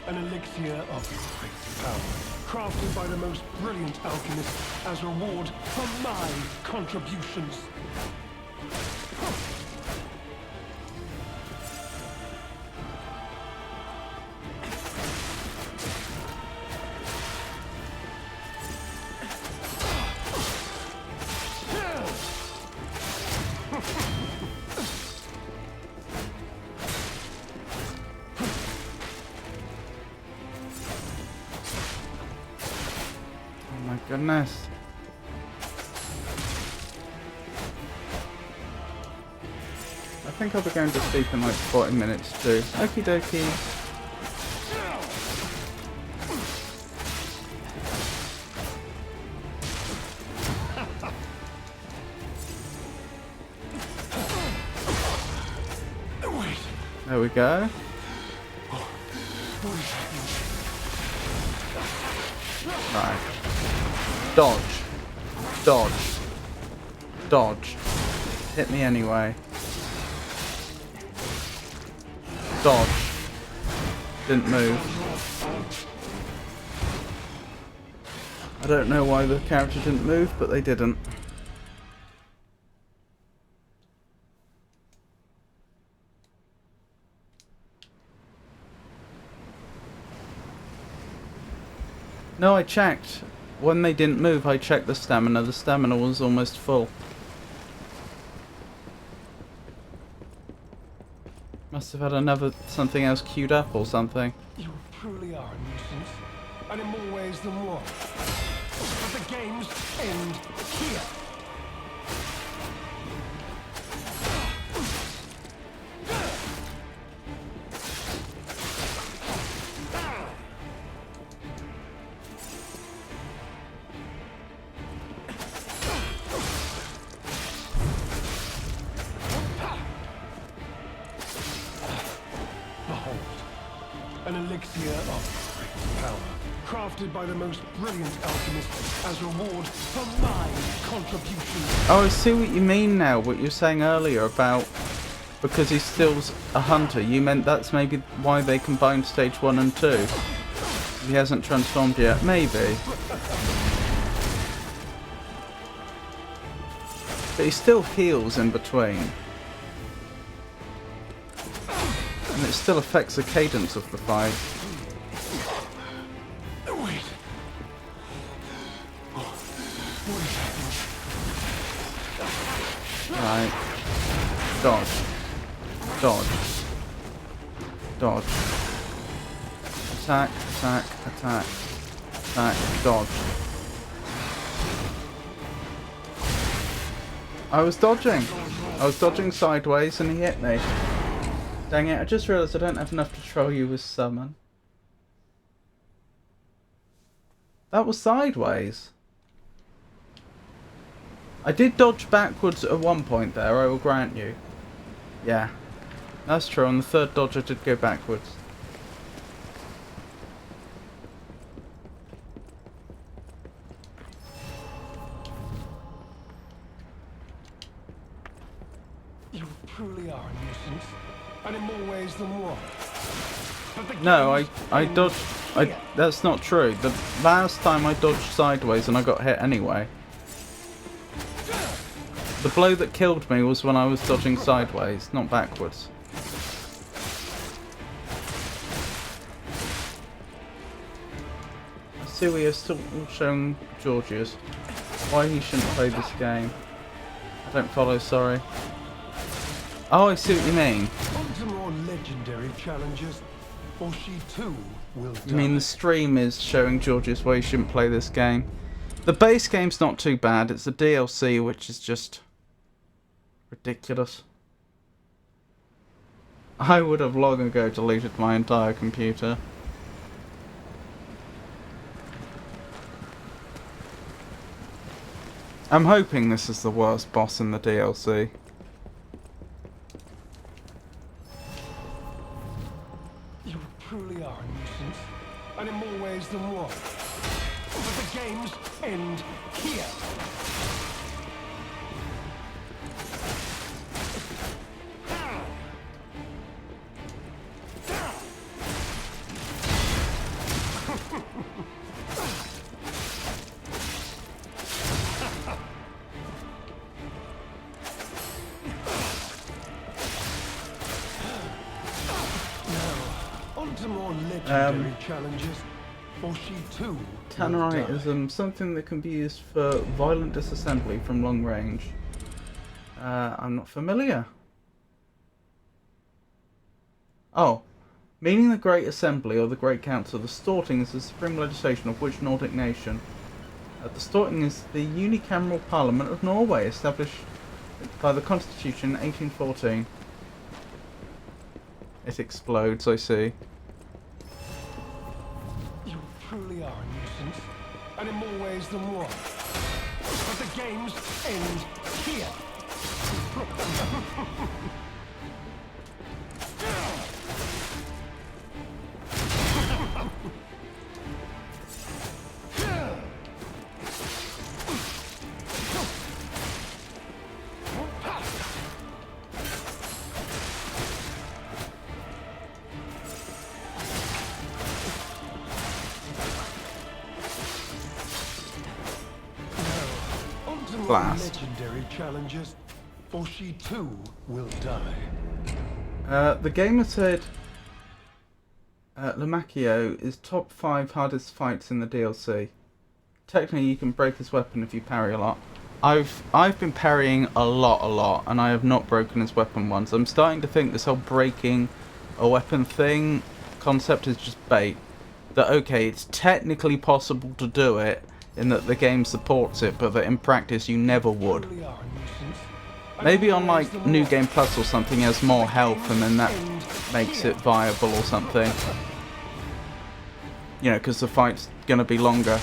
[SPEAKER 4] An elixir of great power, crafted by the most brilliant alchemists as reward for my contributions.
[SPEAKER 2] Goodness. think I'll be going to sleep in like 40 minutes too. Okie dokie. There we go. Right. Dodge. Dodge. Dodge. Hit me anyway. Dodge. Didn't move. I don't know why the character didn't move, but they didn't. No, I checked. When they didn't move, I checked the stamina. The stamina was almost full. Must have had something else queued up or something.
[SPEAKER 4] You truly are a nuisance, and in more ways than one. But the games end here. Behold, an elixir of great power, crafted by the most brilliant alchemists as reward for my contribution.
[SPEAKER 2] Oh, I see what you mean now, what you were saying earlier about because he's still a hunter. You meant that's maybe why they combined stage 1 and 2. He hasn't transformed yet. Maybe. But he still heals in between. And it still affects the cadence of the fight.
[SPEAKER 4] Wait.
[SPEAKER 2] Right. Dodge. Dodge. Dodge. Attack, attack, attack. Attack, dodge. I was dodging. I was dodging sideways and he hit me. Dang it, I just realised I don't have enough to throw you with summon. That was sideways. I did dodge backwards at one point there, I will grant you. Yeah, that's true. On the third dodge I did go backwards.
[SPEAKER 4] You truly are a nuisance, and in more ways than one. But the
[SPEAKER 2] No,
[SPEAKER 4] games
[SPEAKER 2] I
[SPEAKER 4] end
[SPEAKER 2] dodged.
[SPEAKER 4] here.
[SPEAKER 2] That's not true. The last time I dodged sideways and I got hit anyway. The blow that killed me was when I was dodging sideways, not backwards. I see we are still showing Georgius why he shouldn't play this game. I don't follow, sorry. Oh, I see what you mean.
[SPEAKER 4] On to more legendary challenges, or she too will die.
[SPEAKER 2] You mean the stream is showing Georgius why he shouldn't play this game? The base game's not too bad, it's the DLC which is just ridiculous. I would have long ago deleted my entire computer. I'm hoping this is the worst boss in the DLC.
[SPEAKER 4] You truly are a nuisance, and in more ways than one. But the games end here. On to more legendary challenges, or she too will die.
[SPEAKER 2] Tannerite is something that can be used for violent disassembly from long range. I'm not familiar. Oh, meaning the Great Assembly or the Great Council, the Storting is the supreme legislation of which Nordic nation? The Storting is the unicameral parliament of Norway, established by the Constitution in 1814. It explodes, I see.
[SPEAKER 4] You truly are a nuisance, and in more ways than one. But the games end here.
[SPEAKER 2] Blast.
[SPEAKER 4] Legendary challenges, or she too will die.
[SPEAKER 2] The gamer said Lumacchio is top 5 hardest fights in the DLC. Technically, you can break his weapon if you parry a lot. I've been parrying a lot, and I have not broken his weapon once. I'm starting to think this whole breaking a weapon thing concept is just bait. That okay, it's technically possible to do it, in that the game supports it, but that in practice you never would. Maybe on like New Game Plus or something, has more health, and then that makes it viable or something. You know, because the fight's gonna be longer.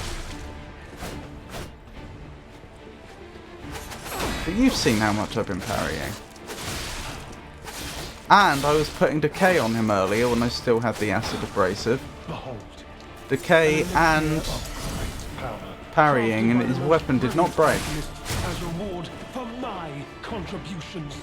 [SPEAKER 2] But you've seen how much I've been parrying. And I was putting decay on him earlier when I still had the acid abrasive. Decay and parrying, and his weapon did not break.
[SPEAKER 4] As reward for my contributions.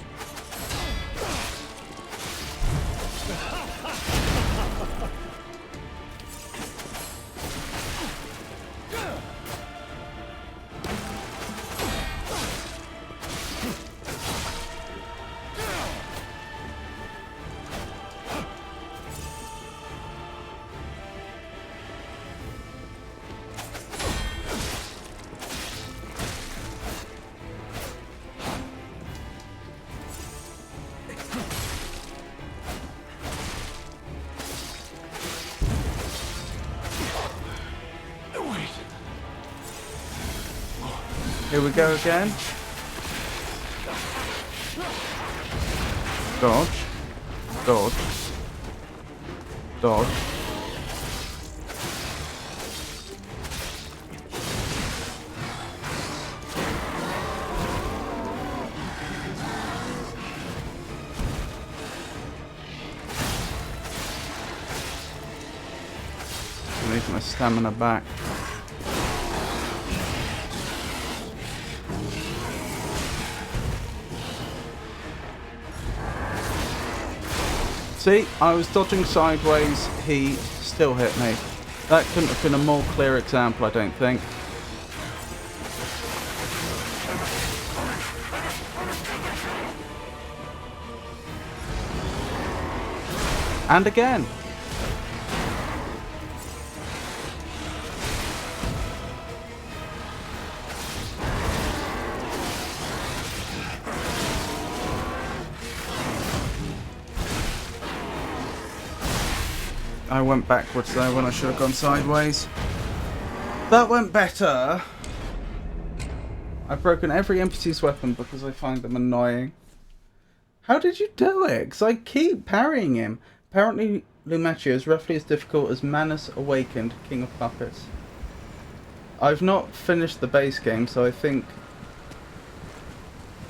[SPEAKER 2] Here we go again. Dodge. Dodge. Dodge. I need my stamina back. See, I was dodging sideways, he still hit me. That couldn't have been a more clear example, I don't think. And again. I went backwards there when I should have gone sideways. That went better. I've broken every NPC's weapon because I find them annoying. How did you do it? Because I keep parrying him. Apparently Lumacchio is roughly as difficult as Manus Awakened, King of Puppets. I've not finished the base game, so I think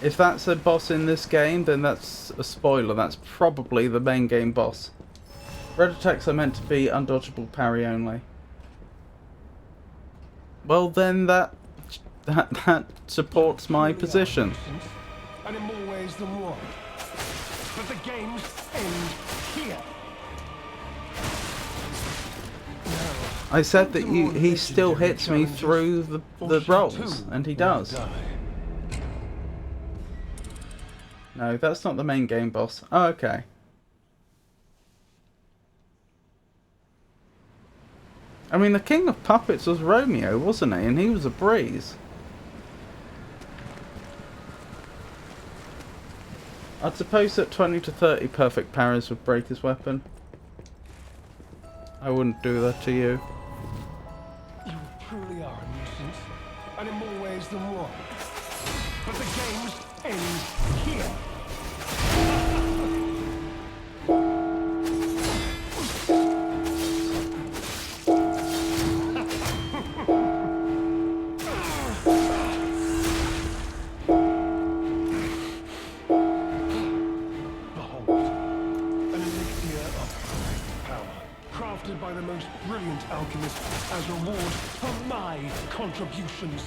[SPEAKER 2] if that's a boss in this game, then that's a spoiler. That's probably the main game boss. Red attacks are meant to be undodgeable parry only. Well then that supports my position.
[SPEAKER 4] And in more ways than one. But the games end here.
[SPEAKER 2] I said that he still hits me through the rolls, and he does. No, that's not the main game boss. Oh, okay. I mean, the King of Puppets was Romeo, wasn't he? And he was a breeze. I'd suppose that 20 to 30 perfect parries would break his weapon. I wouldn't do that to you.
[SPEAKER 4] You truly are a nuisance, and in more ways than one. But the games end here. as reward for my contributions.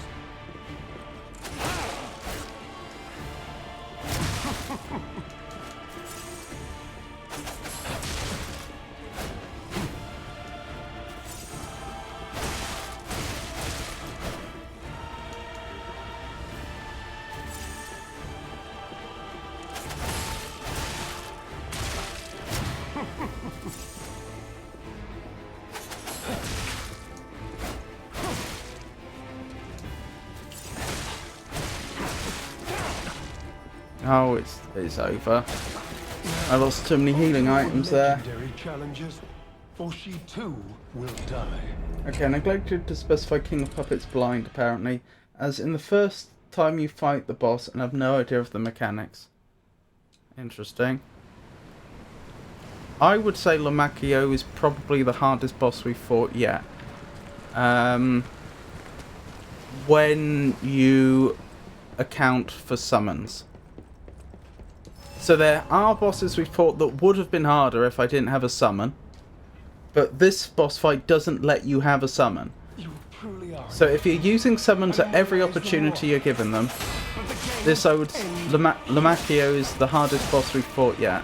[SPEAKER 2] Oh, it's over. I lost too many healing items there.
[SPEAKER 4] Legendary challenges, for she too will die.
[SPEAKER 2] Okay, neglected to specify King of Puppets blind, apparently, as in the first time you fight the boss and have no idea of the mechanics. Interesting. I would say Lamacchio is probably the hardest boss we've fought yet. When you account for summons. So there are bosses we've fought that would have been harder if I didn't have a summon. But this boss fight doesn't let you have a summon.
[SPEAKER 4] You truly are.
[SPEAKER 2] So if you're using summons at every opportunity you're given them, this I would... Lamacchio is the hardest boss we've fought yet.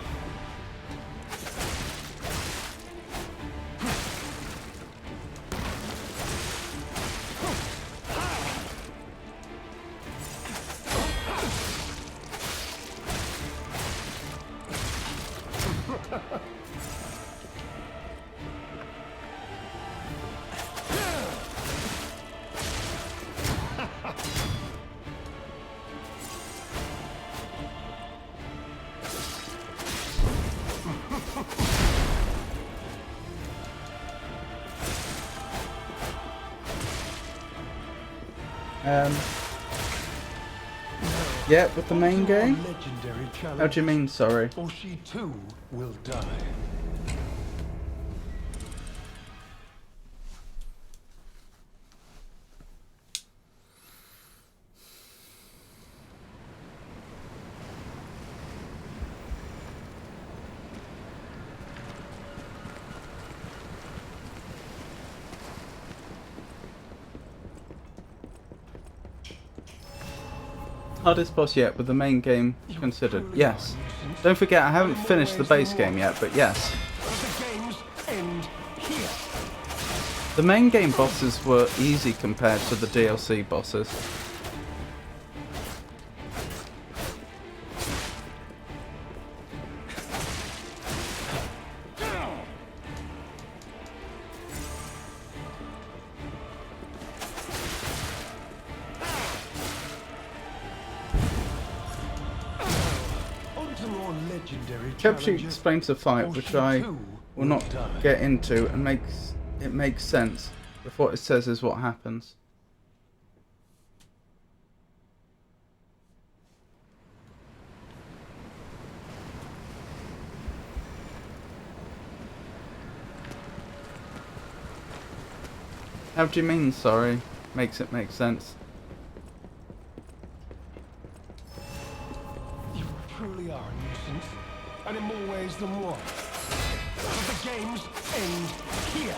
[SPEAKER 2] Yeah, with the main game? How do you mean, sorry?
[SPEAKER 4] Or she too will die.
[SPEAKER 2] Hardest boss yet with the main game considered. Yes. Don't forget, I haven't finished the base game yet, but yes.
[SPEAKER 4] The games end here.
[SPEAKER 2] The main game bosses were easy compared to the DLC bosses. Capture explains the fight, which I will not get into, and makes sense if what it says is what happens. How do you mean, sorry? Makes it make sense.
[SPEAKER 4] You truly are a nuisance, and in more ways than one. But the games end here.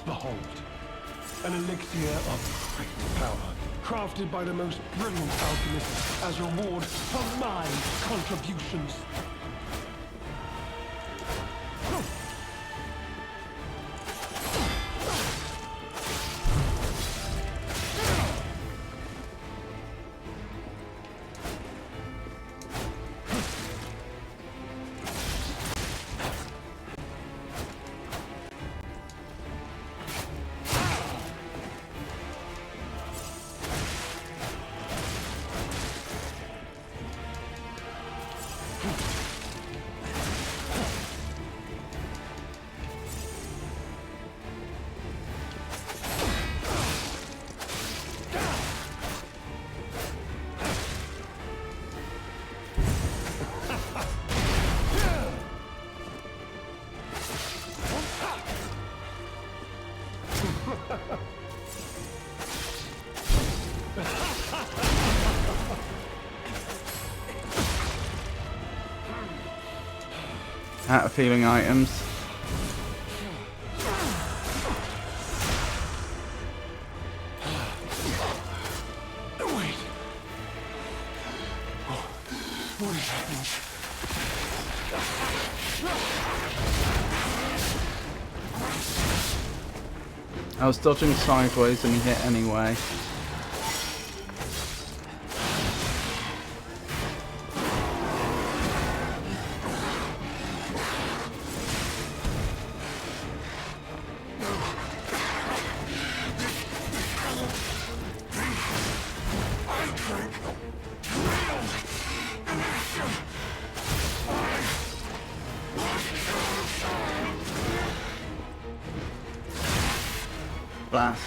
[SPEAKER 4] Behold, an elixir of great power, crafted by the most brilliant alchemists as reward for my contributions.
[SPEAKER 2] Out of healing items.
[SPEAKER 4] Wait. Oh, what is happening?
[SPEAKER 2] I was dodging sideways and he hit anyway. Blast.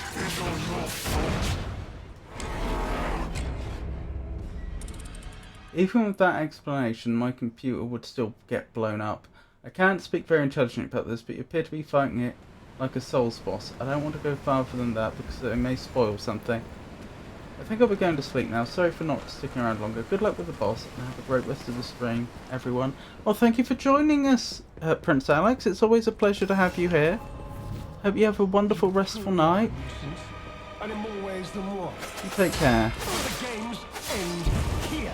[SPEAKER 2] Even with that explanation, my computer would still get blown up. I can't speak very intelligently about this, but you appear to be fighting it like a Souls boss. I don't want to go farther than that because it may spoil something. I think I'll be going to sleep now. Sorry for not sticking around longer. Good luck with the boss and have a great rest of the stream, everyone. Well, thank you for joining us, Prince Alex. It's always a pleasure to have you here. Hope you have a wonderful, restful night.
[SPEAKER 4] And in more ways than one.
[SPEAKER 2] You take care.
[SPEAKER 4] The games end here.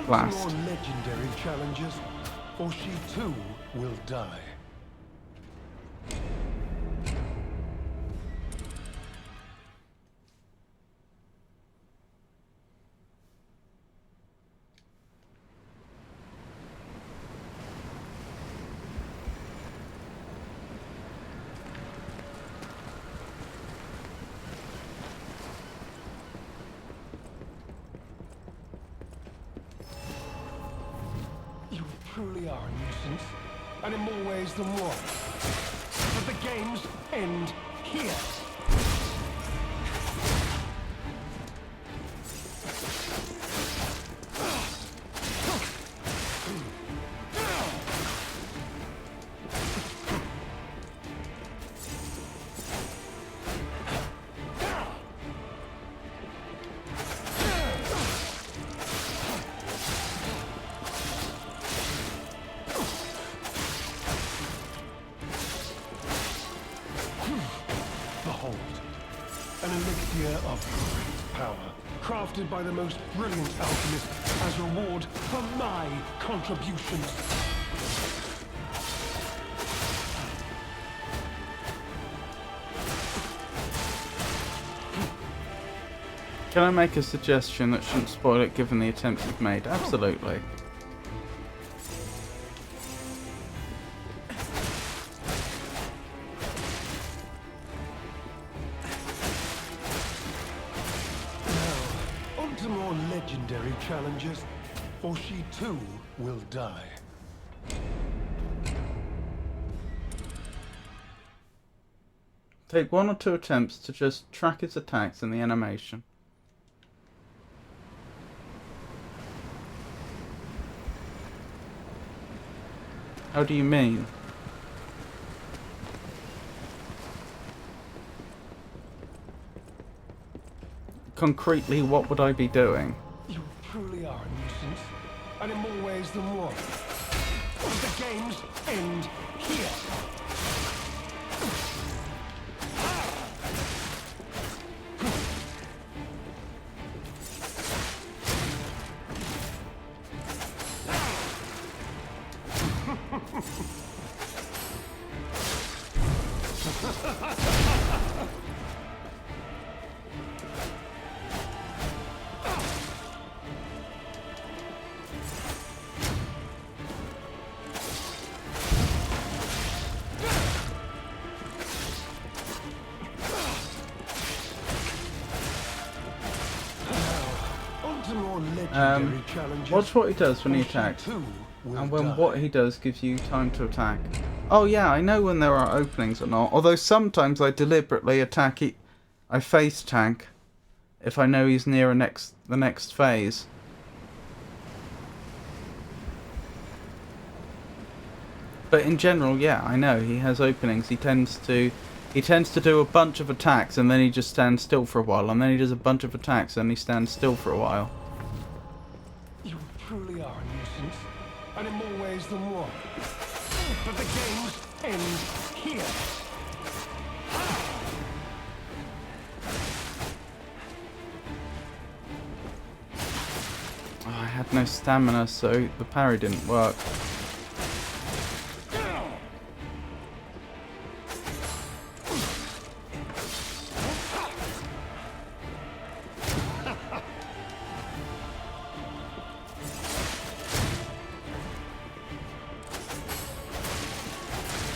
[SPEAKER 2] Blast.
[SPEAKER 4] More legendary challenges, or she too will die. Truly are a nuisance, and in more ways than one. But the games end here. An elixir of great power, crafted by the most brilliant alchemist as reward for my contributions.
[SPEAKER 2] Can I make a suggestion that shouldn't spoil it given the attempts you've made? Absolutely.
[SPEAKER 4] Legendary challenges, or she too will die.
[SPEAKER 2] Take 1 or 2 attempts to just track his attacks in the animation. How do you mean? Concretely, what would I be doing?
[SPEAKER 4] You truly are a nuisance, and in more ways than one. The games end here.
[SPEAKER 2] Watch what he does when he attacks, and when what he does gives you time to attack. Oh yeah, I know when there are openings or not, although sometimes I deliberately attack I face tank if I know he's near the next phase. But in general, yeah, I know he has openings. He tends to do a bunch of attacks and then he just stands still for a while, and then he does a bunch of attacks and he stands still for a while.
[SPEAKER 4] You truly are a nuisance, and in more ways than one. But the games end here.
[SPEAKER 2] Oh, I had no stamina, so the parry didn't work.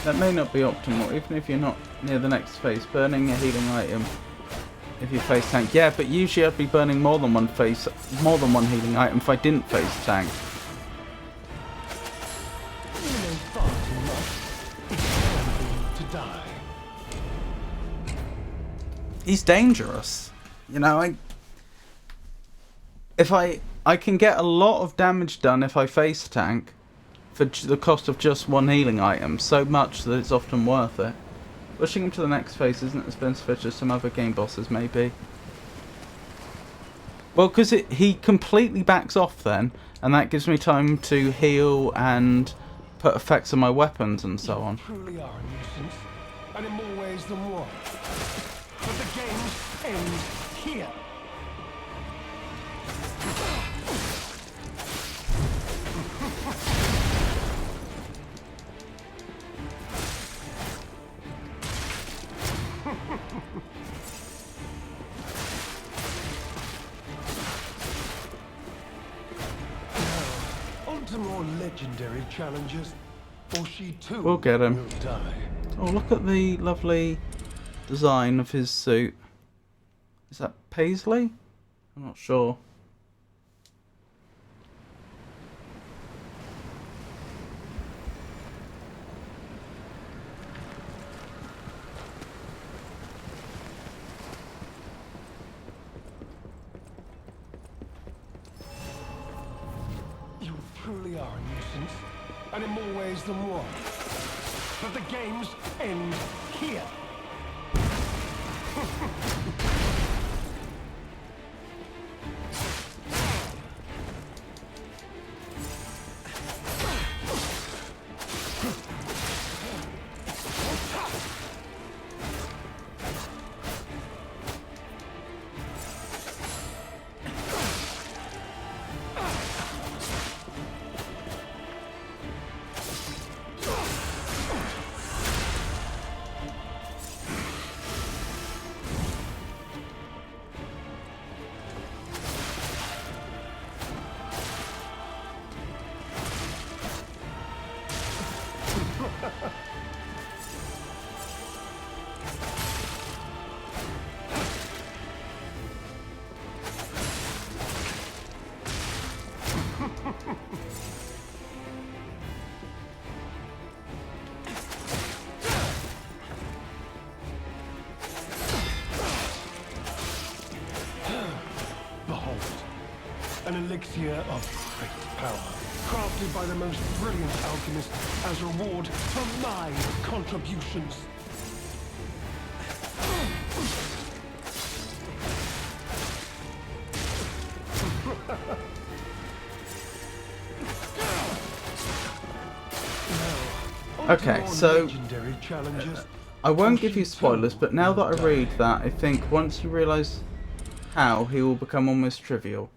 [SPEAKER 2] That may not be optimal, even if you're not near the next phase. Burning a healing item if you face tank. Yeah, but usually I'd be burning more than one healing item if I didn't face tank.
[SPEAKER 4] You know far too much. It's time to die.
[SPEAKER 2] He's dangerous. You know, I can get a lot of damage done if I face tank for the cost of just one healing item, so much that it's often worth it. Pushing him to the next phase isn't as beneficial as some other game bosses, maybe. Well, because he completely backs off then, and that gives me time to heal and put effects on my weapons and so on.
[SPEAKER 4] You truly are a nuisance, and in more ways than one. But the games end here. On to more legendary challenges, or she too
[SPEAKER 2] We'll get him.
[SPEAKER 4] will die.
[SPEAKER 2] Oh, look at the lovely design of his suit. Is that paisley? I'm not sure.
[SPEAKER 4] You truly are a nuisance, and in more ways than one. But the games end here. Behold, an elixir of great power, crafted by the most brilliant alchemist as reward for my contributions.
[SPEAKER 2] Okay, so
[SPEAKER 4] Legendary challenges.
[SPEAKER 2] I won't give you spoilers, but now that I read that, I think once you realise how, he will become almost trivial.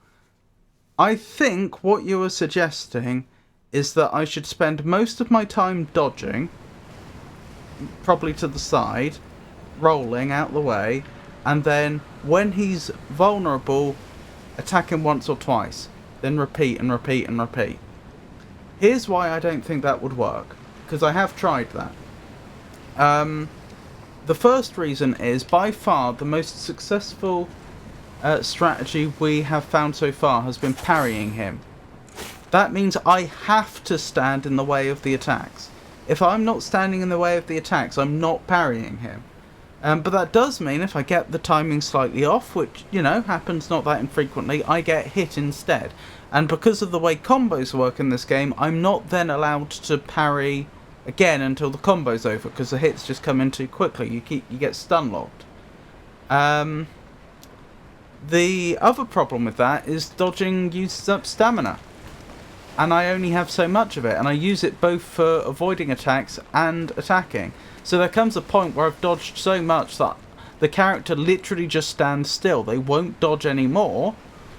[SPEAKER 2] I think what you are suggesting is that I should spend most of my time dodging, probably to the side, rolling out the way, and then when he's vulnerable, attack him once or twice, then repeat and repeat and repeat. Here's why I don't think that would work, because I have tried that. The first reason is, by far, the most successful strategy we have found so far has been parrying him. That means I have to stand in the way of the attacks. If I'm not standing in the way of the attacks, I'm not parrying him. But that does mean if I get the timing slightly off, which, you know, happens not that infrequently, I get hit instead. And because of the way combos work in this game, I'm not then allowed to parry again until the combo's over, because the hits just come in too quickly. You get stun locked. The other problem with that is dodging uses up stamina. And I only have so much of it, and I use it both for avoiding attacks and attacking. So there comes a point where I've dodged so much that the character literally just stands still. They won't dodge anymore,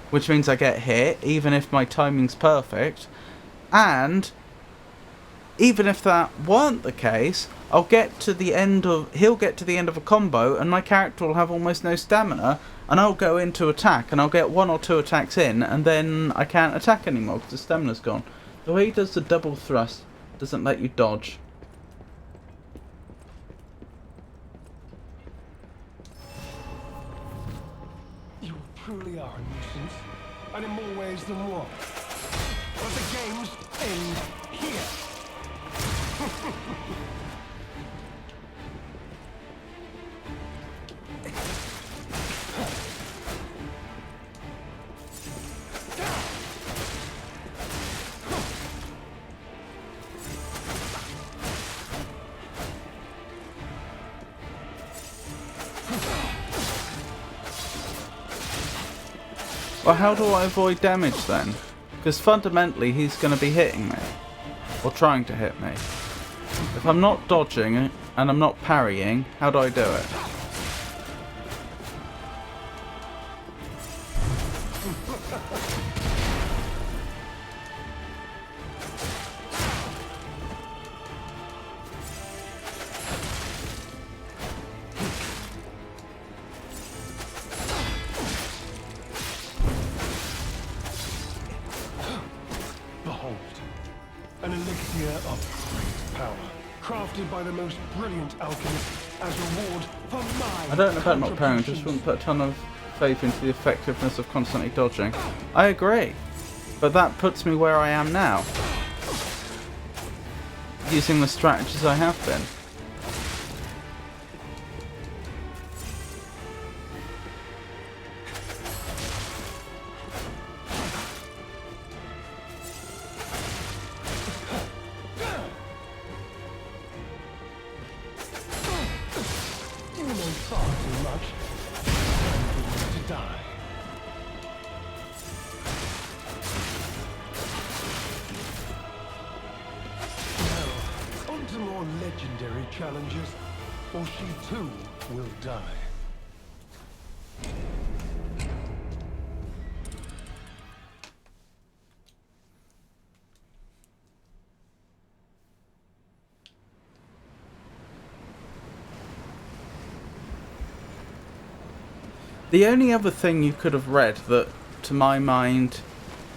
[SPEAKER 2] which means I get hit, even if my timing's perfect. And even if that weren't the case, he'll get to the end of a combo, and my character will have almost no stamina, and I'll go into attack, and I'll get 1 or 2 attacks in, and then I can't attack anymore because the stamina's gone. The way he does the double thrust doesn't let you dodge.
[SPEAKER 4] You truly are a nuisance, and in more ways than one. But the games end here.
[SPEAKER 2] Well, how do I avoid damage then? Because fundamentally he's going to be hitting me. Or trying to hit me. If I'm not dodging and I'm not parrying, how do I do it?
[SPEAKER 4] Behold, an elixir of great power, crafted by the most brilliant alchemist as reward for my
[SPEAKER 2] I don't know about not parrying, just wouldn't put a ton of faith into the effectiveness of constantly dodging. I agree, but that puts me where I am now. Using the strategies I have been.
[SPEAKER 4] You know far too much. I'm going to die. Now, on to more legendary challenges, or she too will die.
[SPEAKER 2] The only other thing you could have read that, to my mind,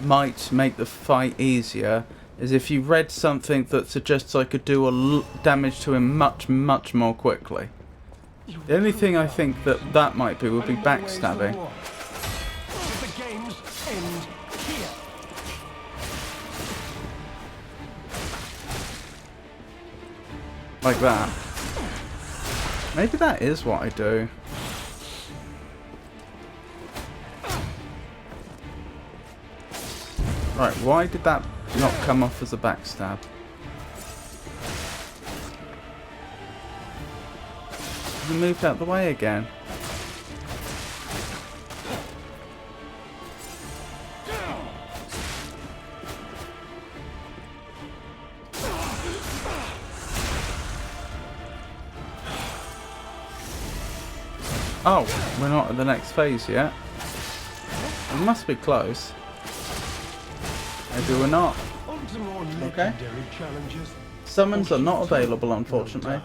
[SPEAKER 2] might make the fight easier is if you read something that suggests I could do damage to him much, much more quickly. The only thing I think that might be would be backstabbing.
[SPEAKER 4] The games end here.
[SPEAKER 2] Like that. Maybe that is what I do. Right, why did that not come off as a backstab? He moved out the way again. Oh, we're not at the next phase yet. We must be close. Maybe we're not.
[SPEAKER 4] On to more
[SPEAKER 2] Okay.
[SPEAKER 4] legendary challenges.
[SPEAKER 2] Summons are not available, unfortunately.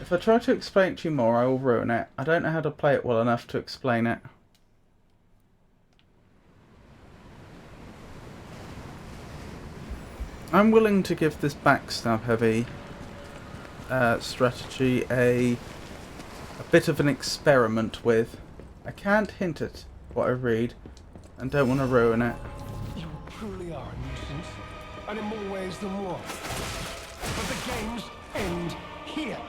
[SPEAKER 2] If I try to explain it to you more, I will ruin it. I don't know how to play it well enough to explain it. I'm willing to give this backstab heavy strategy a bit of an experiment with. I can't hint at what I read and don't want to ruin it.
[SPEAKER 4] You truly are a nuisance, and in more ways than one. But the games end here.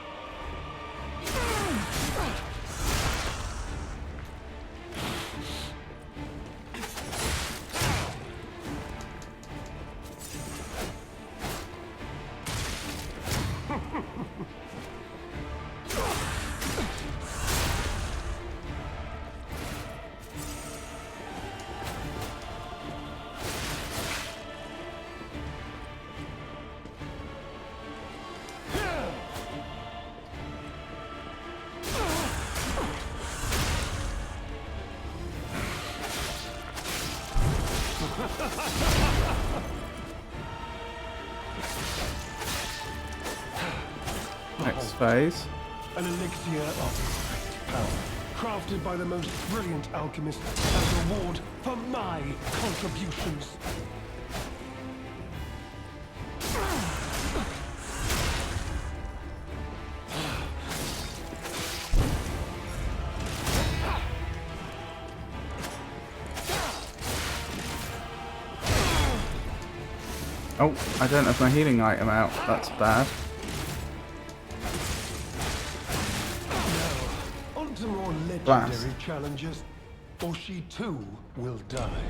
[SPEAKER 2] Next phase.
[SPEAKER 4] An elixir of great power, crafted by the most brilliant alchemists as a reward for my contributions.
[SPEAKER 2] Oh, I don't have my healing item out. That's bad.
[SPEAKER 4] On to more legendary
[SPEAKER 2] Blast.
[SPEAKER 4] challenges, or she too will die.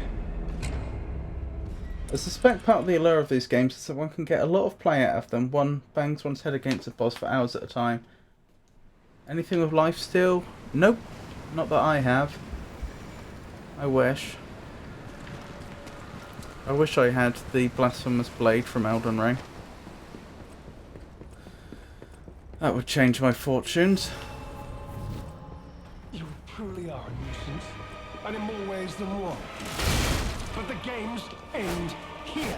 [SPEAKER 2] I suspect part of the allure of these games is that one can get a lot of play out of them. One bangs one's head against a boss for hours at a time. Anything with lifesteal? Nope. Not that I have. I wish. I wish I had the Blasphemous Blade from Elden Ring. That would change my fortunes.
[SPEAKER 4] You truly are a nuisance, and in more ways than one. But the games end here.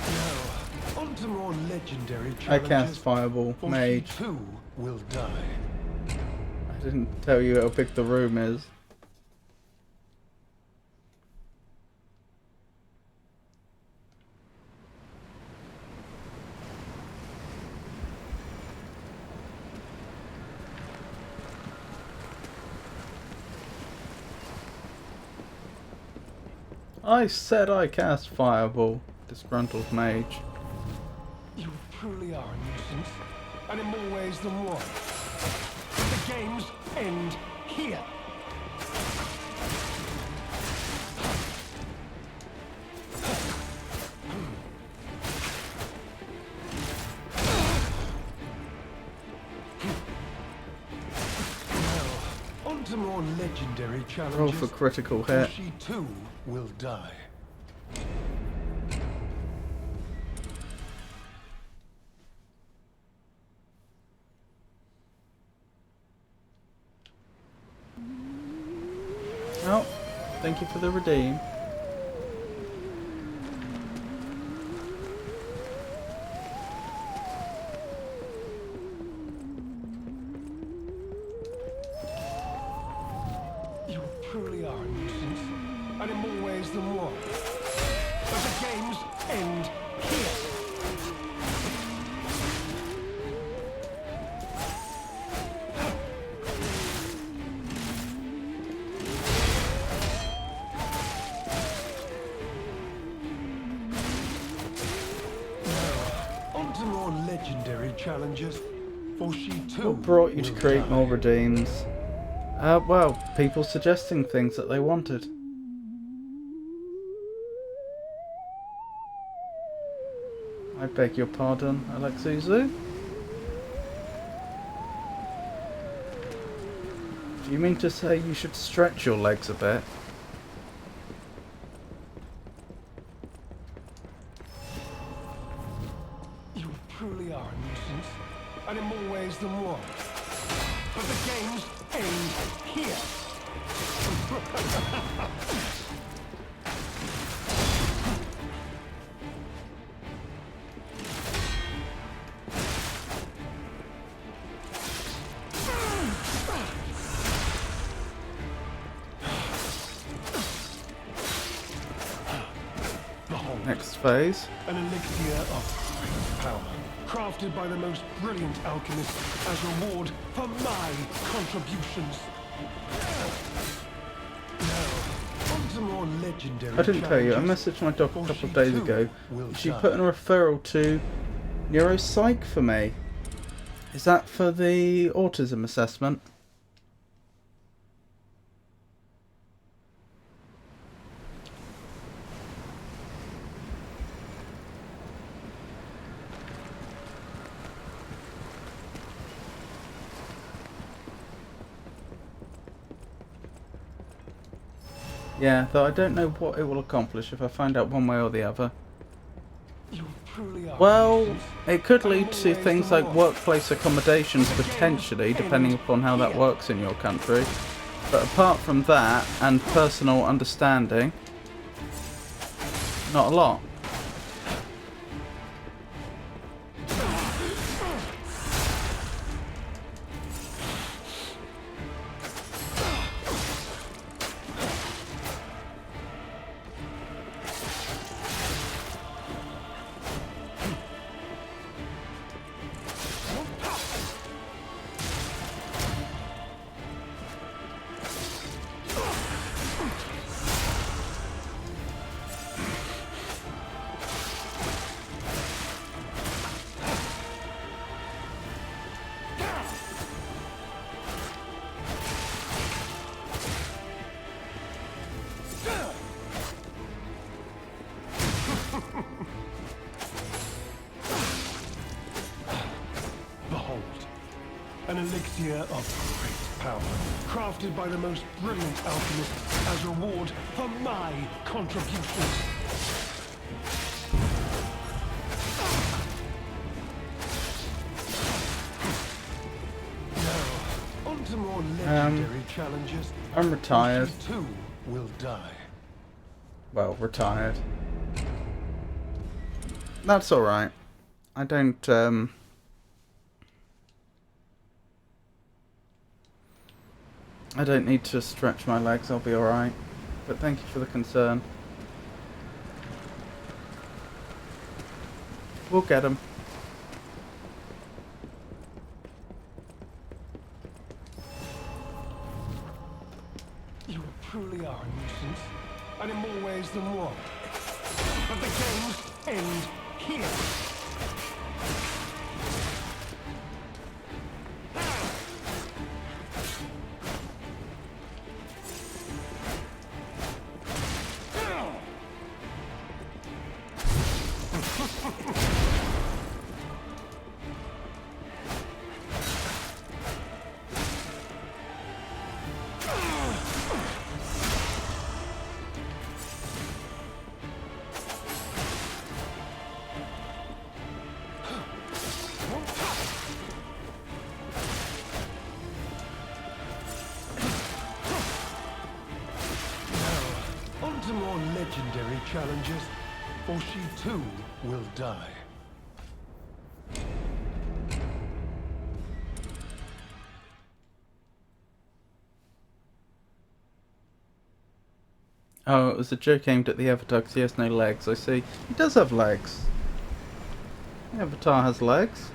[SPEAKER 4] Now, on to more legendary
[SPEAKER 2] I
[SPEAKER 4] challenges.
[SPEAKER 2] cast Fireball,
[SPEAKER 4] For
[SPEAKER 2] Mage.
[SPEAKER 4] she too will die.
[SPEAKER 2] I didn't tell you how big the room is. I said I cast Fireball, disgruntled mage.
[SPEAKER 4] You truly are a nuisance, and in more ways than one. But the games end here. Now, on to more legendary challenges.
[SPEAKER 2] Roll for critical
[SPEAKER 4] or
[SPEAKER 2] hit.
[SPEAKER 4] she too will die.
[SPEAKER 2] Oh, thank you for the redeem.
[SPEAKER 4] You truly are a nuisance, and in more ways than one. But the games end here. Now, on to more legendary challenges, for she too
[SPEAKER 2] What brought you to
[SPEAKER 4] will
[SPEAKER 2] create
[SPEAKER 4] die.
[SPEAKER 2] more redeems? Well, people suggesting things that they wanted. I beg your pardon, Alexuzu. Do you mean to say you should stretch your legs a bit?
[SPEAKER 4] You truly are a nuisance, and in more ways than one. But the games end here.
[SPEAKER 2] Next phase.
[SPEAKER 4] An elixir of great power, crafted by the most brilliant alchemists as reward for my contributions. Now, on to more legendary
[SPEAKER 2] I didn't tell you, I
[SPEAKER 4] challenges,
[SPEAKER 2] messaged my doc a
[SPEAKER 4] for
[SPEAKER 2] couple of
[SPEAKER 4] she
[SPEAKER 2] days
[SPEAKER 4] too
[SPEAKER 2] ago.
[SPEAKER 4] will
[SPEAKER 2] She
[SPEAKER 4] die.
[SPEAKER 2] put in a referral to neuropsych for me. Is that for the autism assessment? Yeah, though I don't know what it will accomplish if I find out one way or the other.
[SPEAKER 4] You truly are
[SPEAKER 2] Well,
[SPEAKER 4] a nuisance.
[SPEAKER 2] it could
[SPEAKER 4] And in
[SPEAKER 2] lead
[SPEAKER 4] more
[SPEAKER 2] to
[SPEAKER 4] ways
[SPEAKER 2] things
[SPEAKER 4] than
[SPEAKER 2] like
[SPEAKER 4] one.
[SPEAKER 2] workplace accommodations
[SPEAKER 4] But again,
[SPEAKER 2] potentially, depending
[SPEAKER 4] end
[SPEAKER 2] upon how that
[SPEAKER 4] here.
[SPEAKER 2] works in your country. But apart from that, and personal understanding, not a lot.
[SPEAKER 4] Behold, an elixir of great power, crafted by the most brilliant alchemists as reward for my contributions. Now, on to more legendary challenges.
[SPEAKER 2] I'm retired.
[SPEAKER 4] She too will die.
[SPEAKER 2] Well, retired. That's alright. I don't, I don't need to stretch my legs, I'll be alright. But thank you for the concern. We'll get them.
[SPEAKER 4] You truly are a nuisance, and in more ways than one. But the games end here. On to more legendary challenges, or she too will die.
[SPEAKER 2] Oh, it was a joke aimed at the Avatar because he has no legs, I see. He does have legs. The Avatar has legs.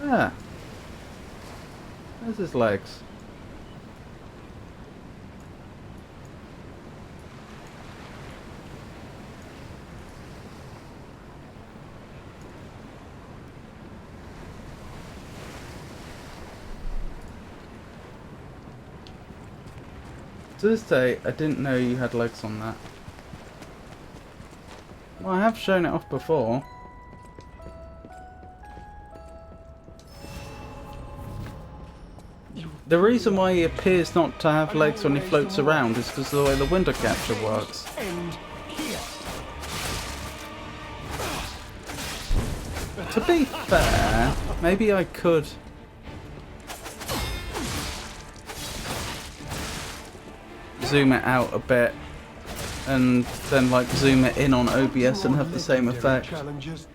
[SPEAKER 2] Yeah. There's his legs. To this day, I didn't know you had legs on that. Well, I have shown it off before. The reason why he appears not to have legs when he floats around is because of the way the window capture works.
[SPEAKER 4] End here.
[SPEAKER 2] To be fair, maybe I could... zoom it out a bit and then like zoom it in on OBS and have the same
[SPEAKER 4] Legendary
[SPEAKER 2] effect.
[SPEAKER 4] Challenges,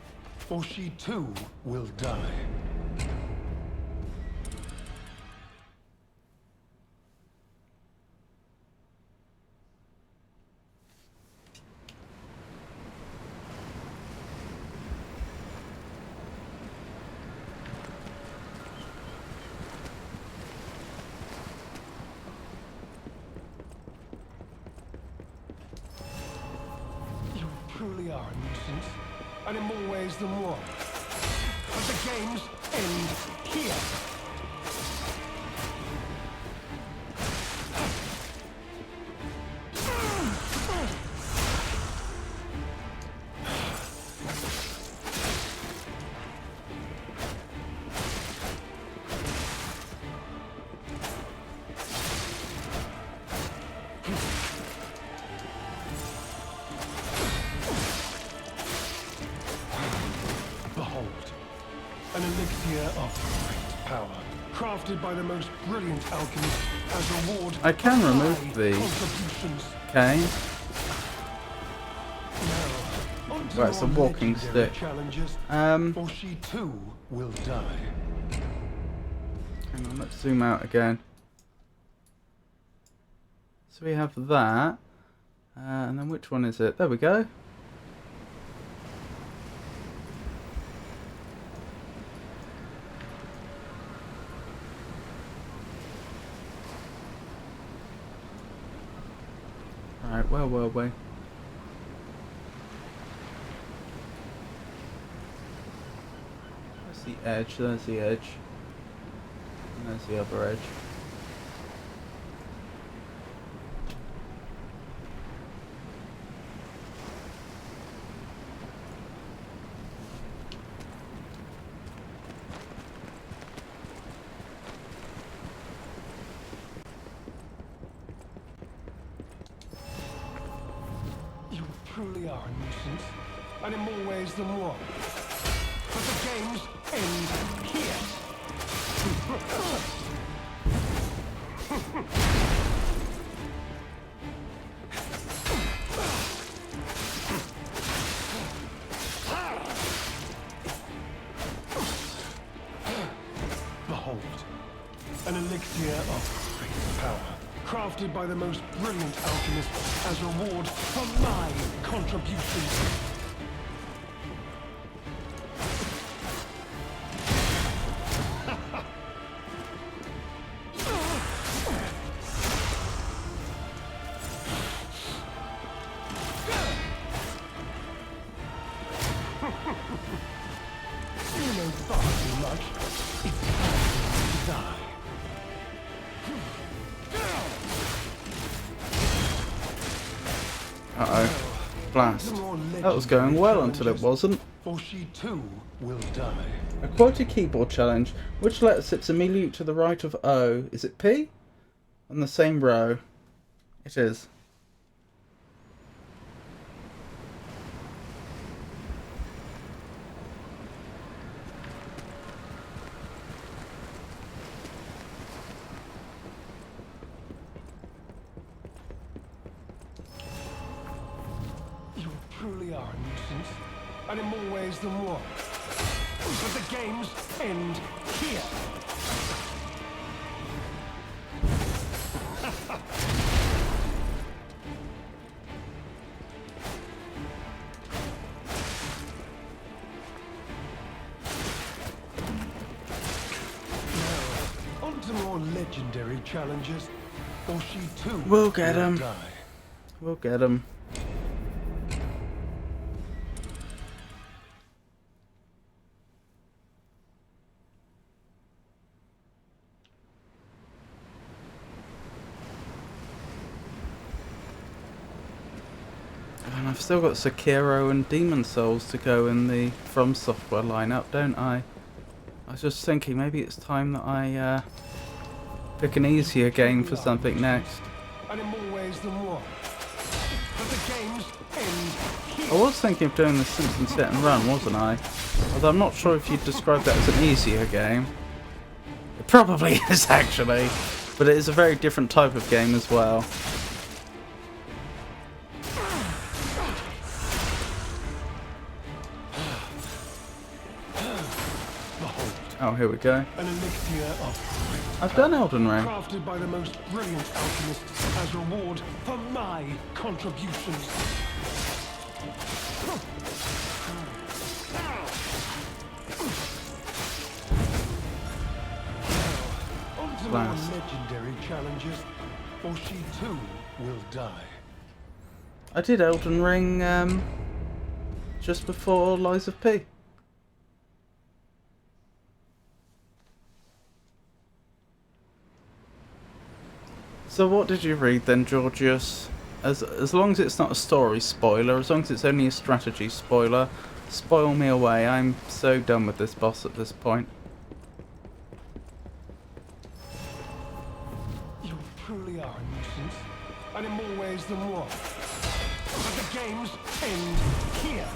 [SPEAKER 4] or she too will die. are a nuisance, and in more ways than one. But the games end here. An elixir of power, crafted by the most brilliant alchemist as a reward.
[SPEAKER 2] I can remove the cane. Right, it's a walking stick.
[SPEAKER 4] For she too will die.
[SPEAKER 2] Hang on, let's zoom out again. So we have that, and then which one is it? There we go. Right, where were we? There's the edge, there's the edge. And there's the other edge.
[SPEAKER 4] Truly are a nuisance, and in more ways than one. But the games end here. Behold, an elixir of great power, crafted by the most brilliant alchemist as a reward for my contributions. You know far too much. It's time to die.
[SPEAKER 2] Uh-oh. Blast. That was going well until it wasn't.
[SPEAKER 4] For she too will die.
[SPEAKER 2] A quoted keyboard challenge. Which letter sits immediately to the right of O? Is it P? On the same row. It is.
[SPEAKER 4] Truly are a nuisance, and in more ways than one. But the games end here. Now, on to more legendary challenges, or she too
[SPEAKER 2] We'll get
[SPEAKER 4] will
[SPEAKER 2] him.
[SPEAKER 4] die.
[SPEAKER 2] We'll get him. And I've still got Sekiro and Demon Souls to go in the From Software lineup, don't I? I was just thinking maybe it's time that I pick an easier game for something next.
[SPEAKER 4] And in more ways than one. But the games end here.
[SPEAKER 2] I was thinking of doing the Simpsons Hit and Run, wasn't I? Although I'm not sure if you'd describe that as an easier game. It probably is actually, but it is a very different type of game as well. Oh, here we go.
[SPEAKER 4] An elixir of
[SPEAKER 2] I've done Elden Ring.
[SPEAKER 4] crafted by the most brilliant alchemist as reward for my contributions. On to more
[SPEAKER 2] Blast.
[SPEAKER 4] legendary challenges, or she too will die.
[SPEAKER 2] I did Elden Ring just before Lies of P. So what did you read then, Georgius? As long as it's not a story spoiler, as long as it's only a strategy spoiler, spoil me away. I'm so done with this boss at this point.
[SPEAKER 4] You truly are a nuisance, and in more ways than one. But the games end here.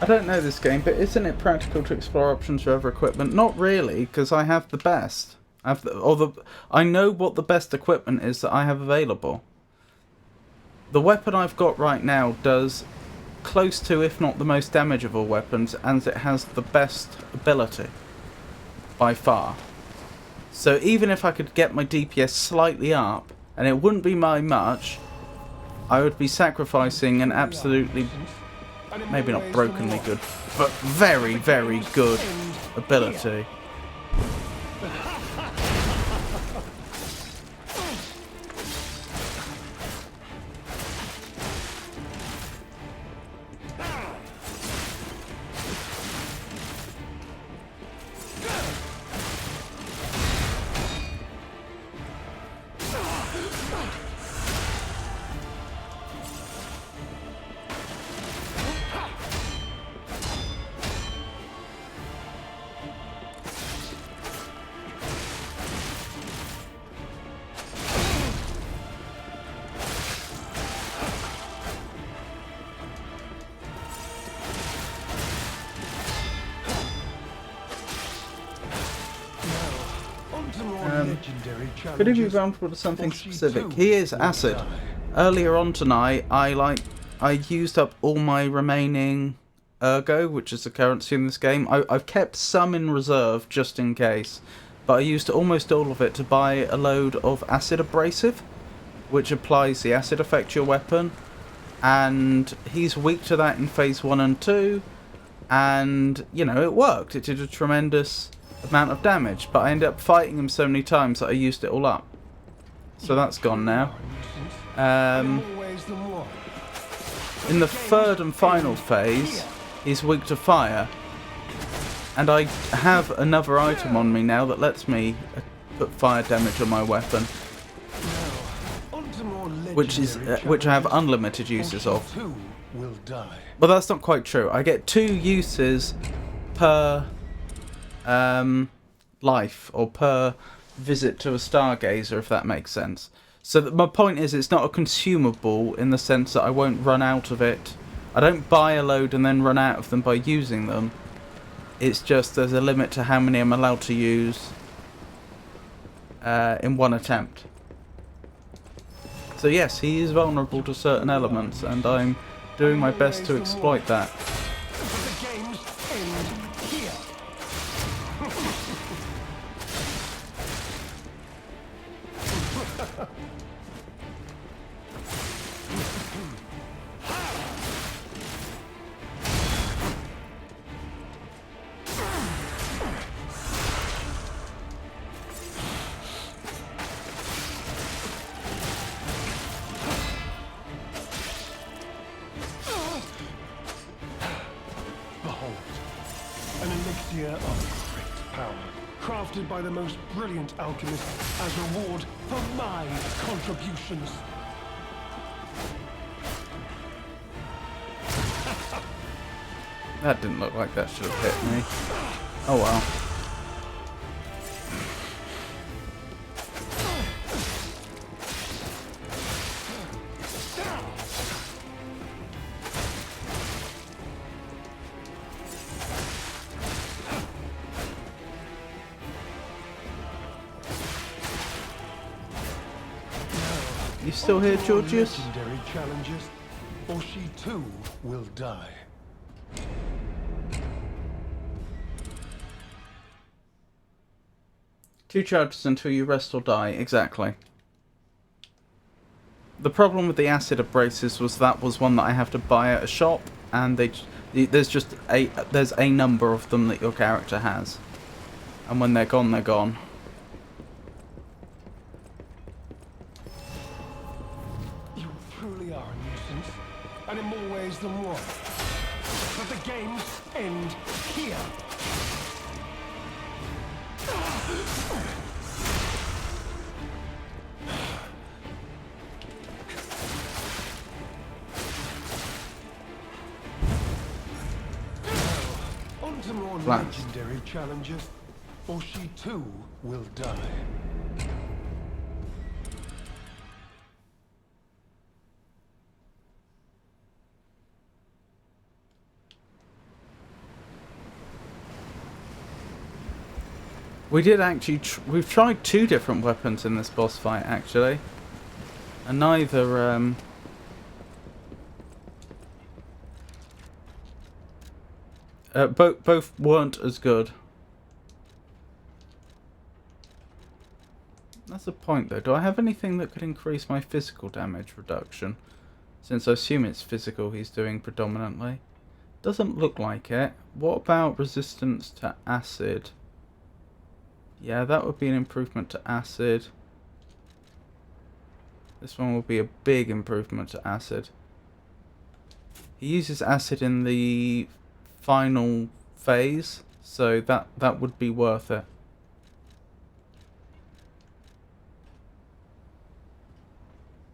[SPEAKER 2] I don't know this game, but isn't it practical to explore options for other equipment? Not really, because I have the best. I know what the best equipment is that I have available. The weapon I've got right now does close to, if not the most damage of all weapons, and it has the best ability. By far. So even if I could get my DPS slightly up, and it wouldn't be by much, I would be sacrificing an absolutely, maybe not brokenly good, but very, very good ability. Could he be vulnerable to something specific? He is acid. Earlier on tonight, I used up all my remaining ergo, which is the currency in this game. I've kept some in reserve just in case, but I used almost all of it to buy a load of acid abrasive, which applies the acid effect to your weapon, and he's weak to that in phase 1 and 2, and you know, it worked. It did a tremendous amount of damage, but I ended up fighting him so many times that I used it all up. So that's gone now. In the third and final phase, he's weak to fire, and I have another item on me now that lets me put fire damage on my weapon, which I have unlimited uses of. But that's not quite true. I get 2 uses per life, or per visit to a stargazer, if that makes sense. So my point is, it's not a consumable in the sense that I won't run out of it. I don't buy a load and then run out of them by using them. It's just there's a limit to how many I'm allowed to use in one attempt. So yes, he is vulnerable to certain elements, and I'm doing my best to exploit that.
[SPEAKER 4] Of great power, crafted by the most brilliant alchemists as reward for my contributions.
[SPEAKER 2] That didn't look like that should have hit me. Oh well. You still here, Georgius?
[SPEAKER 4] Legendary challenges, or she too will die.
[SPEAKER 2] Two charges until you rest or die, exactly. the problem with the acid abrasives was that was one that I have to buy at a shop, and there's a number of them that your character has, and when they're gone, they're gone.
[SPEAKER 4] You truly are a nuisance, and in more ways than one. But the games end here. On to more legendary challenges, or she too will die.
[SPEAKER 2] We did actually, we've tried 2 different weapons in this boss fight actually, and neither, both weren't as good. That's the point though, do I have anything that could increase my physical damage reduction? Since I assume it's physical he's doing predominantly. Doesn't look like it. What about resistance to acid? Yeah, that would be an improvement to acid. This one will be a big improvement to acid. He uses acid in the final phase, so that would be worth it.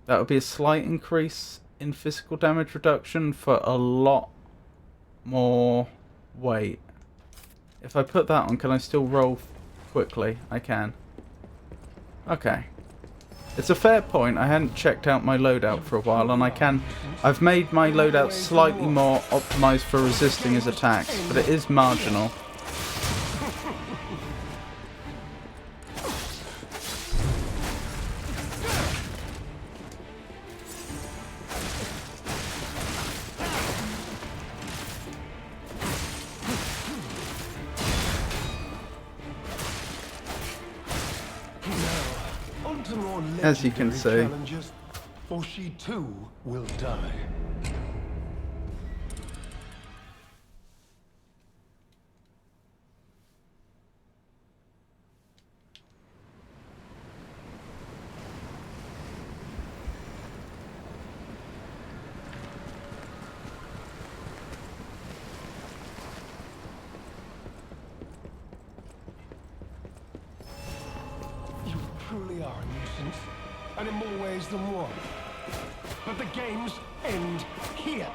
[SPEAKER 2] That would be a slight increase in physical damage reduction for a lot more weight. If I put that on, can I still roll quickly? I can. Okay. It's a fair point. I hadn't checked out my loadout for a while, and I've made my loadout slightly more optimized for resisting his attacks, but it is marginal. As you can see.
[SPEAKER 4] Or she too will die. You truly are a nuisance, and in more ways than one. But the games end here.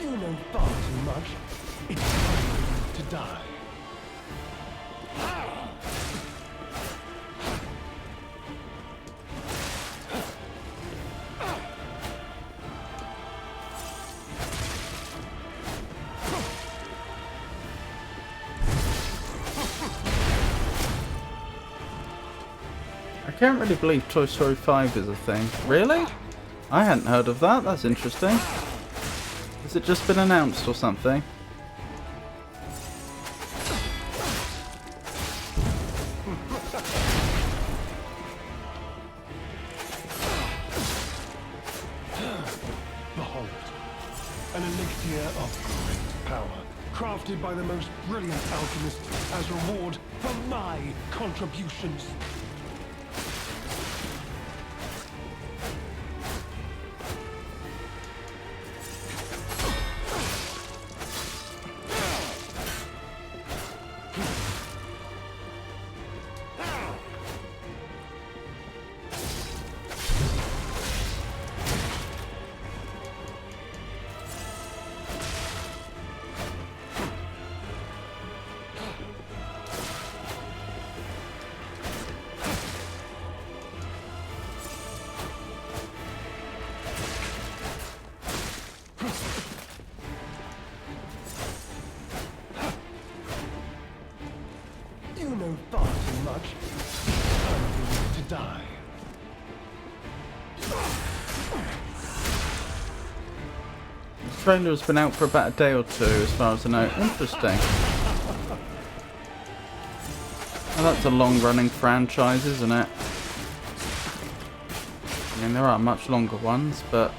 [SPEAKER 4] You know far too much. It's time to die.
[SPEAKER 2] I can't really believe Toy Story 5 is a thing. Really? I hadn't heard of that. That's interesting. Has it just been announced or something?
[SPEAKER 4] Behold, an elixir of great power, crafted by the most brilliant alchemists as reward for my contributions. You know far too much. Time for you to die.
[SPEAKER 2] The trailer has been out for about a day or two, as far as I know. Interesting. Well, that's a long-running franchise, isn't it? I mean, there are much longer ones, but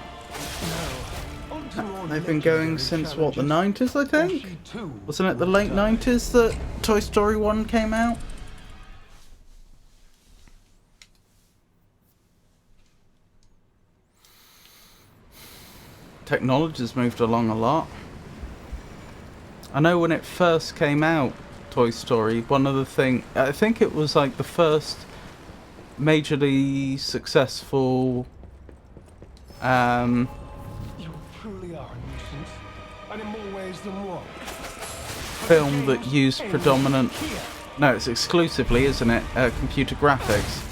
[SPEAKER 2] they've been going since, what, the 90s, I think? Wasn't it the late 90s that Toy Story 1 came out? Technology's moved along a lot. I know when it first came out, Toy Story, one of the things, I think it was like the first majorly successful
[SPEAKER 4] You truly are a nuisance, and in more ways than one.
[SPEAKER 2] film that used predominant, no, it's exclusively, isn't it, computer graphics,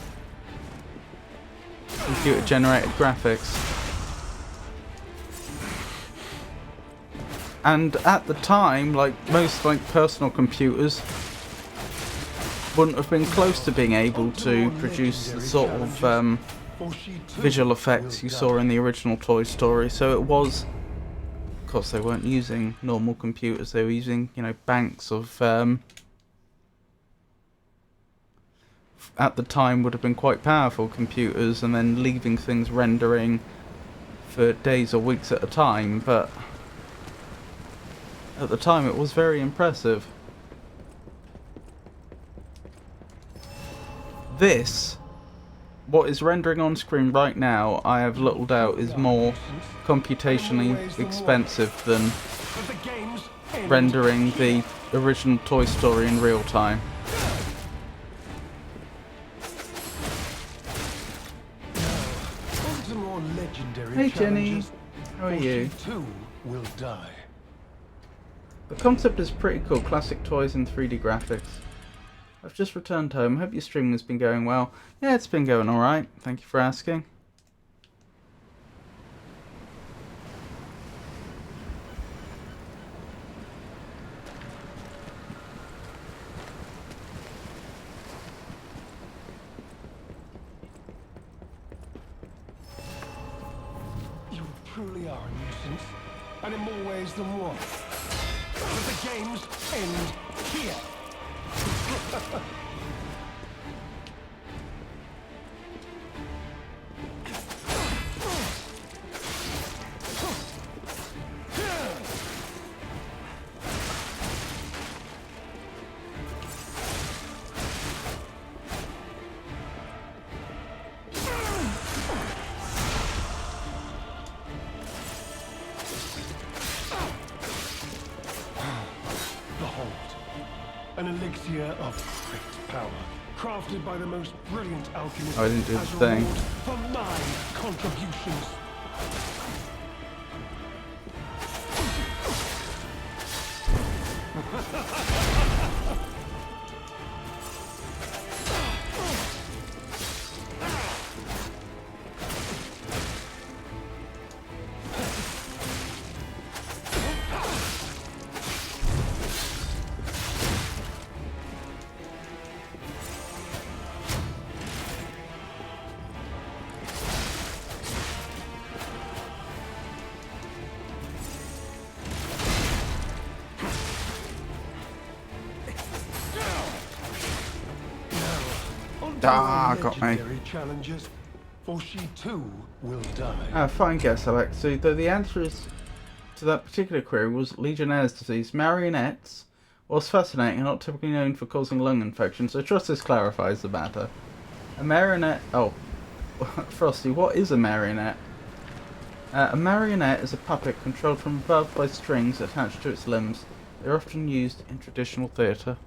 [SPEAKER 2] computer generated graphics. And at the time, like most like personal computers wouldn't have been close to being able to produce the sort of visual effects you saw in the original Toy Story. So it was, of course, they weren't using normal computers. They were using, you know, banks of at the time would have been quite powerful computers, and then leaving things rendering for days or weeks at a time. But at the time, it was very impressive. This, what is rendering on screen right now, I have little doubt is more computationally expensive than rendering the original Toy Story in real time. Hey Jenny, how are you?
[SPEAKER 4] Will die.
[SPEAKER 2] The concept is pretty cool, classic toys and 3D graphics. I've just returned home, hope your streaming has been going well. Yeah, it's been going alright, thank you for asking.
[SPEAKER 4] You truly are a nuisance, and in more ways than one. But the games end here. An elixir of great power, crafted by the most brilliant alchemists.
[SPEAKER 2] I didn't do the
[SPEAKER 4] as a
[SPEAKER 2] thing.
[SPEAKER 4] reward for my contributions.
[SPEAKER 2] Ah, got me.
[SPEAKER 4] Challenges, for she too will die.
[SPEAKER 2] Ah, fine guess, Alexi. Though the answer is to that particular query was Legionnaire's disease. Marionettes was fascinating and not typically known for causing lung infections, so I trust this clarifies the matter. A marionette... Oh, Frosty, what is a marionette? A marionette is a puppet controlled from above by strings attached to its limbs. They're often used in traditional theatre.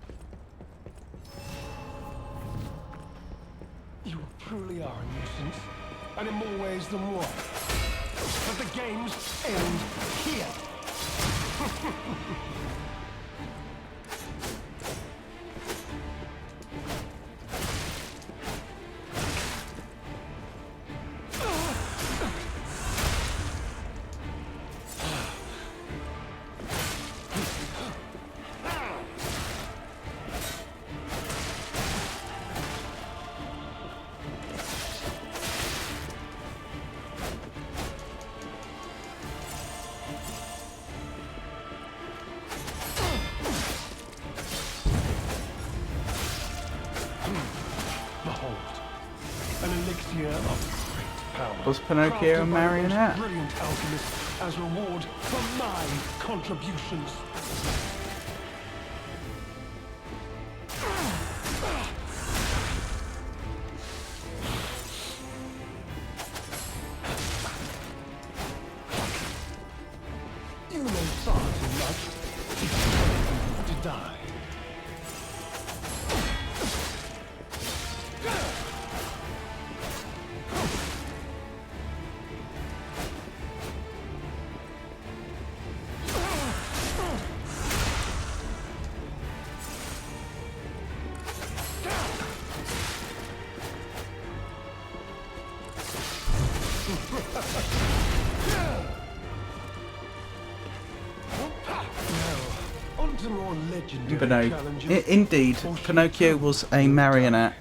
[SPEAKER 4] You truly are a nuisance, and in more ways than one. But the games end here. An elixir of great power.
[SPEAKER 2] Was Pinocchio
[SPEAKER 4] Crafted
[SPEAKER 2] a
[SPEAKER 4] by the most
[SPEAKER 2] marionette?
[SPEAKER 4] brilliant alchemist as reward for my contributions. You know far too much. You want to die. Now, on to more legendary
[SPEAKER 2] But no,
[SPEAKER 4] challenges.
[SPEAKER 2] indeed, Pinocchio was a marionette.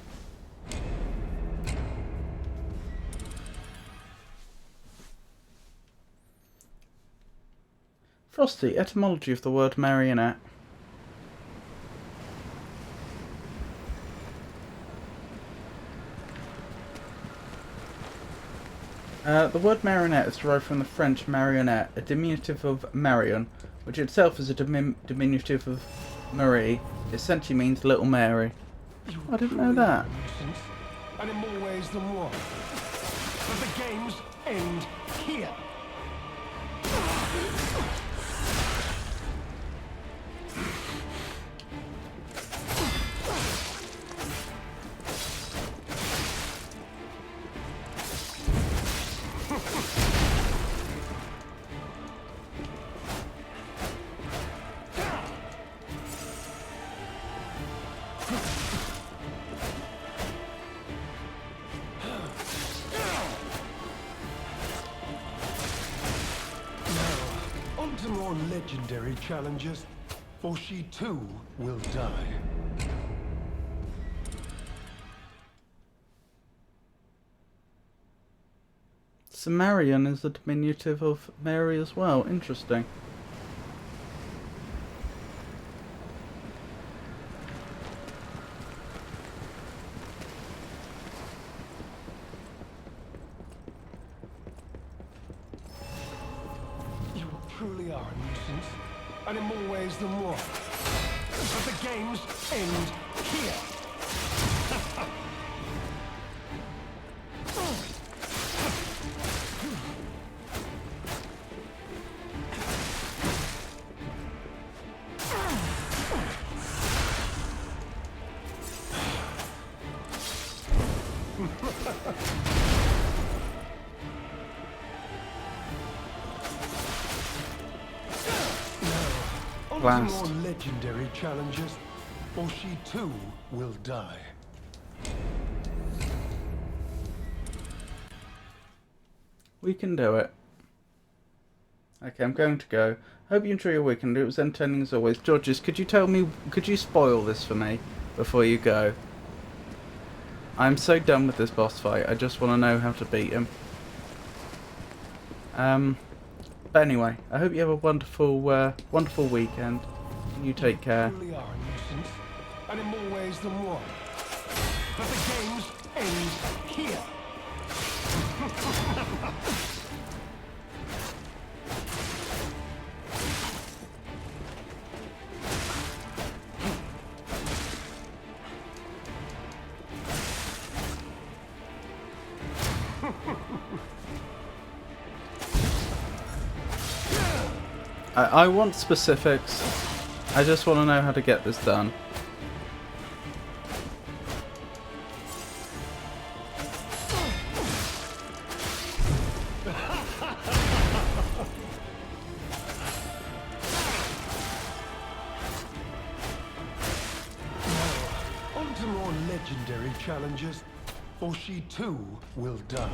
[SPEAKER 2] Frosty, etymology of the word marionette. The word marionette is derived from the French marionnette, a diminutive of Marion, which itself is a diminutive of Marie. It essentially means Little Mary. I didn't know that.
[SPEAKER 4] And in more ways than one. But the games end here. On to more legendary challenges, for she too will die.
[SPEAKER 2] So Marion is a diminutive of Mary as well. Interesting.
[SPEAKER 4] You truly are a nuisance, and in more ways than one. But the games end here. On to
[SPEAKER 2] Blast.
[SPEAKER 4] more legendary challenges, or she too will die.
[SPEAKER 2] We can do it. Okay, I'm going to go. Hope you enjoy your weekend. It was entertaining as always. Georges, could you spoil this for me before you go? I'm so done with this boss fight. I just want to know how to beat him. But anyway, I hope you have a wonderful, wonderful weekend. You take care.
[SPEAKER 4] Truly are a nuisance, and in more ways than one. But the games end here.
[SPEAKER 2] I want specifics. I just want to know how to get this done.
[SPEAKER 4] On to more legendary challenges, or she too will die.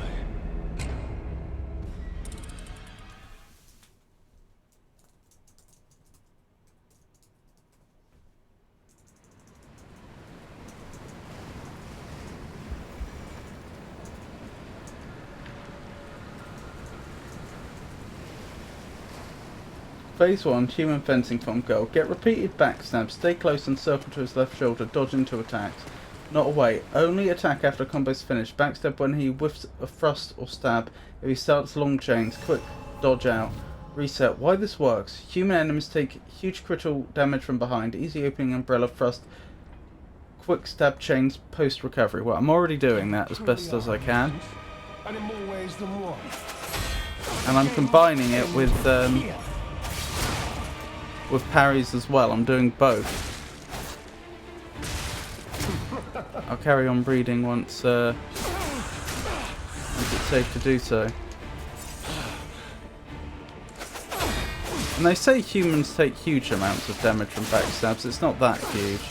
[SPEAKER 2] Phase 1, human fencing from goal. Get repeated backstabs. Stay close and circle to his left shoulder. Dodge into attacks. Not away. Only attack after combo's finished. Backstab when he whiffs a thrust or stab. If he starts long chains, quick dodge out. Reset. Why this works. Human enemies take huge critical damage from behind. Easy opening umbrella thrust. Quick stab chains post recovery. Well, I'm already doing that as best as I can.
[SPEAKER 4] And in more ways than one.
[SPEAKER 2] And I'm combining it with parries as well. I'm doing both. I'll carry on breeding once it's safe to do so. And they say humans take huge amounts of damage from backstabs. It's not that huge.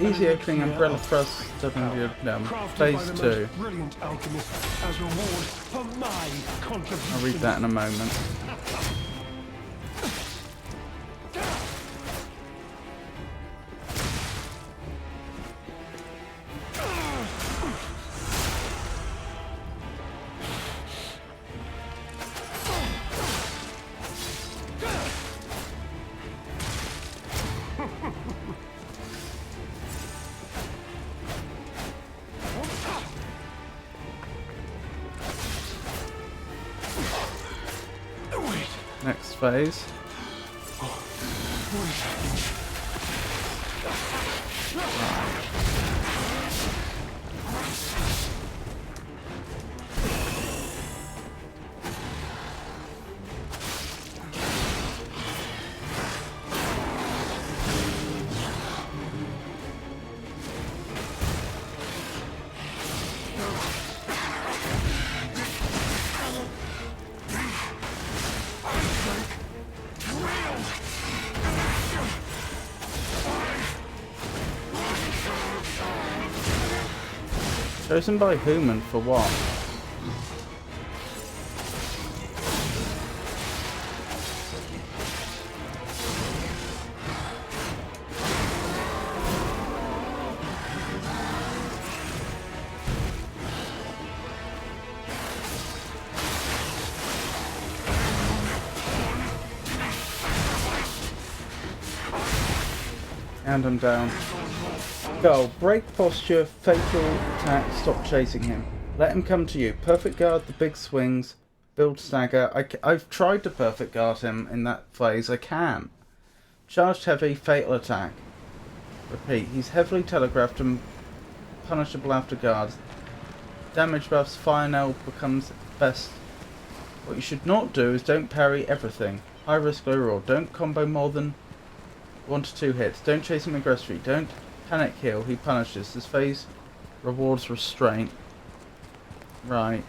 [SPEAKER 2] Easy opening umbrella thrust phase 2.
[SPEAKER 4] Brilliant alchemist as reward for my contribution.
[SPEAKER 2] I'll read that in a moment. Next phase. Chosen by whom and for what? And I'm down. Goal. Break posture, fatal attack, stop chasing him. Let him come to you. Perfect guard the big swings, build stagger. I've tried to perfect guard him in that phase. I can. Charged heavy, fatal attack. Repeat. He's heavily telegraphed and punishable after guards. Damage buffs, fire nail becomes best. What you should not do is don't parry everything. High risk, low reward. Don't combo more than 1 to 2 hits. Don't chase him aggressively. Don't panic heal, he punishes. This phase rewards restraint. Right.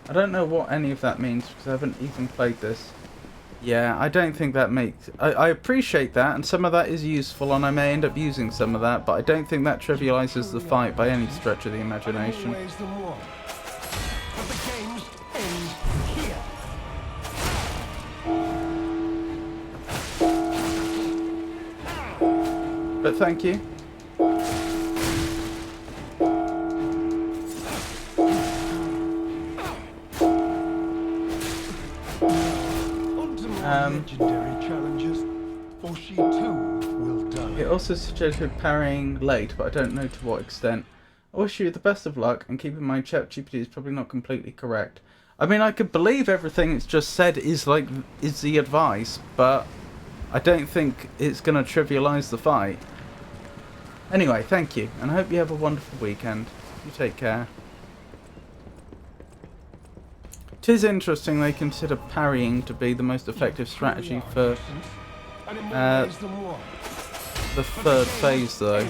[SPEAKER 2] I don't know what any of that means because I haven't even played this. Yeah, I don't think that makes... I appreciate that, and some of that is useful, and I may end up using some of that, but I don't think that trivializes the fight by any stretch of the imagination. But thank you.
[SPEAKER 4] Legendary challenges, for she too will die.
[SPEAKER 2] It also suggested parrying late, but I don't know to what extent. I wish you the best of luck, and keep in mind ChatGPT is probably not completely correct. I mean, I could believe everything it's just said is the advice, but I don't think it's going to trivialise the fight. Anyway, thank you, and I hope you have a wonderful weekend. You take care. 'Tis interesting they consider parrying to be the most effective strategy for the third phase, though.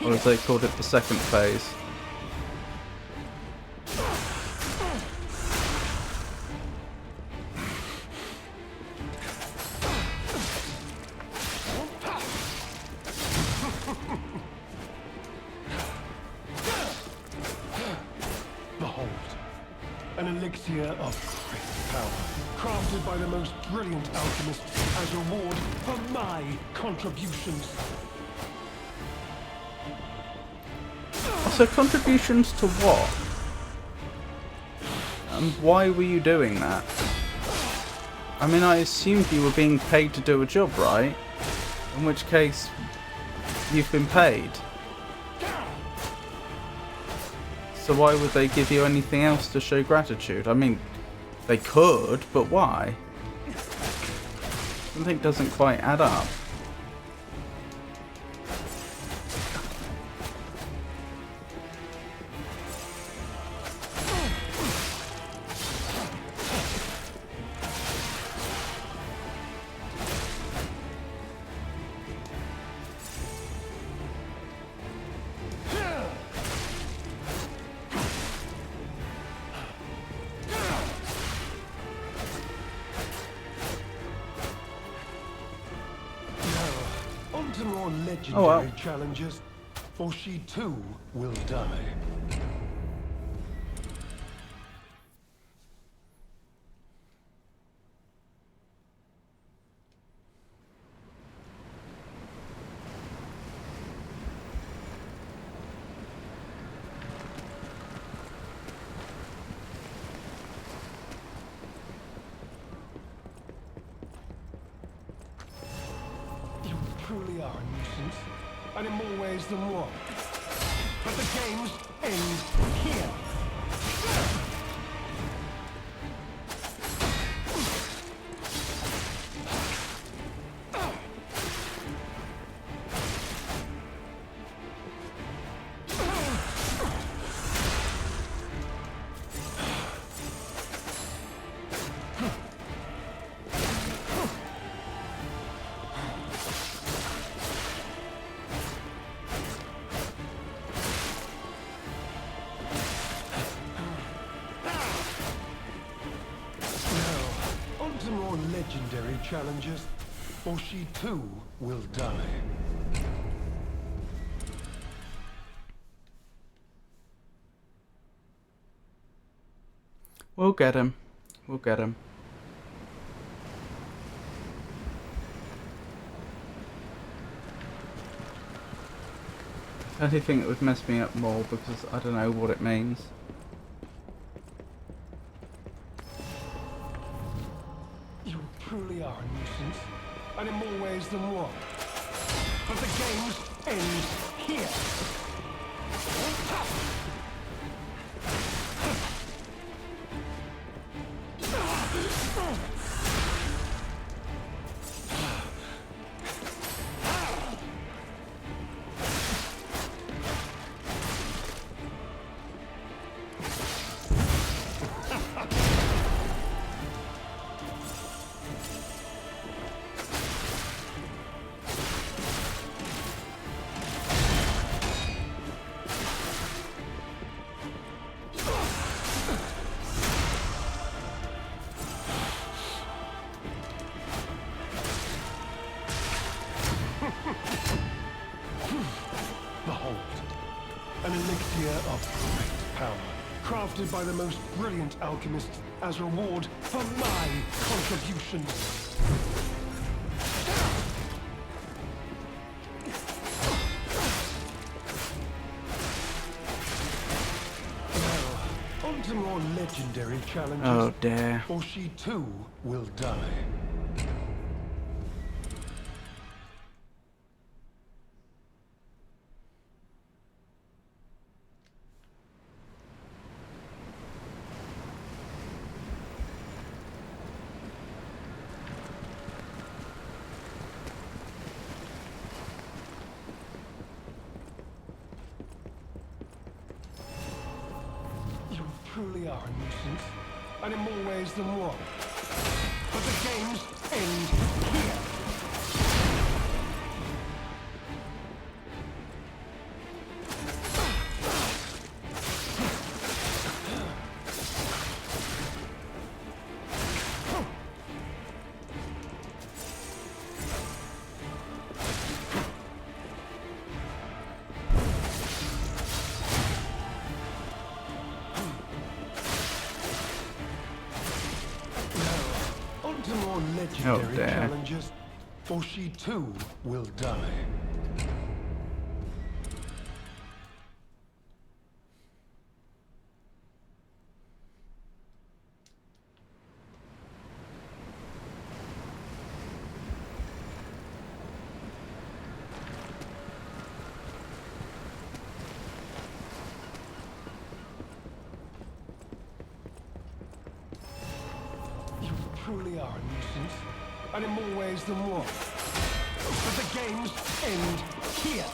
[SPEAKER 2] Or as they called it, the second phase.
[SPEAKER 4] An elixir of great power, crafted by the most brilliant alchemists as a reward for my contributions.
[SPEAKER 2] So contributions to what? And why were you doing that? I mean, I assumed you were being paid to do a job, right? In which case, you've been paid. So why would they give you anything else to show gratitude? I mean, they could, but why? Something doesn't quite add up.
[SPEAKER 4] To more legendary
[SPEAKER 2] Oh, well.
[SPEAKER 4] challenges, or she too will die. Truly are a nuisance, and in more ways than one. But the games end here. More legendary challenges, or she too will die.
[SPEAKER 2] We'll get him. We'll get him. I think it would mess me up more because I don't know what it means.
[SPEAKER 4] Truly are a nuisance, and in more ways than one. But the games end here. Behold, an elixir of great power, crafted by the most brilliant alchemists as reward for my contributions. Now, on to more legendary challenges.
[SPEAKER 2] Oh dear.
[SPEAKER 4] Or she too will die. Truly are a nuisance, and in more ways than one. But the games end here. legendary
[SPEAKER 2] dear.
[SPEAKER 4] challenges, or she too will die. You truly are a nuisance, and in more ways than one. But the games end here.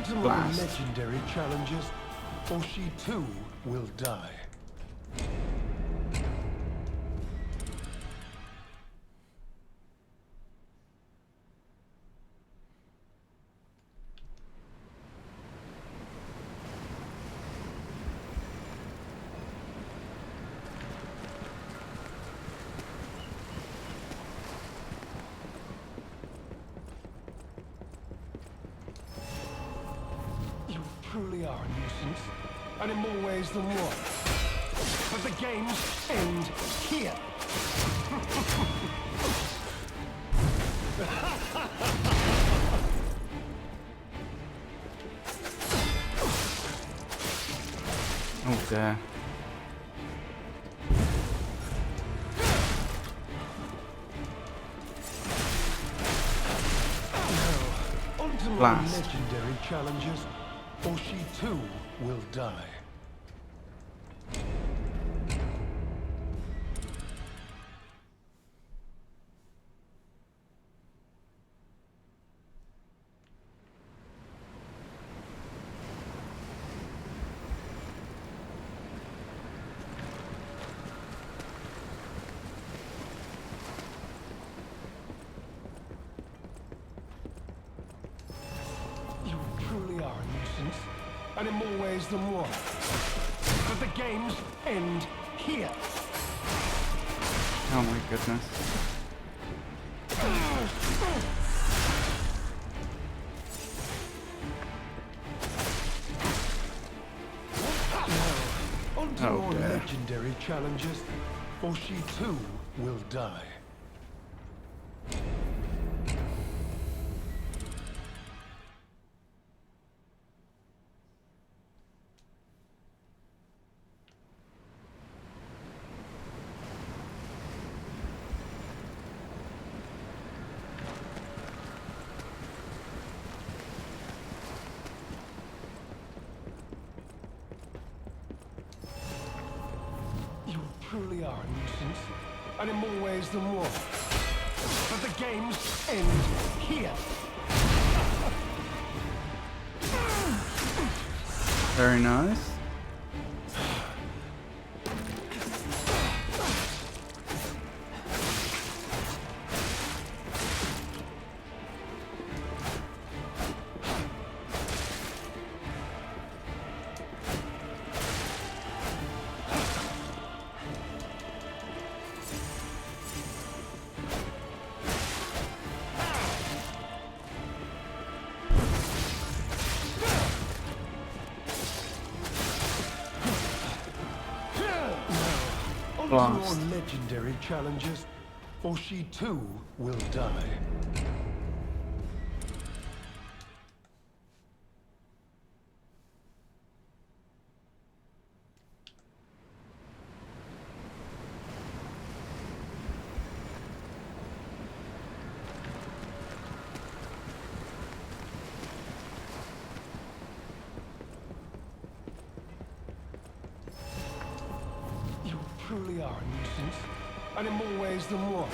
[SPEAKER 4] To more
[SPEAKER 2] Blast.
[SPEAKER 4] legendary challenges, or she too will die. You truly are a nuisance, and in more ways than one. But the games end here.
[SPEAKER 2] Oh dear.
[SPEAKER 4] On to more
[SPEAKER 2] Blast.
[SPEAKER 4] legendary challenges, or she too will die. You truly are a nuisance, and in more ways than one. But the games end here.
[SPEAKER 2] Oh my goodness.
[SPEAKER 4] On to
[SPEAKER 2] Oh,
[SPEAKER 4] more
[SPEAKER 2] dear.
[SPEAKER 4] legendary challenges, or she too will die. You truly are a nuisance, and in more ways than one. But the games end here.
[SPEAKER 2] Very nice.
[SPEAKER 4] On to
[SPEAKER 2] Blast.
[SPEAKER 4] more legendary challenges, or she too will die. You truly are a nuisance, and in more ways than one.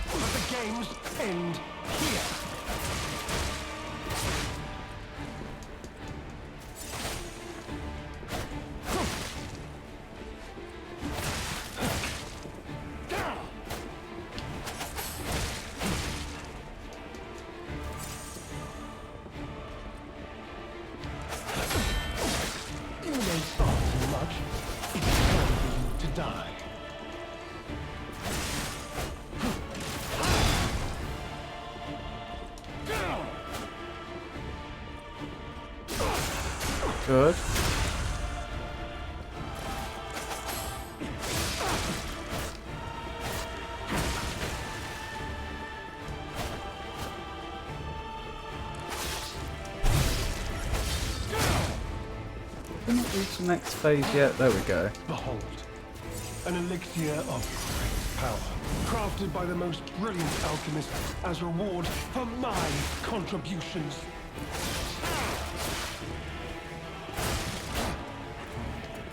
[SPEAKER 4] But the games end here.
[SPEAKER 2] Good. Didn't reach the next phase yet. There we go.
[SPEAKER 4] Behold, an elixir of great power, crafted by the most brilliant alchemists as reward for my contributions.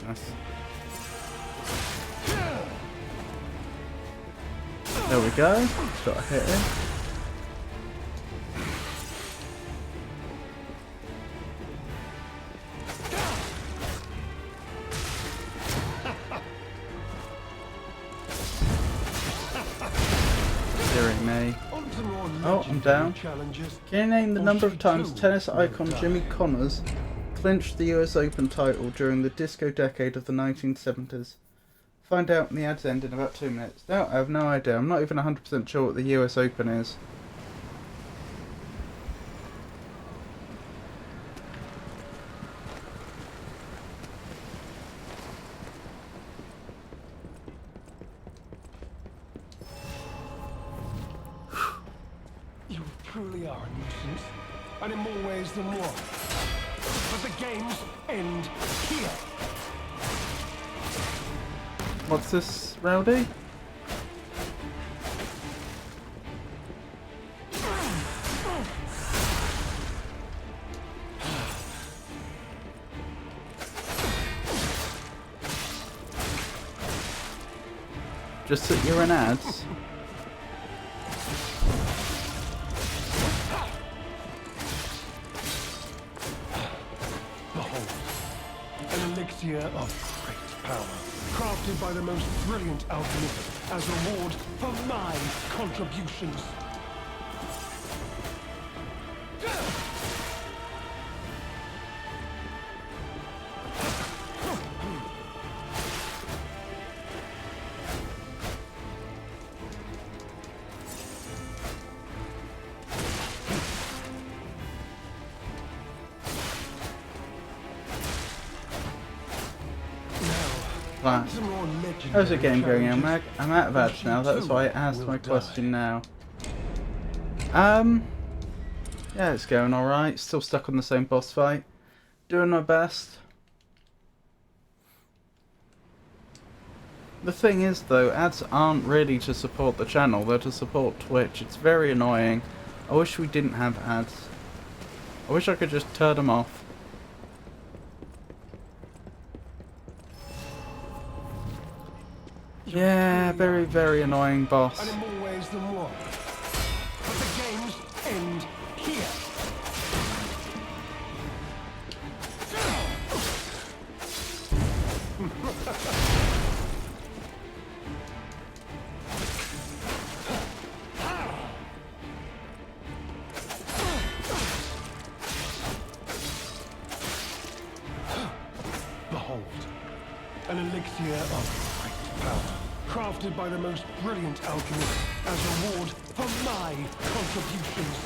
[SPEAKER 2] Nice. There we go. Got a hit in. Me. Oh, I'm down. Can you name the number of times tennis icon Jimmy Connors clinched the US Open title during the disco decade of the 1970s? Find out when the ads end in about 2 minutes. No, I have no idea. I'm not even 100% sure what the US Open is.
[SPEAKER 4] You truly are a nuisance, and in more ways than one. But the games end here.
[SPEAKER 2] What's this, Rowdy? Just that you're in ads?
[SPEAKER 4] Elixir of great power, crafted by the most brilliant alchemists as reward for my contributions.
[SPEAKER 2] Right. How's the game going, Mag? I'm out of ads now, that's why I asked my question now. Yeah, it's going alright. Still stuck on the same boss fight. Doing my best. The thing is though, ads aren't really to support the channel, they're to support Twitch. It's very annoying. I wish we didn't have ads. I wish I could just turn them off. Yeah, very, very annoying boss.
[SPEAKER 4] And in more ways than one. But the games end here. Behold, an elixir of great power, crafted by the most brilliant alchemists as reward for my contributions.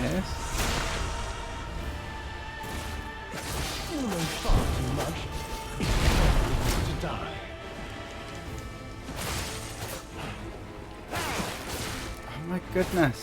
[SPEAKER 2] Yes.
[SPEAKER 4] You know far too much. It's time to die.
[SPEAKER 2] Oh my goodness.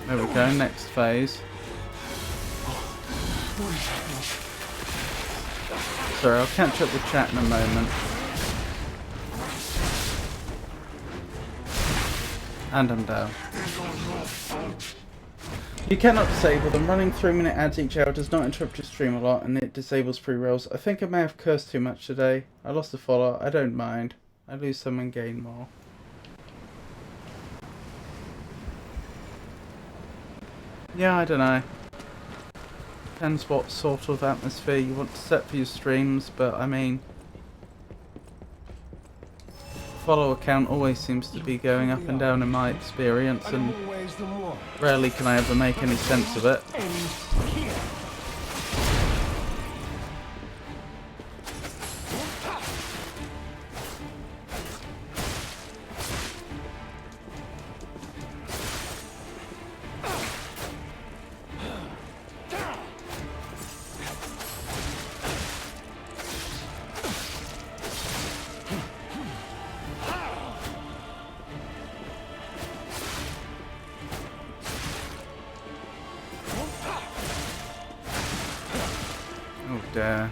[SPEAKER 2] There we go, next phase. Sorry, I'll catch up with chat in a moment. And I'm down. You cannot disable them. Running 3-minute ads each hour does not interrupt your stream a lot, and it disables free rolls. I think I may have cursed too much today. I lost a follower. I don't mind. I lose some and gain more. Yeah, I don't know. Depends what sort of atmosphere you want to set for your streams, but I mean, follow count always seems to be going up and down in my experience, and rarely can I ever make any sense of it. Oh dear.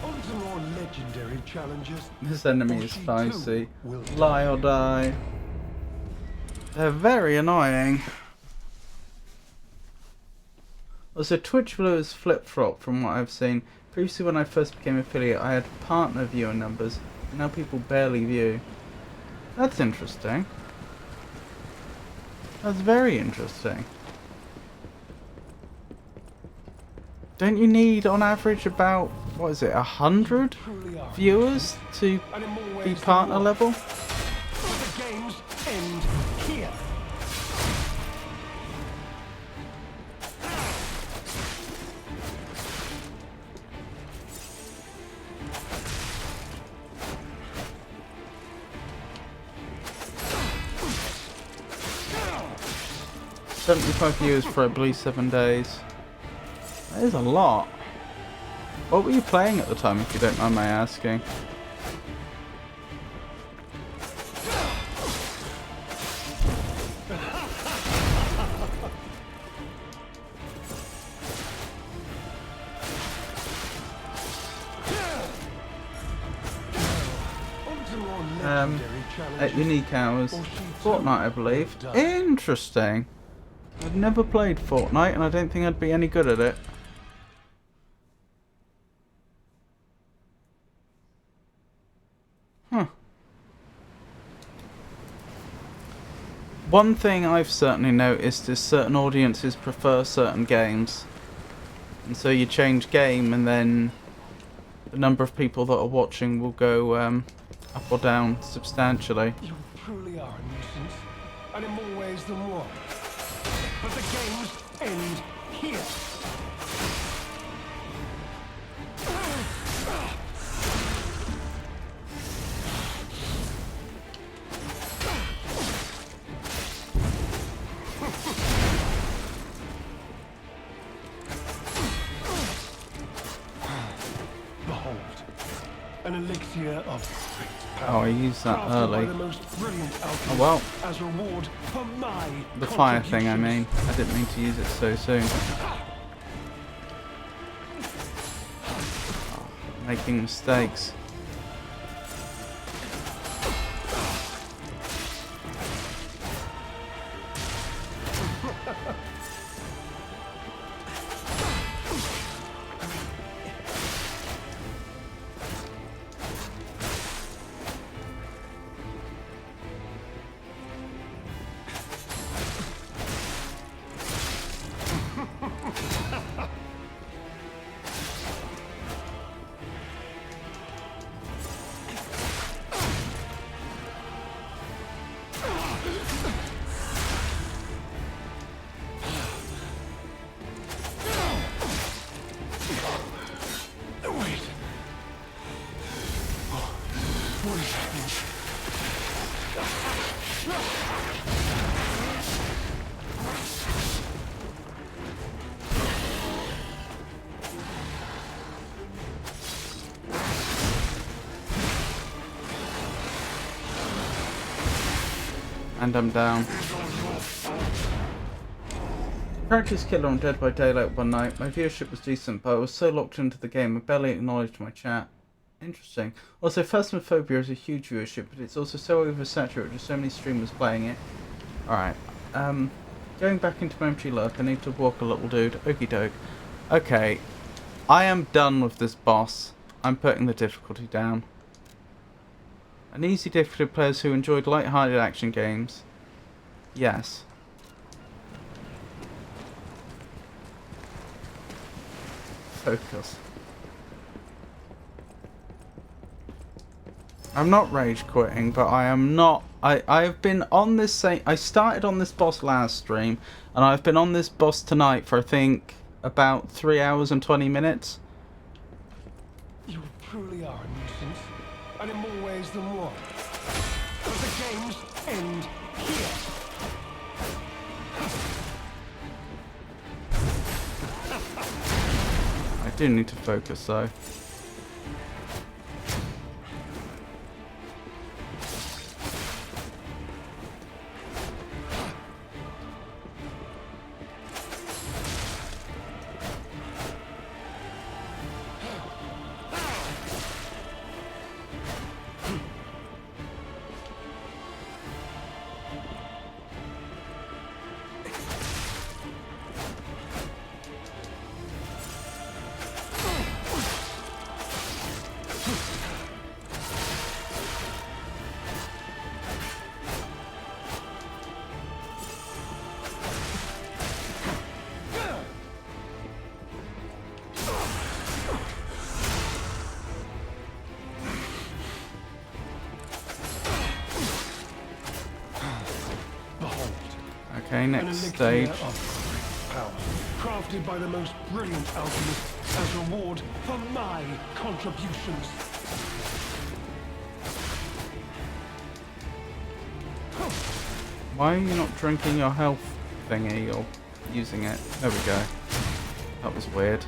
[SPEAKER 4] On to more legendary challenges.
[SPEAKER 2] This enemy is spicy. Lie or die. They're very annoying. Also, Twitch Blue is flip-flop from what I've seen. Previously when I first became affiliate I had partner viewer numbers, and now people barely view. That's interesting. That's very interesting. Don't you need on average about, what is it, 100 viewers to be partner level?
[SPEAKER 4] But the games end here.
[SPEAKER 2] $75 viewers for I believe 7 days. That is a lot. What were you playing at the time, if you don't mind my asking? At unique hours. Fortnite, I believe. Interesting. I've never played Fortnite, and I don't think I'd be any good at it. Huh. One thing I've certainly noticed is certain audiences prefer certain games. And so you change game, and then the number of people that are watching will go up or down substantially.
[SPEAKER 4] You truly are a nuisance, and in more ways than one. But the games end here. Behold, an elixir of great
[SPEAKER 2] Oh, I used that early. Oh well.
[SPEAKER 4] As reward for my
[SPEAKER 2] The fire thing, I mean. I didn't mean to use it so soon. Oh, making mistakes. And I'm down. Practice killer on Dead by Daylight one night. My viewership was decent, but I was so locked into the game I barely acknowledged my chat. Interesting. Also, Phasmophobia is a huge viewership, but it's also so oversaturated with so many streamers playing it. Alright. Going back into my empty lurk, I need to walk a little dude. Okie doke. Okay. I am done with this boss. I'm putting the difficulty down. An easy difficulty players who enjoyed light-hearted action games. Yes. Focus. I'm not rage quitting, but I am not... I have been on this same... I started on this boss last stream, and I've been on this boss tonight for, I think, about 3 hours and 20 minutes.
[SPEAKER 4] You truly are a nuisance, and in more ways than one. But the games end here.
[SPEAKER 2] I do need to focus, though. Okay, next stage.
[SPEAKER 4] Of power, crafted by the most brilliant alchemists as reward for my contributions.
[SPEAKER 2] Why are you not drinking your health thingy or using it? There we go. That was weird.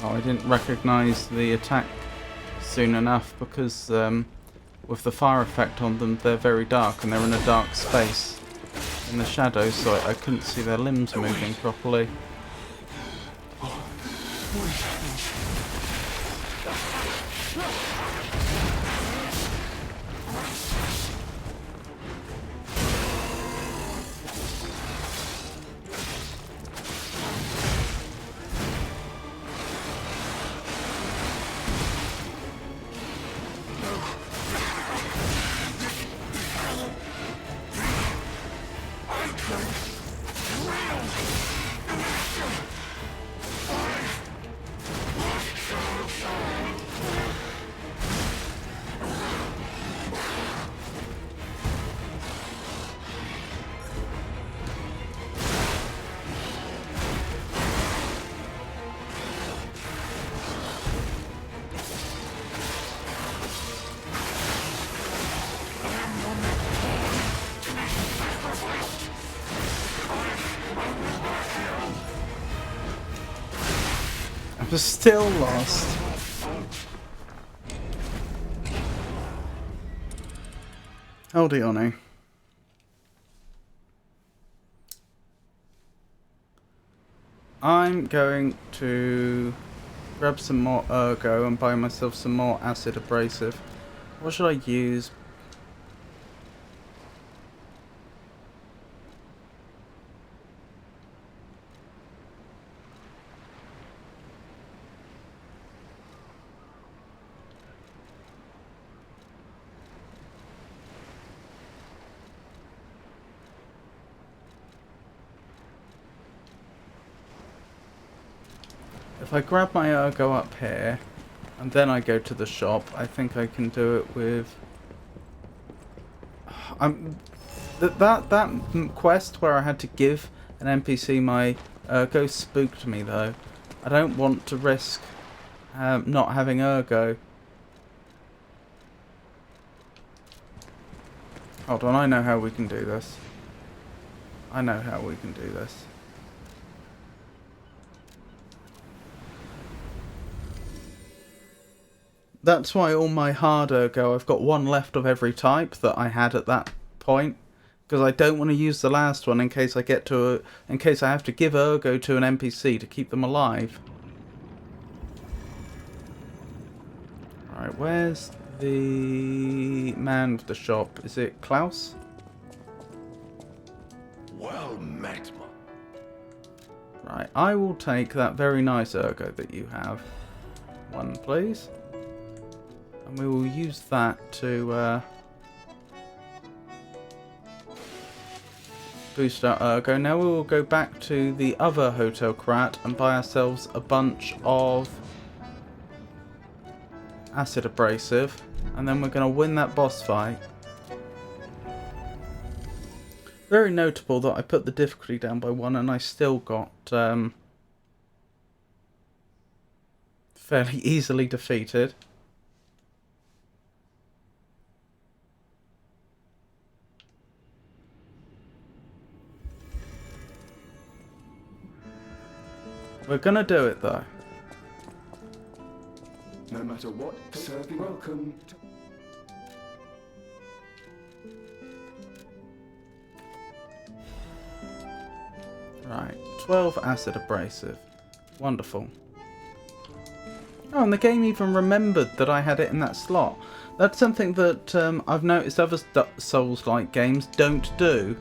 [SPEAKER 2] Oh, I didn't recognise the attack soon enough because with the fire effect on them, they're very dark and they're in a dark space in the shadows, so I couldn't see their limbs moving properly. I'm still lost. Hold it, Onu. I'm going to grab some more ergo and buy myself some more acid abrasive. What should I use? If I grab my ergo up here, and then I go to the shop, I think I can do it with... That quest where I had to give an NPC my ergo spooked me though. I don't want to risk not having ergo. Hold on, I know how we can do this. I know how we can do this. That's why all my hard ergo, I've got one left of every type that I had at that point, because I don't want to use the last one in case I get to in case I have to give ergo to an NPC to keep them alive. Right, where's the man with the shop? Is it Klaus?
[SPEAKER 4] Well met, man.
[SPEAKER 2] Right, I will take that very nice ergo that you have. One, please. And we will use that to boost our ergo. Now we will go back to the other hotel Krat and buy ourselves a bunch of acid abrasive. And then we're going to win that boss fight. Very notable that I put the difficulty down by 1 and I still got fairly easily defeated. We're gonna do it though.
[SPEAKER 6] No matter what, serving welcome.
[SPEAKER 2] Right, 12 acid abrasive. Wonderful. Oh, and the game even remembered that I had it in that slot. That's something that I've noticed other Souls-like games don't do.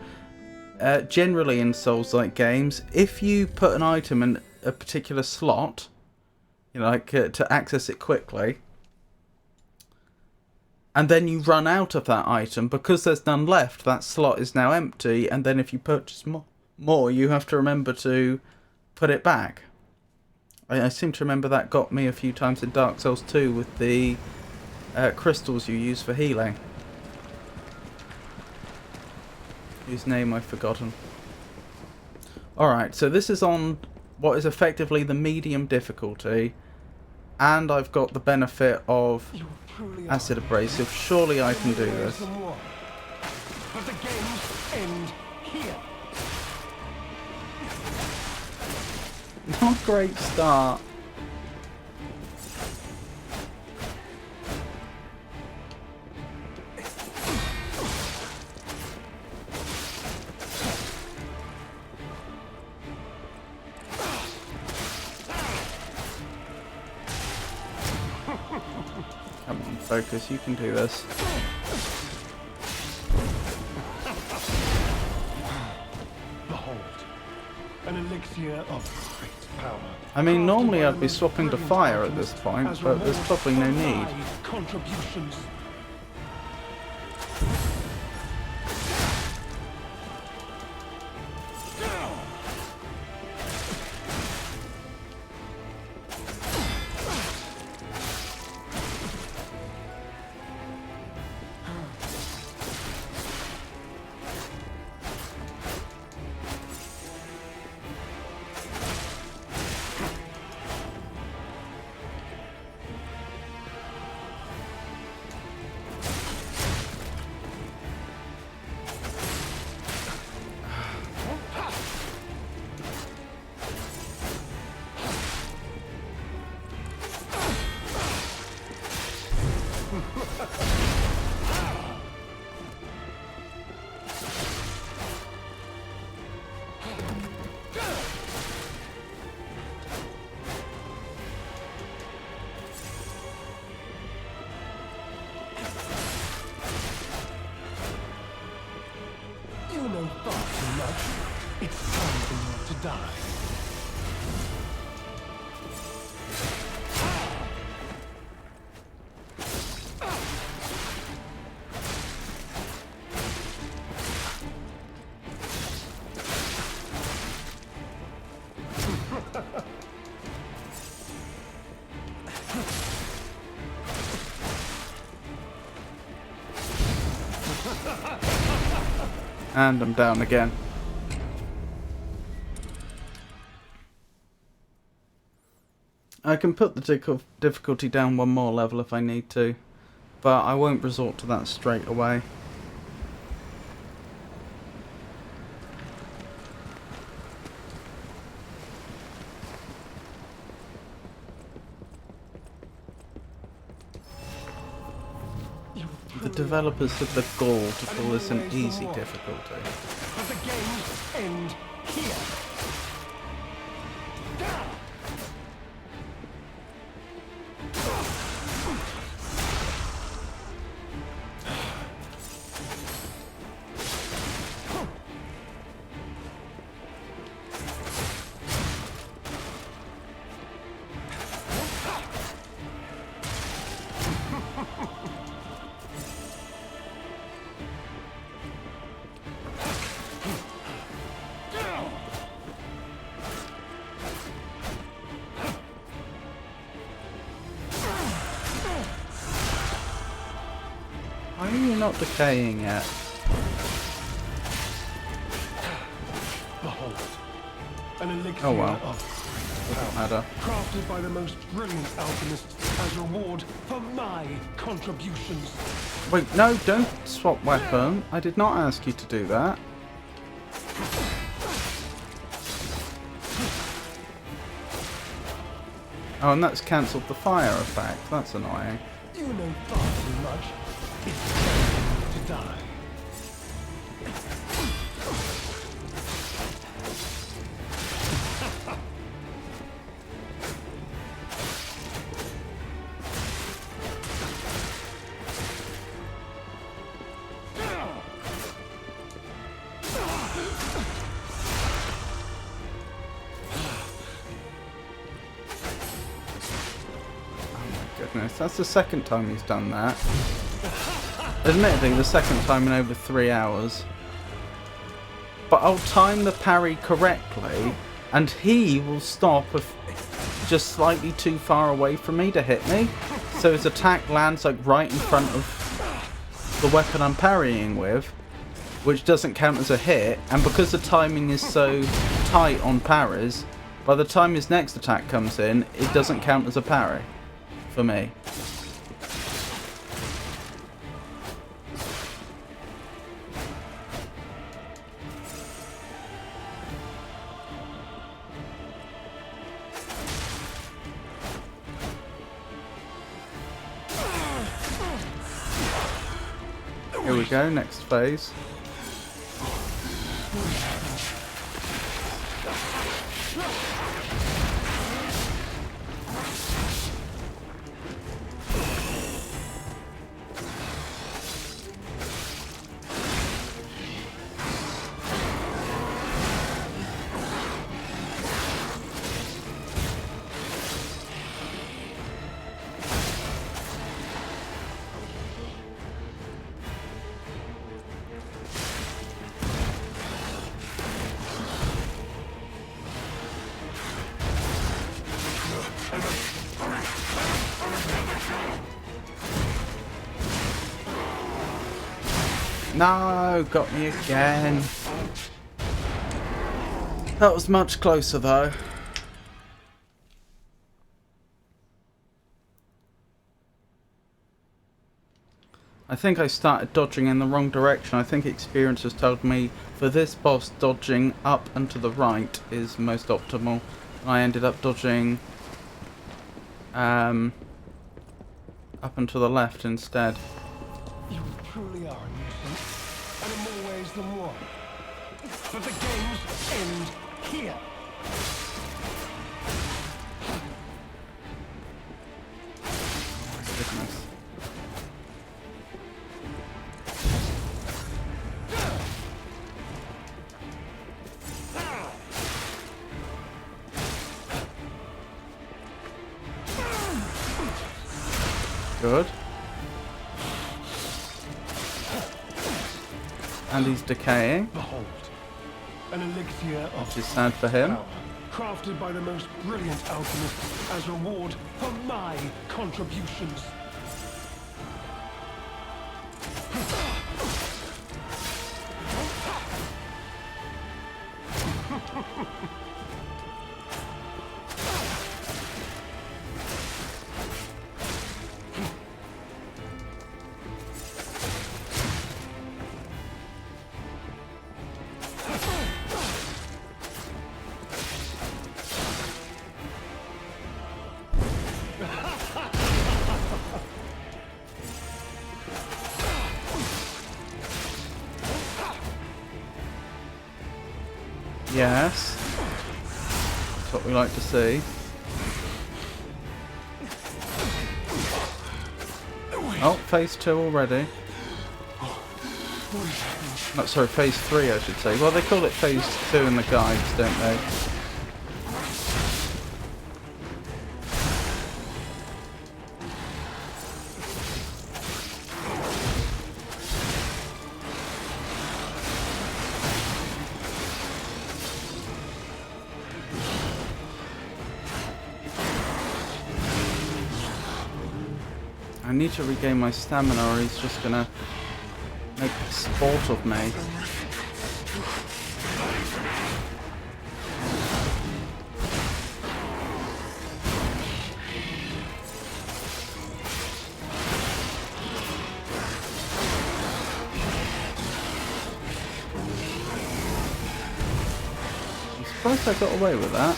[SPEAKER 2] Generally in Souls-like games, if you put an item in a particular slot, you know, like to access it quickly, and then you run out of that item, because there's none left, that slot is now empty, and then if you purchase more, you have to remember to put it back. I seem to remember that got me a few times in Dark Souls 2 with the crystals you use for healing. Whose name I've forgotten. Alright, so this is on what is effectively the medium difficulty, and I've got the benefit of acid abrasive. Surely I can do this.
[SPEAKER 4] But the games end here.
[SPEAKER 2] Not a great start. Come on, focus, you can do this.
[SPEAKER 4] Behold, an elixir of great power.
[SPEAKER 2] I mean, normally I'd be swapping to fire at this point, but there's probably no need.
[SPEAKER 4] Contributions. You know far too much. It's time for you to die.
[SPEAKER 2] And I'm down again. I can put the difficulty down one more level if I need to, but I won't resort to that straight away. The developers had the gall to call this an easy difficulty.
[SPEAKER 4] But the games end here.
[SPEAKER 2] Why are you not decaying yet?
[SPEAKER 4] Behold, an elixir
[SPEAKER 2] Oh, well.
[SPEAKER 4] of
[SPEAKER 2] Doesn't matter.
[SPEAKER 4] crafted by the most brilliant alchemists as reward for my contributions.
[SPEAKER 2] Wait, no, don't swap weapon. I did not ask you to do that. Oh, and that's cancelled the fire effect. That's annoying.
[SPEAKER 4] You know far too much. It's time to die.
[SPEAKER 2] Goodness, that's the second time he's done that. Admittedly, the second time in over 3 hours. But I'll time the parry correctly, and he will stop if just slightly too far away from me to hit me. So his attack lands like right in front of the weapon I'm parrying with, which doesn't count as a hit. And because the timing is so tight on parries, by the time his next attack comes in, it doesn't count as a parry. For me. Here we go, next phase. No, got me again. That was much closer though. I think I started dodging in the wrong direction. I think experience has told me for this boss dodging up and to the right is most optimal. I ended up dodging up and to the left instead.
[SPEAKER 4] You truly are a nuisance, and in more ways than one. But the games end here.
[SPEAKER 2] Goodness. Good. And he's decaying.
[SPEAKER 4] Behold, an elixir of
[SPEAKER 2] Which is sad for him.
[SPEAKER 4] power, crafted by the most brilliant alchemists as reward for my contributions.
[SPEAKER 2] Yes. That's what we like to see. Oh, phase 2 already. Oh, sorry, phase 3 I should say. Well, they call it phase 2 in the guides, don't they? I need to regain my stamina or he's just gonna make sport of me. I'm surprised I got away with that.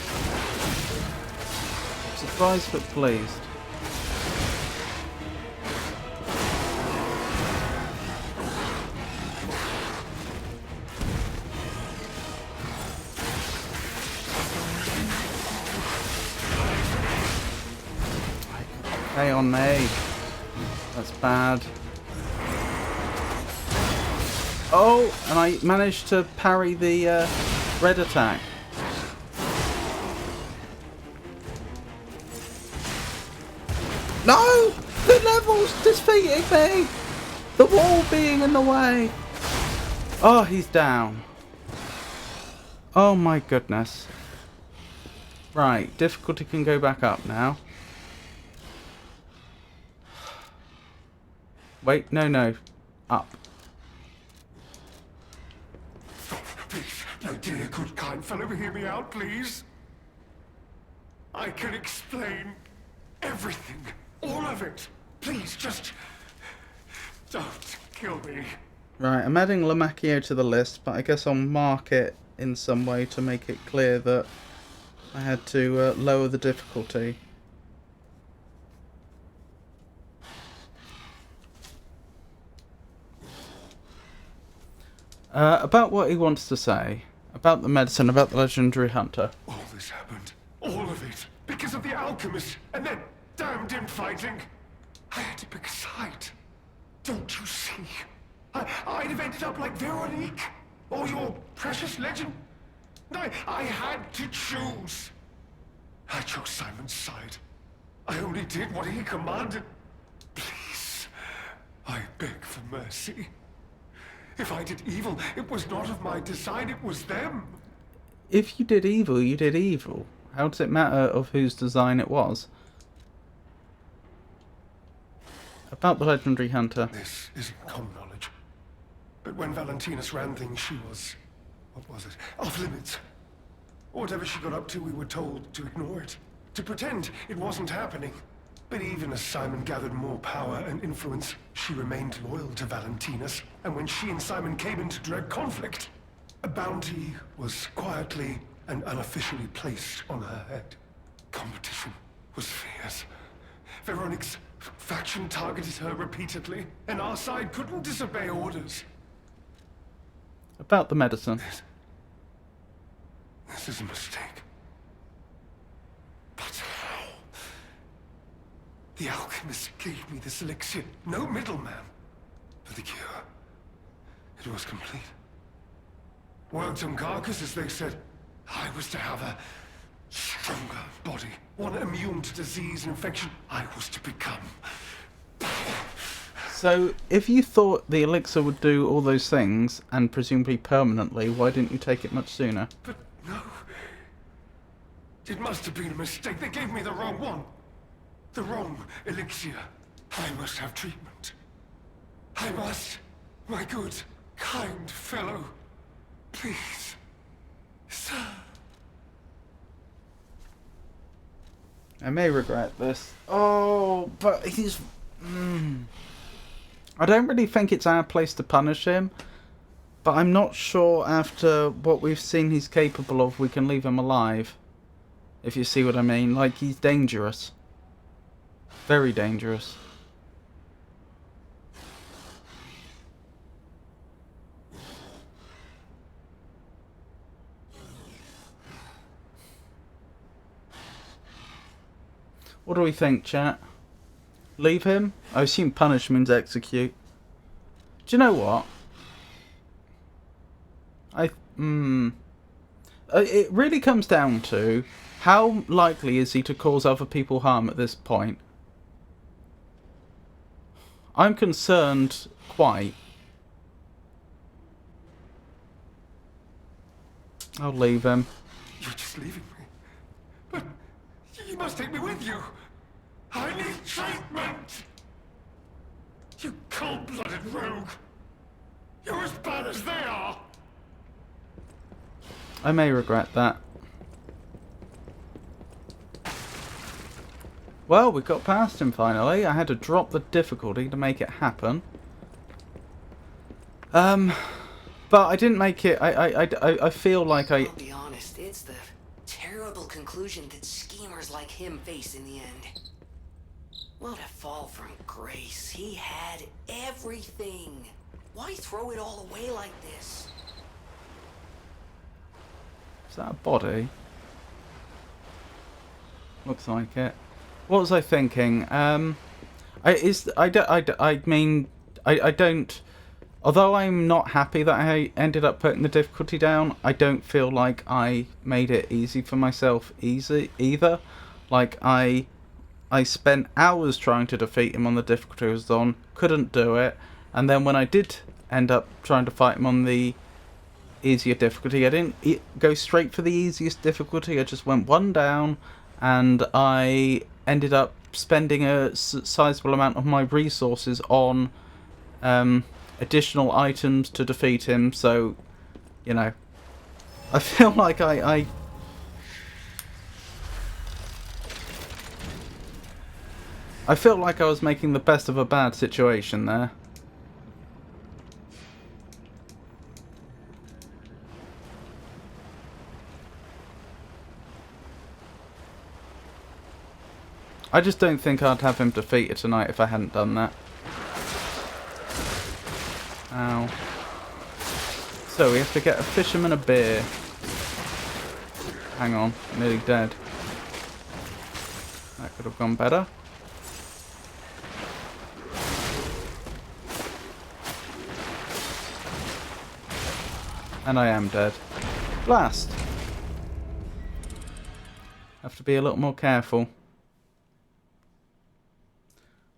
[SPEAKER 2] Surprised but pleased. Hey on me. That's bad. Oh, and I managed to parry the red attack. No! The level's defeating me! The wall being in the way. Oh, he's down. Oh my goodness. Right, difficulty can go back up now. Wait, no. Up.
[SPEAKER 4] Please, my dear, good, kind fellow, hear me out, please. I can explain everything. All of it. Please, just don't kill me.
[SPEAKER 2] Right, I'm adding Lamacchio to the list, but I guess I'll mark it in some way to make it clear that I had to lower the difficulty. About what he wants to say. About the medicine, about the legendary hunter.
[SPEAKER 4] All this happened. All of it. Because of the alchemist and their damned infighting. I had to pick a side. Don't you see? I'd have ended up like Veronique. Or your precious legend. I had to choose. I chose Simon's side. I only did what he commanded. Please. I beg for mercy. If I did evil, it was not of my design, it was them.
[SPEAKER 2] If you did evil, you did evil. How does it matter of whose design it was? About the legendary hunter.
[SPEAKER 4] This isn't common knowledge. But when Valentinus ran things, she was... what was it? Off limits. Whatever she got up to, we were told to ignore it. To pretend it wasn't happening. But even as Simon gathered more power and influence, she remained loyal to Valentinus. And when she and Simon came into direct conflict, a bounty was quietly and unofficially placed on her head. Competition was fierce. Veronique's faction targeted her repeatedly, and our side couldn't disobey orders.
[SPEAKER 2] About the medicine.
[SPEAKER 4] This is a mistake. But how? The alchemist gave me this elixir, no middleman. For the cure, it was complete. Worked on carcass, as they said. I was to have a stronger body, one immune to disease and infection. I was to become power.
[SPEAKER 2] So, if you thought the elixir would do all those things, and presumably permanently, why didn't you take it much sooner?
[SPEAKER 4] But no. It must have been a mistake. They gave me the wrong one. The wrong elixir. I must have treatment. I must. My good, kind fellow. Please. Sir.
[SPEAKER 2] I may regret this. Oh, but he's... I don't really think it's our place to punish him. But I'm not sure after what we've seen he's capable of, we can leave him alive. If you see what I mean. Like, he's dangerous. Very dangerous. What do we think, chat? Leave him? I assume punish means execute. Do you know what? It really comes down to how likely is he to cause other people harm at this point. I'm concerned quite. I'll leave him.
[SPEAKER 4] You're just leaving me. But you must take me with you. I need treatment. You cold-blooded rogue! You're as bad as they are!
[SPEAKER 2] I may regret that. Well, we got past him finally. I had to drop the difficulty to make it happen. But I didn't make it. I feel like
[SPEAKER 7] I'll be honest, it's the terrible conclusion that schemers like him face in the end. What a fall from grace. He had everything. Why throw it all away like this?
[SPEAKER 2] Is that a body? Looks like it. What was I thinking? I don't. Although I'm not happy that I ended up putting the difficulty down, I don't feel like I made it easy for myself either. Like I spent hours trying to defeat him on the difficulty I was on, couldn't do it, and then when I did end up trying to fight him on the easier difficulty, I didn't go straight for the easiest difficulty. I just went one down, and I ended up spending a sizable amount of my resources on additional items to defeat him. So, you know, I feel like I feel like I was making the best of a bad situation there. I just don't think I'd have him defeated tonight if I hadn't done that. Ow. So we have to get a fisherman a beer. Hang on, nearly dead. That could have gone better. And I am dead. Blast! Have to be a little more careful.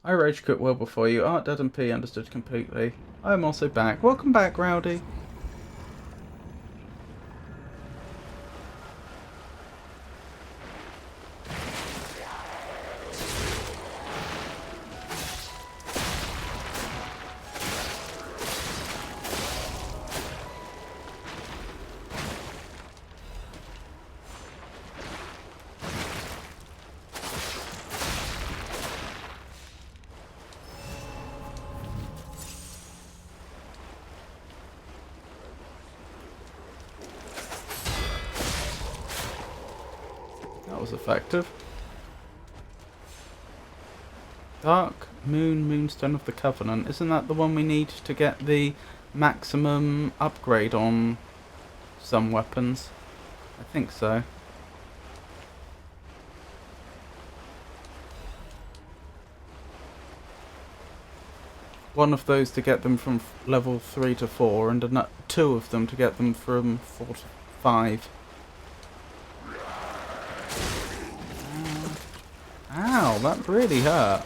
[SPEAKER 2] I rage quit well before you. Art, Dad and P understood completely. I am also back. Welcome back, Rowdy. That was effective. Dark Moon Moonstone of the Covenant. Isn't that the one we need to get the maximum upgrade on some weapons? I think so. One of those to get them from level 3 to 4, and two of them to get them from 4 to 5. Ow, that really hurt.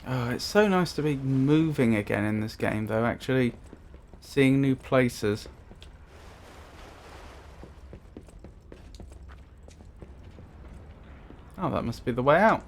[SPEAKER 2] Oh, it's so nice to be moving again in this game, though, actually seeing new places. Oh, that must be the way out.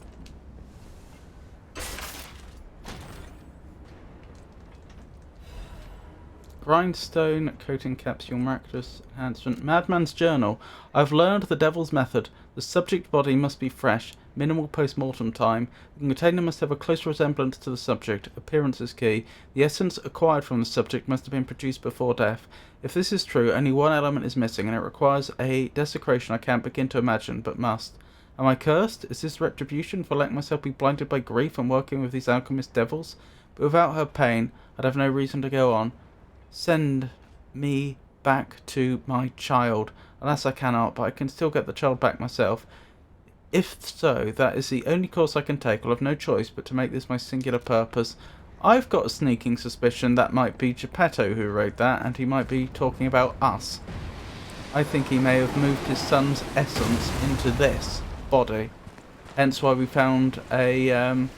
[SPEAKER 2] Grindstone, coating capsule, miraculous enhancement. Madman's journal. I've learned the devil's method. The subject body must be fresh. Minimal post-mortem time. The container must have a close resemblance to the subject. Appearance is key. The essence acquired from the subject must have been produced before death. If this is true, only one element is missing, and it requires a desecration I can't begin to imagine, but must. Am I cursed? Is this retribution for letting myself be blinded by grief and working with these alchemist devils? But without her pain, I'd have no reason to go on. Send me back to my child. Alas, I cannot, but I can still get the child back myself. If so, that is the only course I can take. I'll have no choice but to make this my singular purpose. I've got a sneaking suspicion that might be Geppetto who wrote that, and he might be talking about us. I think he may have moved his son's essence into this body. Hence why we found a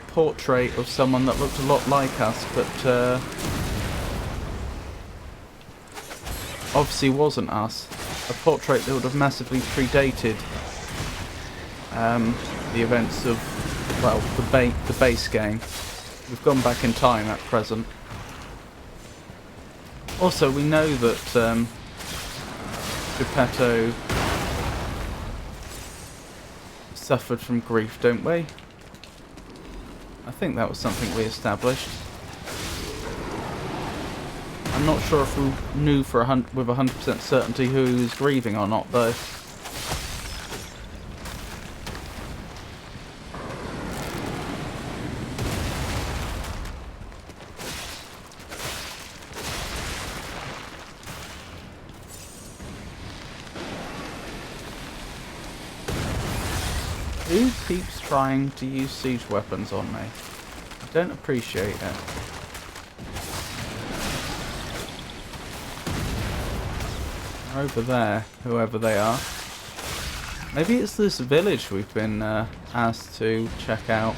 [SPEAKER 2] portrait of someone that looked a lot like us, but obviously wasn't us. A portrait that would have massively predated the events of, well, the base game. We've gone back in time at present. Also, we know that Geppetto suffered from grief, don't we? I think that was something we established. I'm not sure if we knew with 100% certainty who he was grieving or not, though. Who keeps trying to use siege weapons on me? I don't appreciate it. They're over there, whoever they are. Maybe it's this village we've been asked to check out.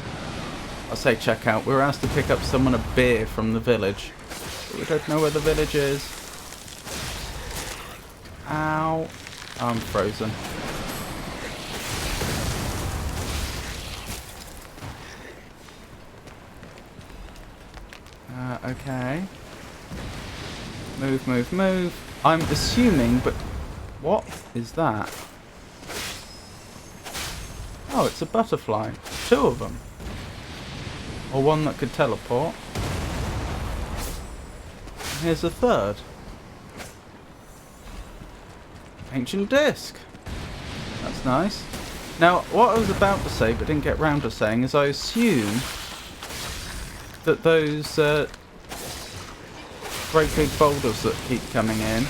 [SPEAKER 2] I say check out. We were asked to pick up someone a beer from the village. But we don't know where the village is. Ow. I'm frozen. Okay. Move, move, move. I'm assuming, but what is that? Oh, it's a butterfly. 2 of them. Or one that could teleport. And here's a 3rd. Ancient disc. That's nice. Now, what I was about to say, but didn't get round to saying, is I assume that those great big boulders that keep coming in,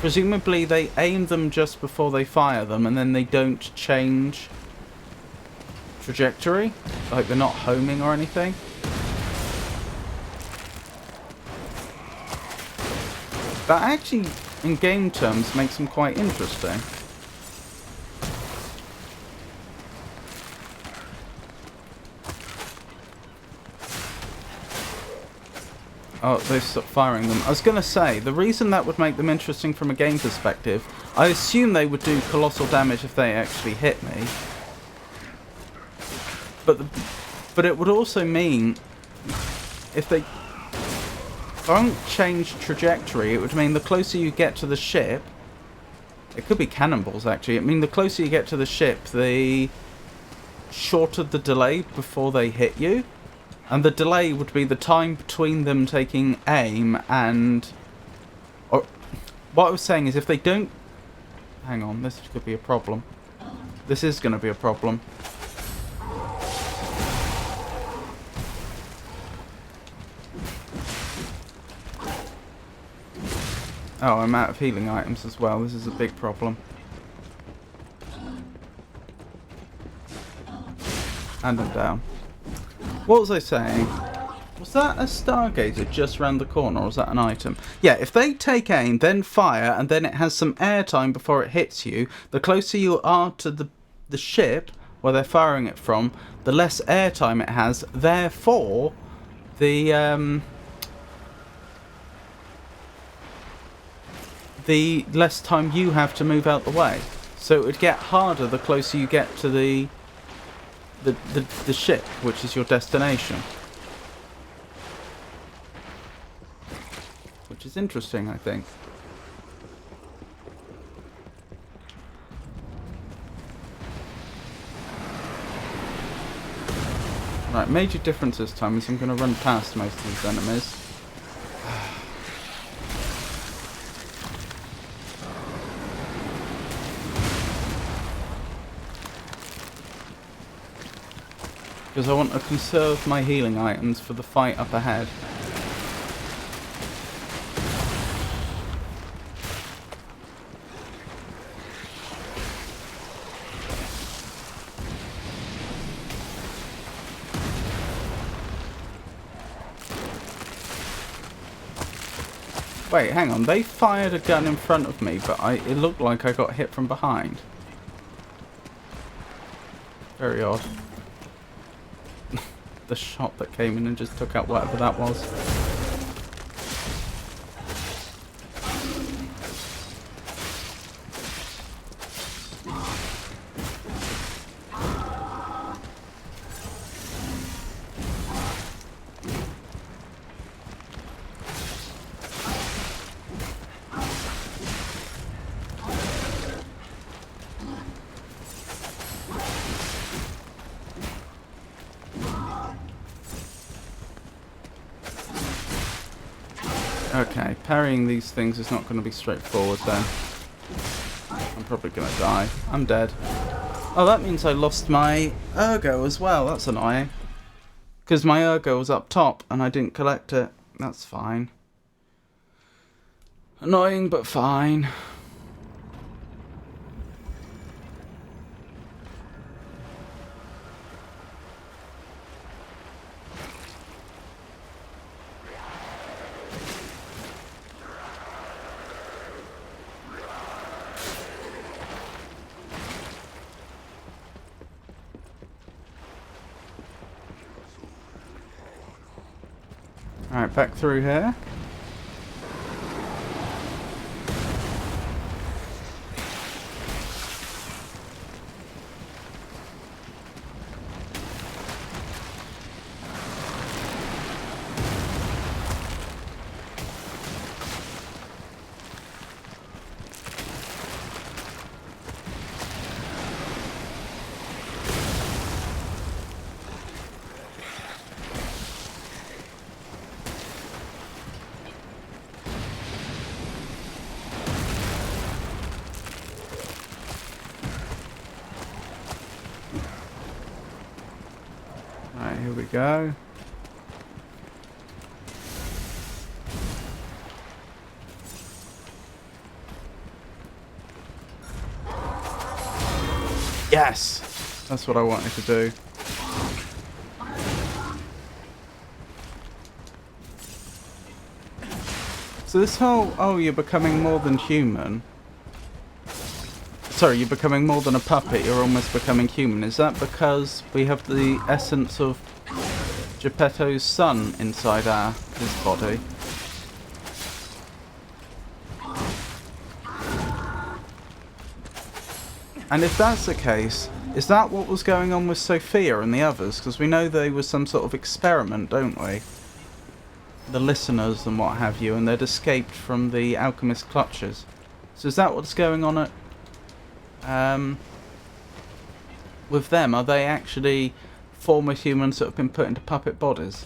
[SPEAKER 2] presumably they aim them just before they fire them, and then they don't change trajectory, like they're not homing or anything. That actually, in game terms, makes them quite interesting. Oh, they've stopped firing them. I was going to say, the reason that would make them interesting from a game perspective, I assume they would do colossal damage if they actually hit me. But it would also mean, if they don't change trajectory, it would mean the closer you get to the ship, it could be cannonballs actually, it mean the closer you get to the ship, the shorter the delay before they hit you. And the delay would be the time between them taking aim and... Or, what I was saying is if they don't... Hang on, this could be a problem. This is going to be a problem. Oh, I'm out of healing items as well. This is a big problem. And I'm down. What was I saying? Was that a stargazer just round the corner, or was that an item? Yeah, if they take aim, then fire, and then it has some airtime before it hits you, the closer you are to the ship where they're firing it from, the less airtime it has. Therefore, the less time you have to move out the way. So it would get harder the closer you get to the ship, which is your destination. Which is interesting, I think. Right, major difference this time is I'm going to run past most of these enemies. Because I want to conserve my healing items for the fight up ahead. Wait, hang on. They fired a gun in front of me, but it looked like I got hit from behind. Very odd. The shot that came in and just took out whatever that was. Okay, parrying these things is not going to be straightforward then. I'm probably going to die. I'm dead. Oh, that means I lost my ergo as well. That's annoying. Because my ergo was up top and I didn't collect it. That's fine. Annoying, but fine. Alright, back through here. Alright, here we go. Yes! That's what I wanted to do. So this whole, oh, you're becoming more than human. Sorry, you're becoming more than a puppet, you're almost becoming human. Is that because we have the essence of Geppetto's son inside his body? And if that's the case, is that what was going on with Sophia and the others? Because we know they were some sort of experiment, don't we? The listeners and what have you, and they'd escaped from the alchemist's clutches. So is that what's going on with them? Are they actually former humans that have been put into puppet bodies?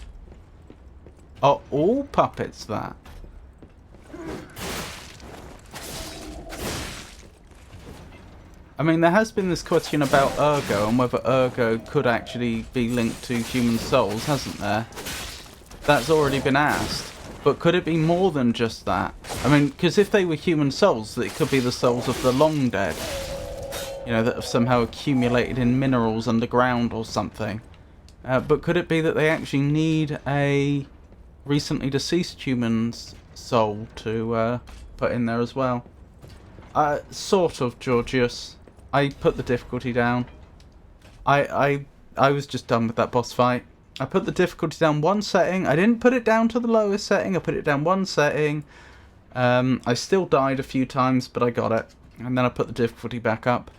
[SPEAKER 2] Are all puppets that? I mean, there has been this question about ergo and whether ergo could actually be linked to human souls, hasn't there? That's already been asked. But could it be more than just that? I mean, because if they were human souls, it could be the souls of the long dead. You know, that have somehow accumulated in minerals underground or something. But could it be that they actually need a recently deceased human's soul to put in there as well? Sort of, Georgius. I put the difficulty down. I was just done with that boss fight. I put the difficulty down one setting. I didn't put it down to the lowest setting. I put it down one setting. I still died a few times, but I got it. And then I put the difficulty back up.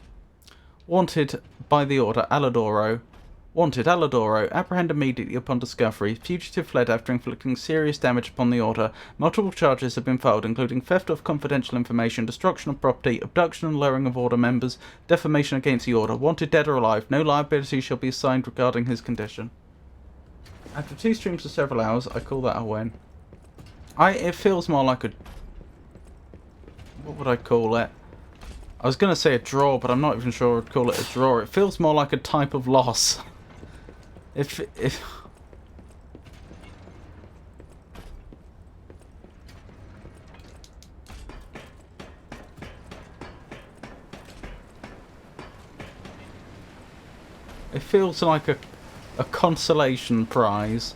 [SPEAKER 2] Wanted by the order, Alidoro. Wanted, Alidoro. Apprehend immediately upon discovery. Fugitive fled after inflicting serious damage upon the order. Multiple charges have been filed, including theft of confidential information, destruction of property, abduction and lowering of order members, defamation against the order. Wanted dead or alive. No liability shall be assigned regarding his condition. After 2 streams of several hours, I call that a win. It feels more like a... What would I call it? I was going to say a draw, but I'm not even sure I'd call it a draw. It feels more like a type of loss. If it feels like a consolation prize.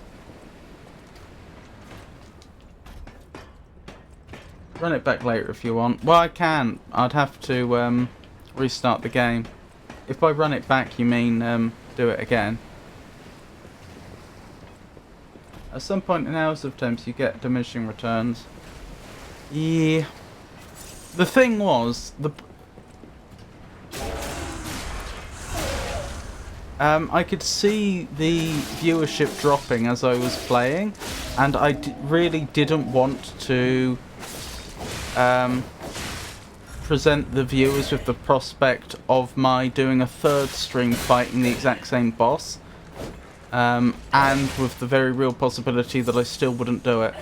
[SPEAKER 2] Run it back later if you want. Well, I can. I'd have to restart the game. If by run it back you mean do it again. At some point in Hours of Temps you get diminishing returns. Yeah. The thing was, I could see the viewership dropping as I was playing, and I really didn't want to present the viewers with the prospect of my doing a third stream fighting the exact same boss, and with the very real possibility that I still wouldn't do it.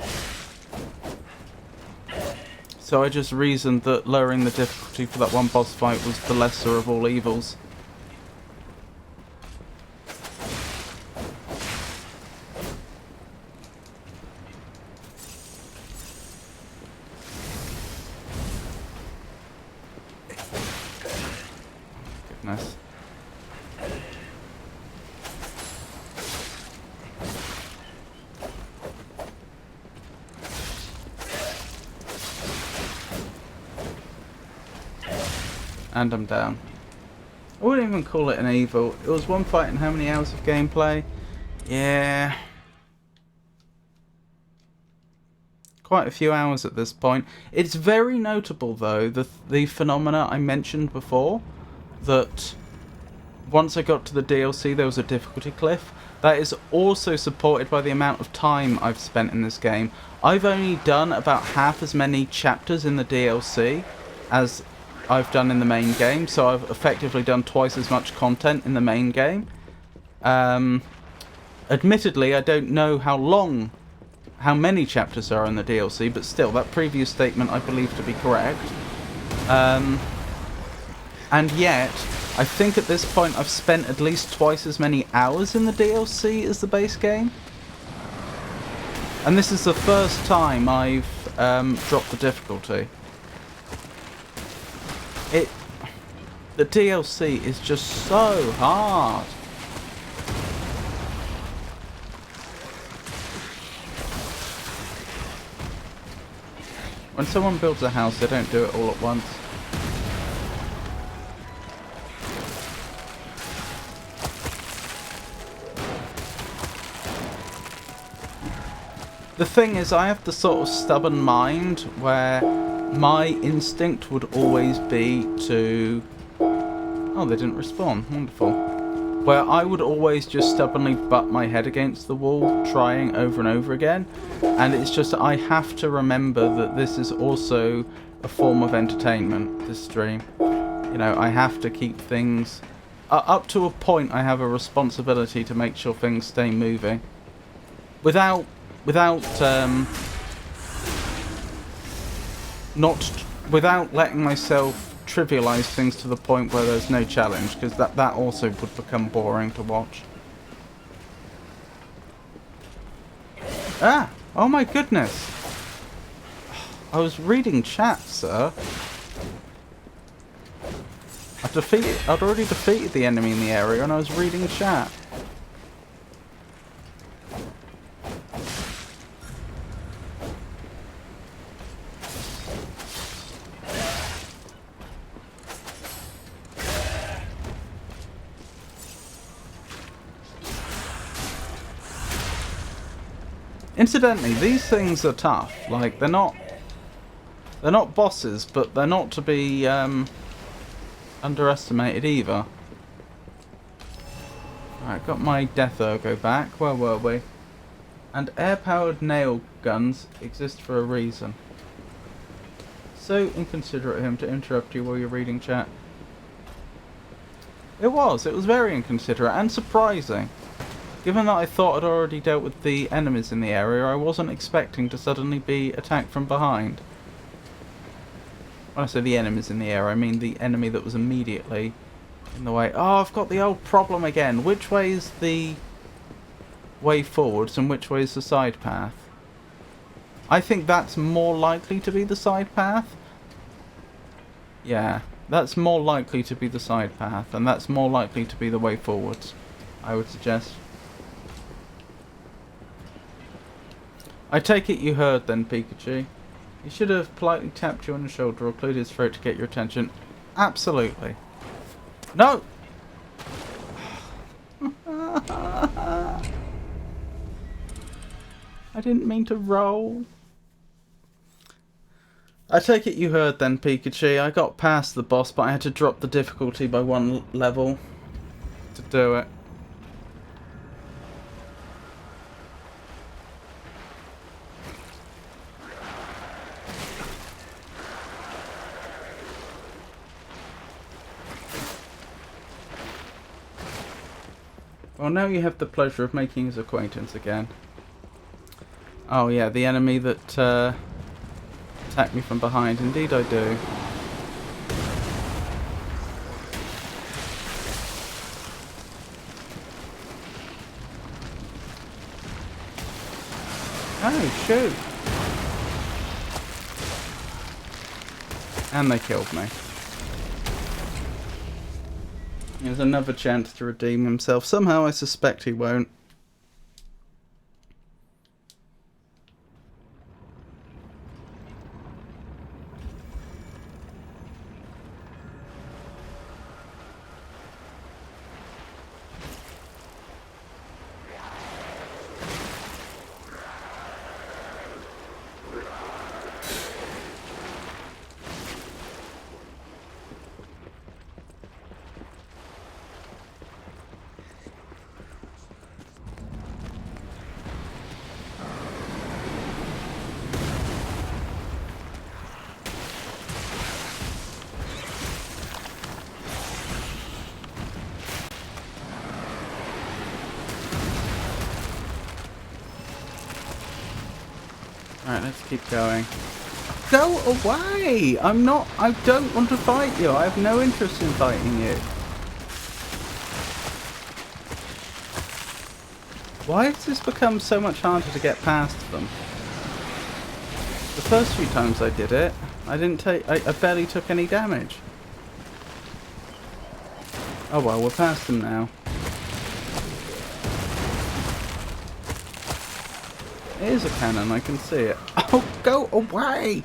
[SPEAKER 2] So I just reasoned that lowering the difficulty for that one boss fight was the lesser of all evils. Goodness. And I'm down. I wouldn't even call it an evil. It was one fight and how many hours of gameplay? Yeah. Quite a few hours at this point. It's very notable though, the phenomena I mentioned before, that once I got to the DLC there was a difficulty cliff. That is also supported by the amount of time I've spent in this game. I've only done about half as many chapters in the DLC as I've done in the main game, so I've effectively done twice as much content in the main game. Admittedly, I don't know how many chapters there are in the DLC, but still, that previous statement I believe to be correct. And yet, I think at this point I've spent at least twice as many hours in the DLC as the base game. And this is the first time I've dropped the difficulty. The DLC is just so hard. When someone builds a house, they don't do it all at once. The thing is, I have the sort of stubborn mind where my instinct would always be to... Oh, they didn't respawn. Wonderful. Where I would always just stubbornly butt my head against the wall, trying over and over again. And it's just I have to remember that this is also a form of entertainment, this stream. You know, I have to keep things... up to a point, I have a responsibility to make sure things stay moving. Without letting myself trivialize things to the point where there's no challenge, because that also would become boring to watch. Ah! Oh my goodness! I was reading chat, sir. I'd already defeated the enemy in the area and I was reading chat. Incidentally, these things are tough. Like, they're not bosses, but they're not to be underestimated either. Alright, got my death ergo back. Where were we? And air-powered nail guns exist for a reason. So inconsiderate of him to interrupt you while you're reading chat. It was very inconsiderate and surprising. Given that I thought I'd already dealt with the enemies in the area, I wasn't expecting to suddenly be attacked from behind. When I say the enemies in the area, I mean the enemy that was immediately in the way. Oh, I've got the old problem again. Which way is the way forwards and which way is the side path? I think that's more likely to be the side path. Yeah, that's more likely to be the side path, and that's more likely to be the way forwards, I would suggest. I take it you heard then, Pikachu. He should have politely tapped you on the shoulder or cleared his throat to get your attention. Absolutely. No! I didn't mean to roll. I take it you heard then, Pikachu. I got past the boss, but I had to drop the difficulty by 1 level to do it. Well, now you have the pleasure of making his acquaintance again. Oh yeah, the enemy that attacked me from behind. Indeed I do. Oh, shoot! And they killed me. He has another chance to redeem himself. Somehow I suspect he won't. Alright, let's keep going. Go away! I don't want to fight you. I have no interest in fighting you. Why has this become so much harder to get past them? The first few times I did it, I barely took any damage. Oh well, we're past them now. It is a cannon, I can see it. Oh, go away!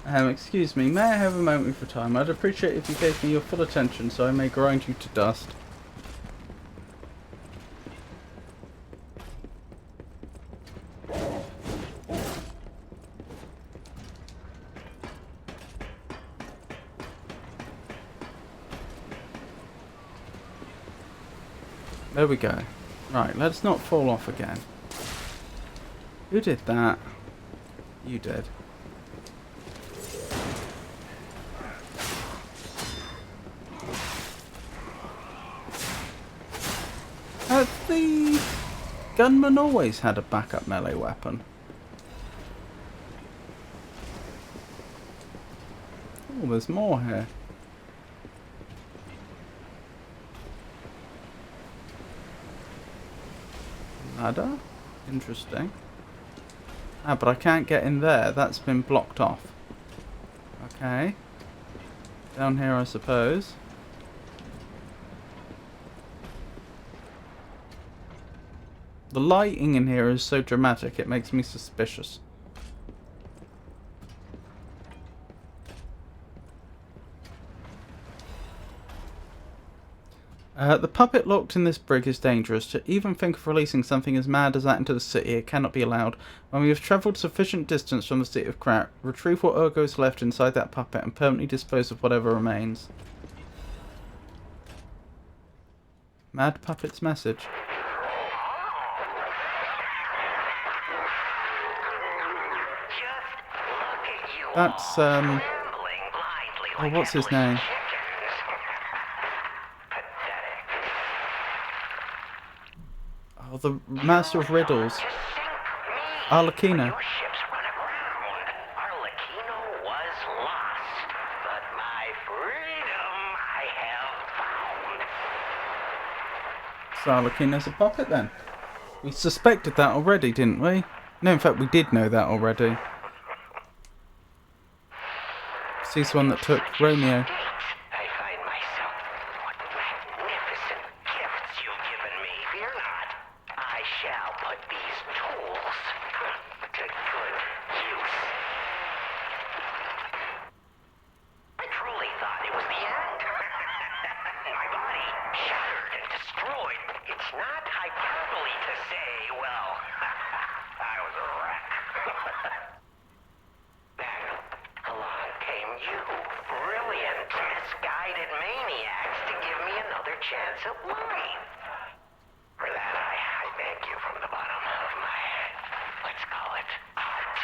[SPEAKER 2] Excuse me, may I have a moment of your time? I'd appreciate if you gave me your full attention so I may grind you to dust. There we go. Right, let's not fall off again. Who did that? You did. The gunman always had a backup melee weapon. Oh, there's more here. Ladder? Interesting. Ah, but I can't get in there. That's been blocked off. Okay. Down here, I suppose. The lighting in here is so dramatic, it makes me suspicious. The puppet locked in this brig is dangerous. To even think of releasing something as mad as that into the city, it cannot be allowed. When we have travelled sufficient distance from the city of Krat, retrieve what ergo is left inside that puppet and permanently dispose of whatever remains. Mad Puppet's message. That's, oh, what's his name? Oh, the Master of Riddles. Arlecchino. So Arlecchino's a puppet then. We suspected that already, didn't we? No, in fact we did know that already. He's the one that took Romeo.
[SPEAKER 8] I find myself. What magnificent gifts you've given me. Fear not. I shall put these tools to good use. I truly thought it was the end. My Then along came you, brilliant, misguided maniacs, to give me another chance at life. For that, I thank you from the bottom of my, let's call it, heart.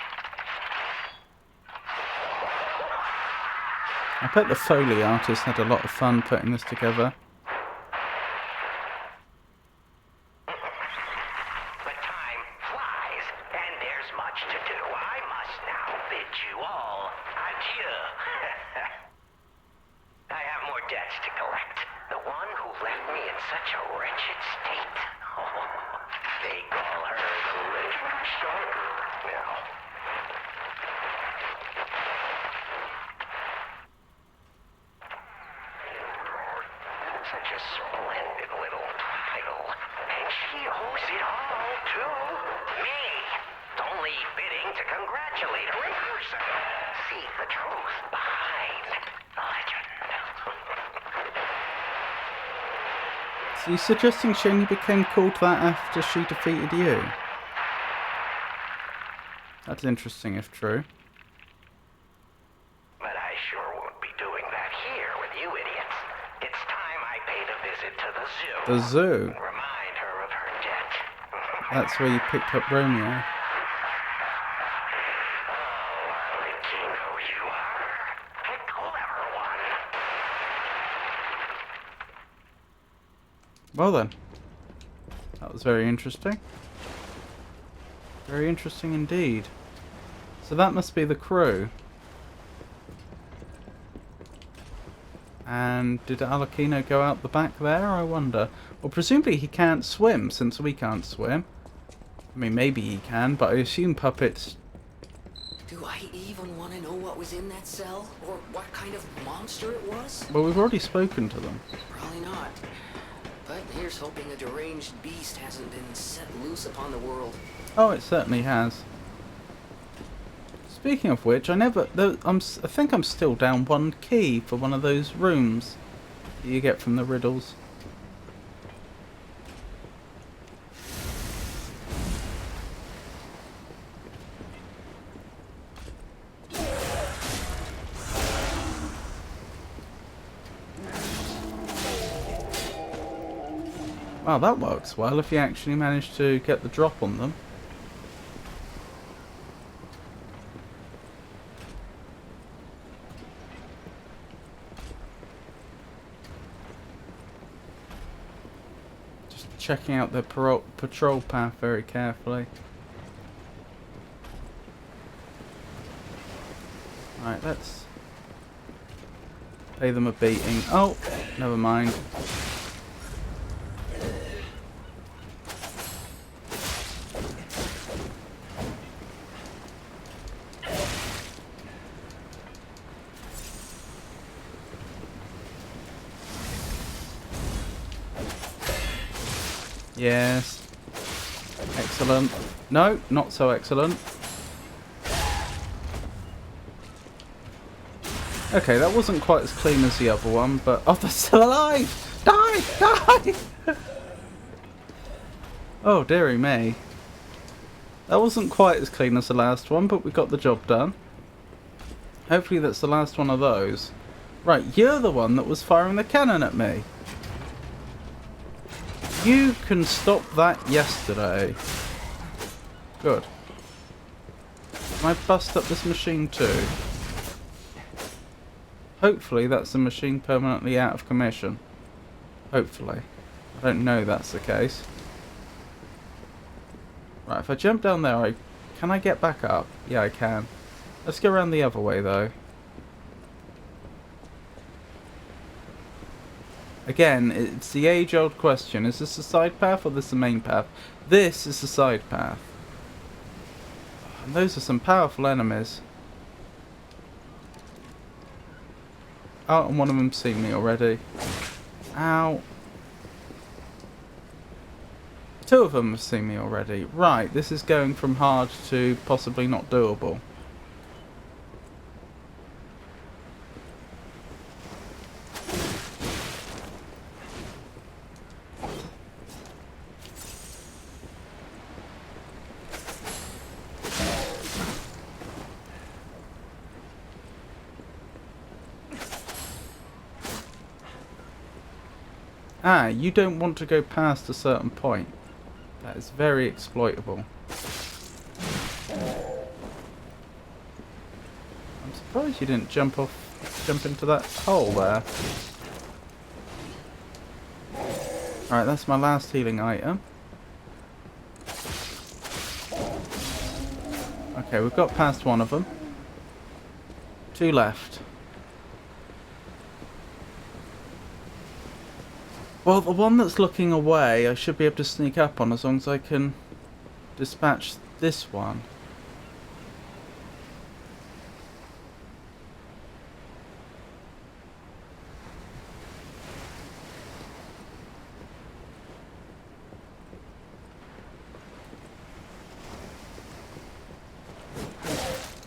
[SPEAKER 2] I bet the Foley artist had a lot of fun putting this together.
[SPEAKER 8] But time flies, and there's much to do. I must now bid you all adieu. I have more debts to collect. The one who left me in such a wretched state. They call her the living stalker now. Such a splendid little title. And she owes it all to me. It's only fitting to congratulate her in person. See the truth behind the legend.
[SPEAKER 2] So you're suggesting she only became called that after she defeated you? That's interesting if true.
[SPEAKER 8] But I sure won't be doing that here with you idiots. It's time I paid a visit to the zoo.
[SPEAKER 2] The zoo?
[SPEAKER 8] Remind her of her debt.
[SPEAKER 2] That's where you picked up Romeo.
[SPEAKER 8] Oh, I think you know who you are. A clever one.
[SPEAKER 2] Well then. That was very interesting. Very interesting indeed. So that must be the crew. And did Alecchino go out the back there, I wonder? Well, presumably he can't swim, since we can't swim. I mean, maybe he can, but I assume puppets...
[SPEAKER 7] Do I even want to know what was in that cell? Or what kind of monster it was?
[SPEAKER 2] Well, we've already spoken to them.
[SPEAKER 7] Probably not. But here's hoping a deranged beast hasn't been set loose upon the world.
[SPEAKER 2] Oh, it certainly has. Speaking of which, I think I'm still down one key for one of those rooms that you get from the riddles. Wow, that works well if you actually manage to get the drop on them. Just checking out their patrol path very carefully. Right, let's pay them a beating. Oh, never mind. Yes. Excellent. No, not so excellent. Okay, that wasn't quite as clean as the other one, but... Oh, they're still alive! Die! Die! Oh, dearie me. That wasn't quite as clean as the last one, but we got the job done. Hopefully that's the last one of those. Right, you're the one that was firing the cannon at me. You can stop that yesterday. Good. Can I bust up this machine too? Hopefully that's the machine permanently out of commission. Hopefully. I don't know that's the case. Right, if I jump down there, can I get back up? Yeah, I can. Let's go around the other way though. Again, it's the age-old question. Is this the side path or this the main path? This is the side path. And those are some powerful enemies. Oh, and one of them's seen me already. Ow. Two of them have seen me already. Right, this is going from hard to possibly not doable. Ah, you don't want to go past a certain point. That is very exploitable. I'm surprised you didn't jump into that hole there. Alright, that's my last healing item. Okay, we've got past one of them. 2 left. Well, the one that's looking away, I should be able to sneak up on as long as I can dispatch this one.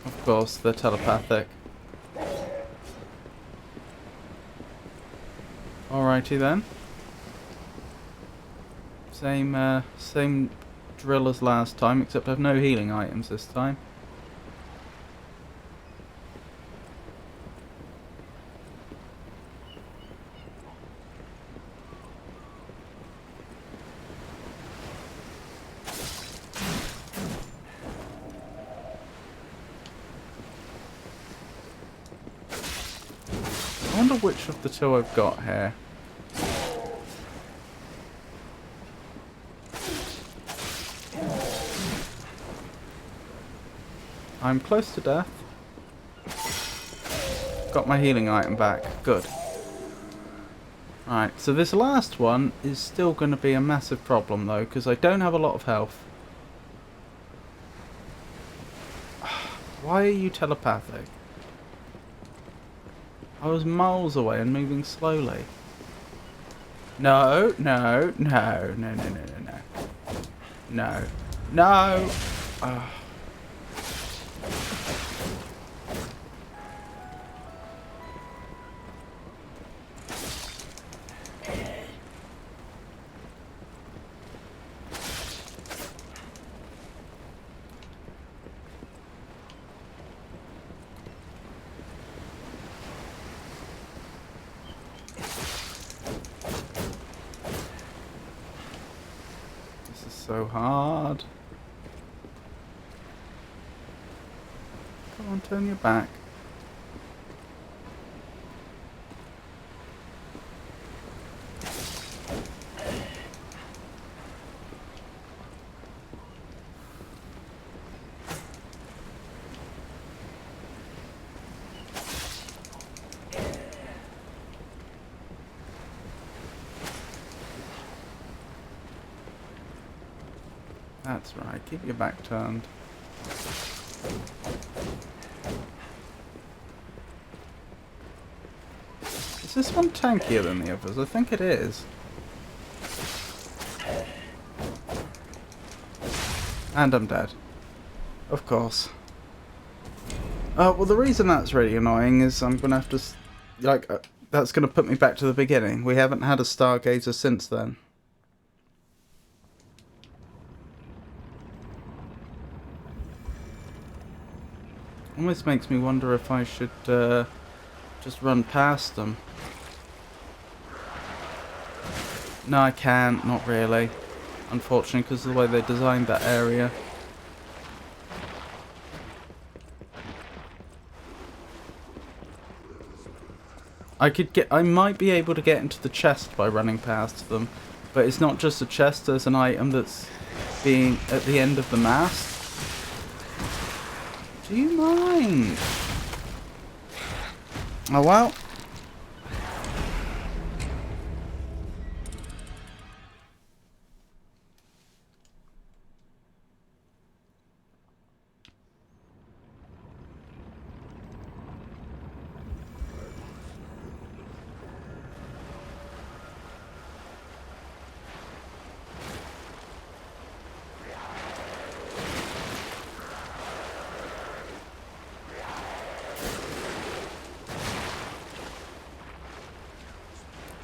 [SPEAKER 2] Of course, they're telepathic. Alrighty then. Same drill as last time, except I have no healing items this time. I wonder which of the two I've got here. I'm close to death. Got my healing item back. Good. Alright, so this last one is still going to be a massive problem though, because I don't have a lot of health. Why are you telepathic? I was miles away and moving slowly. No, no, no, no, no, no, no, no. No. No! So hard. Come on, turn your back. That's right, keep your back turned. Is this one tankier than the others? I think it is. And I'm dead. Of course. Well, the reason that's really annoying is I'm going to have to... that's going to put me back to the beginning. We haven't had a Stargazer since then. Almost makes me wonder if I should just run past them. No, I can't. Not really. Unfortunately, because of the way they designed that area. I might be able to get into the chest by running past them, but it's not just a chest. There's an item that's being at the end of the mast. Do you mind? Oh well.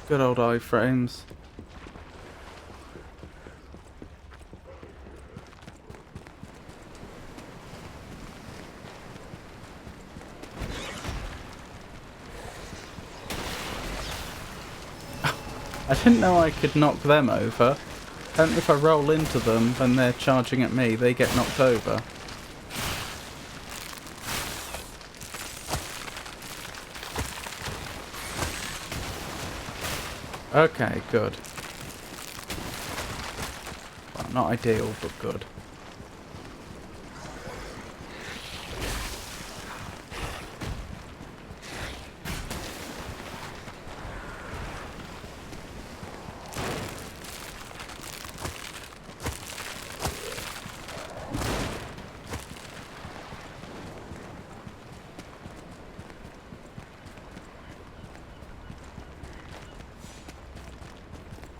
[SPEAKER 2] Good old iframes. I didn't know I could knock them over. Apparently if I roll into them when they're charging at me, they get knocked over. Okay, good. Well, not ideal, but good.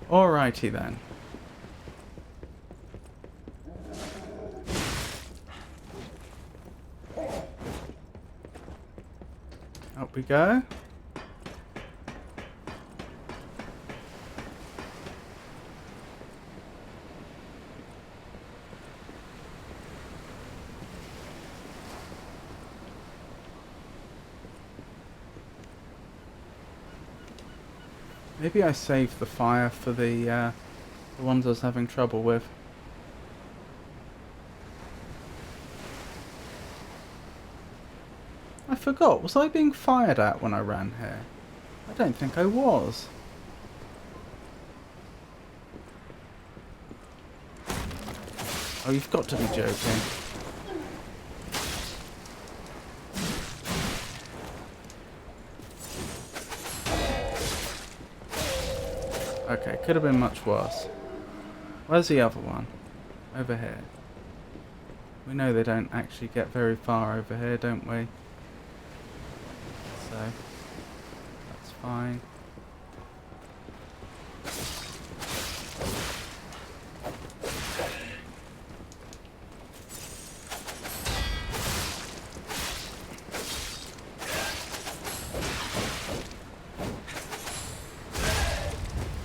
[SPEAKER 2] Alrighty then. Up we go. Maybe I saved the fire for the ones I was having trouble with. I forgot, was I being fired at when I ran here? I don't think I was. Oh, you've got to be joking. Okay, could have been much worse. Where's the other one? Over here. We know they don't actually get very far over here, don't we? So, that's fine.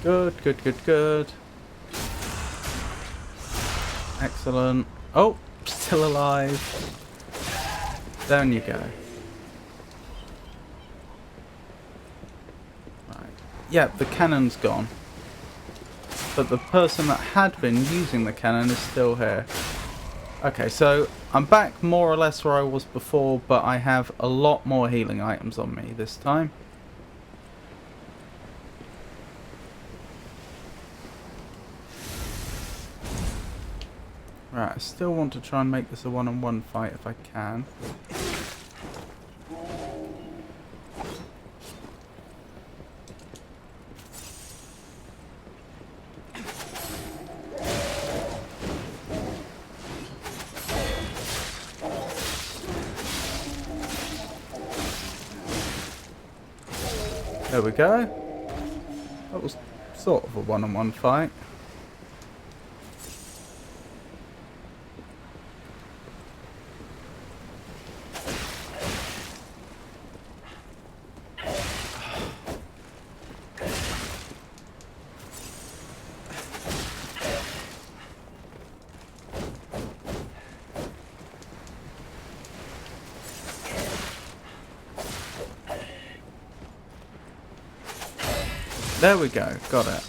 [SPEAKER 2] Good, good, good, good. Excellent. Oh, still alive. Down you go. Right. Yeah, the cannon's gone. But the person that had been using the cannon is still here. Okay, so I'm back more or less where I was before, but I have a lot more healing items on me this time. Right, I still want to try and make this a one-on-one fight if I can. There we go. That was sort of a one-on-one fight. There we go, got it.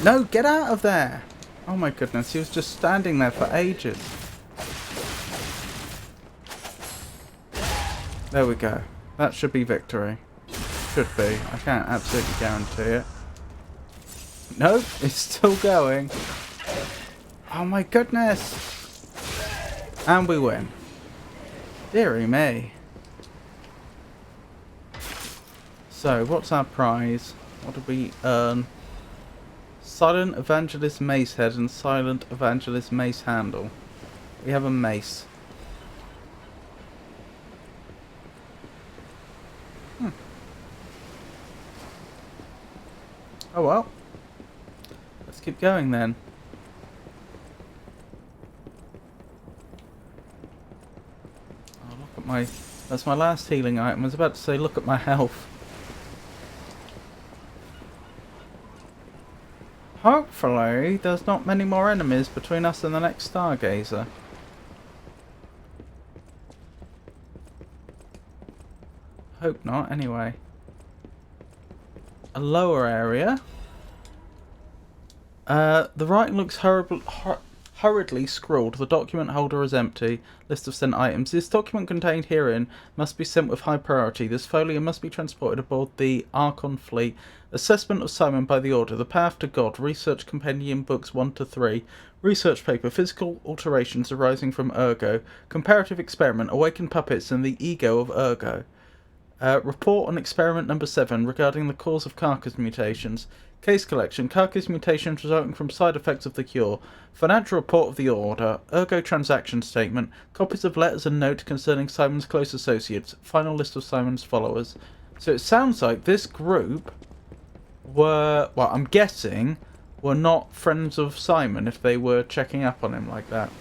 [SPEAKER 2] No, get out of there! Oh my goodness, he was just standing there for ages. There we go. That should be victory. Should be. I can't absolutely guarantee it. Nope, it's still going. Oh my goodness! And we win. Dearie me. So, what's our prize? What did we earn? Silent Evangelist Mace Head and Silent Evangelist Mace Handle. We have a mace. Oh well. Let's keep going then. Oh, look at my... That's my last healing item. I was about to say, look at my health. Hopefully, there's not many more enemies between us and the next Stargazer. Hope not, anyway. A lower area. The writing looks hurriedly scrawled. The document holder is empty. List of sent items. This document contained herein must be sent with high priority. This folio must be transported aboard the Archon fleet. Assessment of Simon by the Order. The Path to God. Research Compendium Books 1 to 3. Research paper. Physical alterations arising from Ergo. Comparative experiment. Awakened puppets and the ego of Ergo. Report on experiment number 7 regarding the cause of carcass mutations. Case collection. Carcass mutations resulting from side effects of the cure. Financial report of the Order. Ergo transaction statement. Copies of letters and notes concerning Simon's close associates. Final list of Simon's followers. So it sounds like this group were, well, I'm guessing, were not friends of Simon if they were checking up on him like that.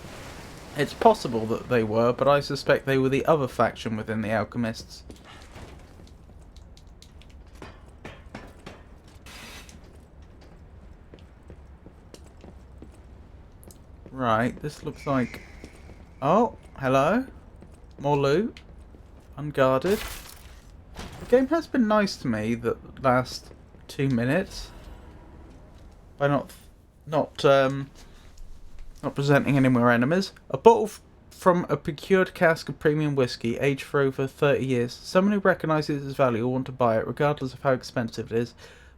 [SPEAKER 2] It's possible that they were, but I suspect they were the other faction within the Alchemists. Right, this looks like... Oh, hello. More loot. Unguarded. The game has been nice to me the last 2 minutes. By not presenting any more enemies. A bottle from a procured cask of premium whiskey, aged for over 30 years. Someone who recognises its value will want to buy it, regardless of how expensive it is.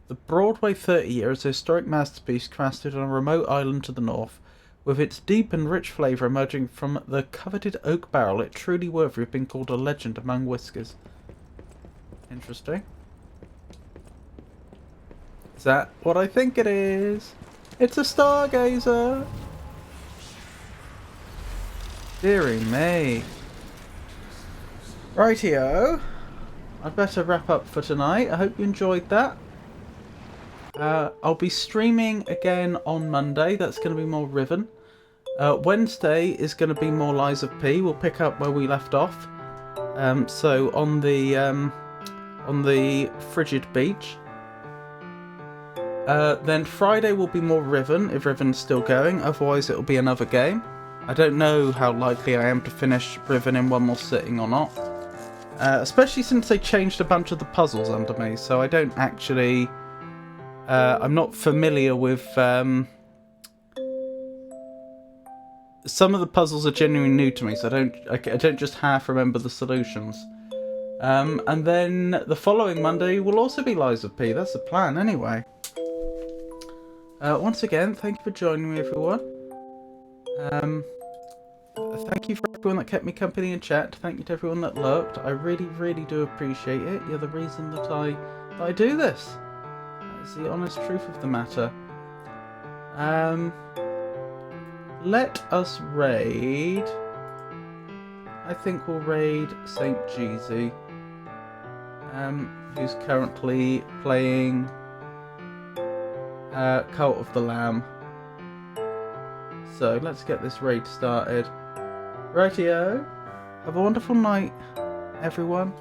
[SPEAKER 2] The Broadway 30 Year is a historic masterpiece crafted on a remote island to the north. With its deep and rich flavour emerging from the coveted oak barrel, it truly worthy of being called a legend among whiskers. Interesting. Is that what I think it is? It's a stargazer! Deary me. Rightio. I'd better wrap up for tonight. I hope you enjoyed that. I'll be streaming again on Monday. That's going to be more Riven. Wednesday is going to be more Lies of P. We'll pick up where we left off. So on the frigid beach. Then Friday will be more Riven, if Riven's still going. Otherwise it'll be another game. I don't know how likely I am to finish Riven in one more sitting or not. Especially since they changed a bunch of the puzzles under me. So I don't actually... I'm not familiar with... Some of the puzzles are genuinely new to me, so I don't just half remember the solutions. And then the following Monday will also be Lies of P. That's the plan, anyway. Once again, thank you for joining me, everyone. Thank you for everyone that kept me company in chat. Thank you to everyone that lurked. I really, really do appreciate it. You're the reason that I do this. That's the honest truth of the matter. Let us raid. I think we'll raid St. Jeezy, who's currently playing Cult of the Lamb. So let's get this raid started. Rightio. Have a wonderful night, everyone.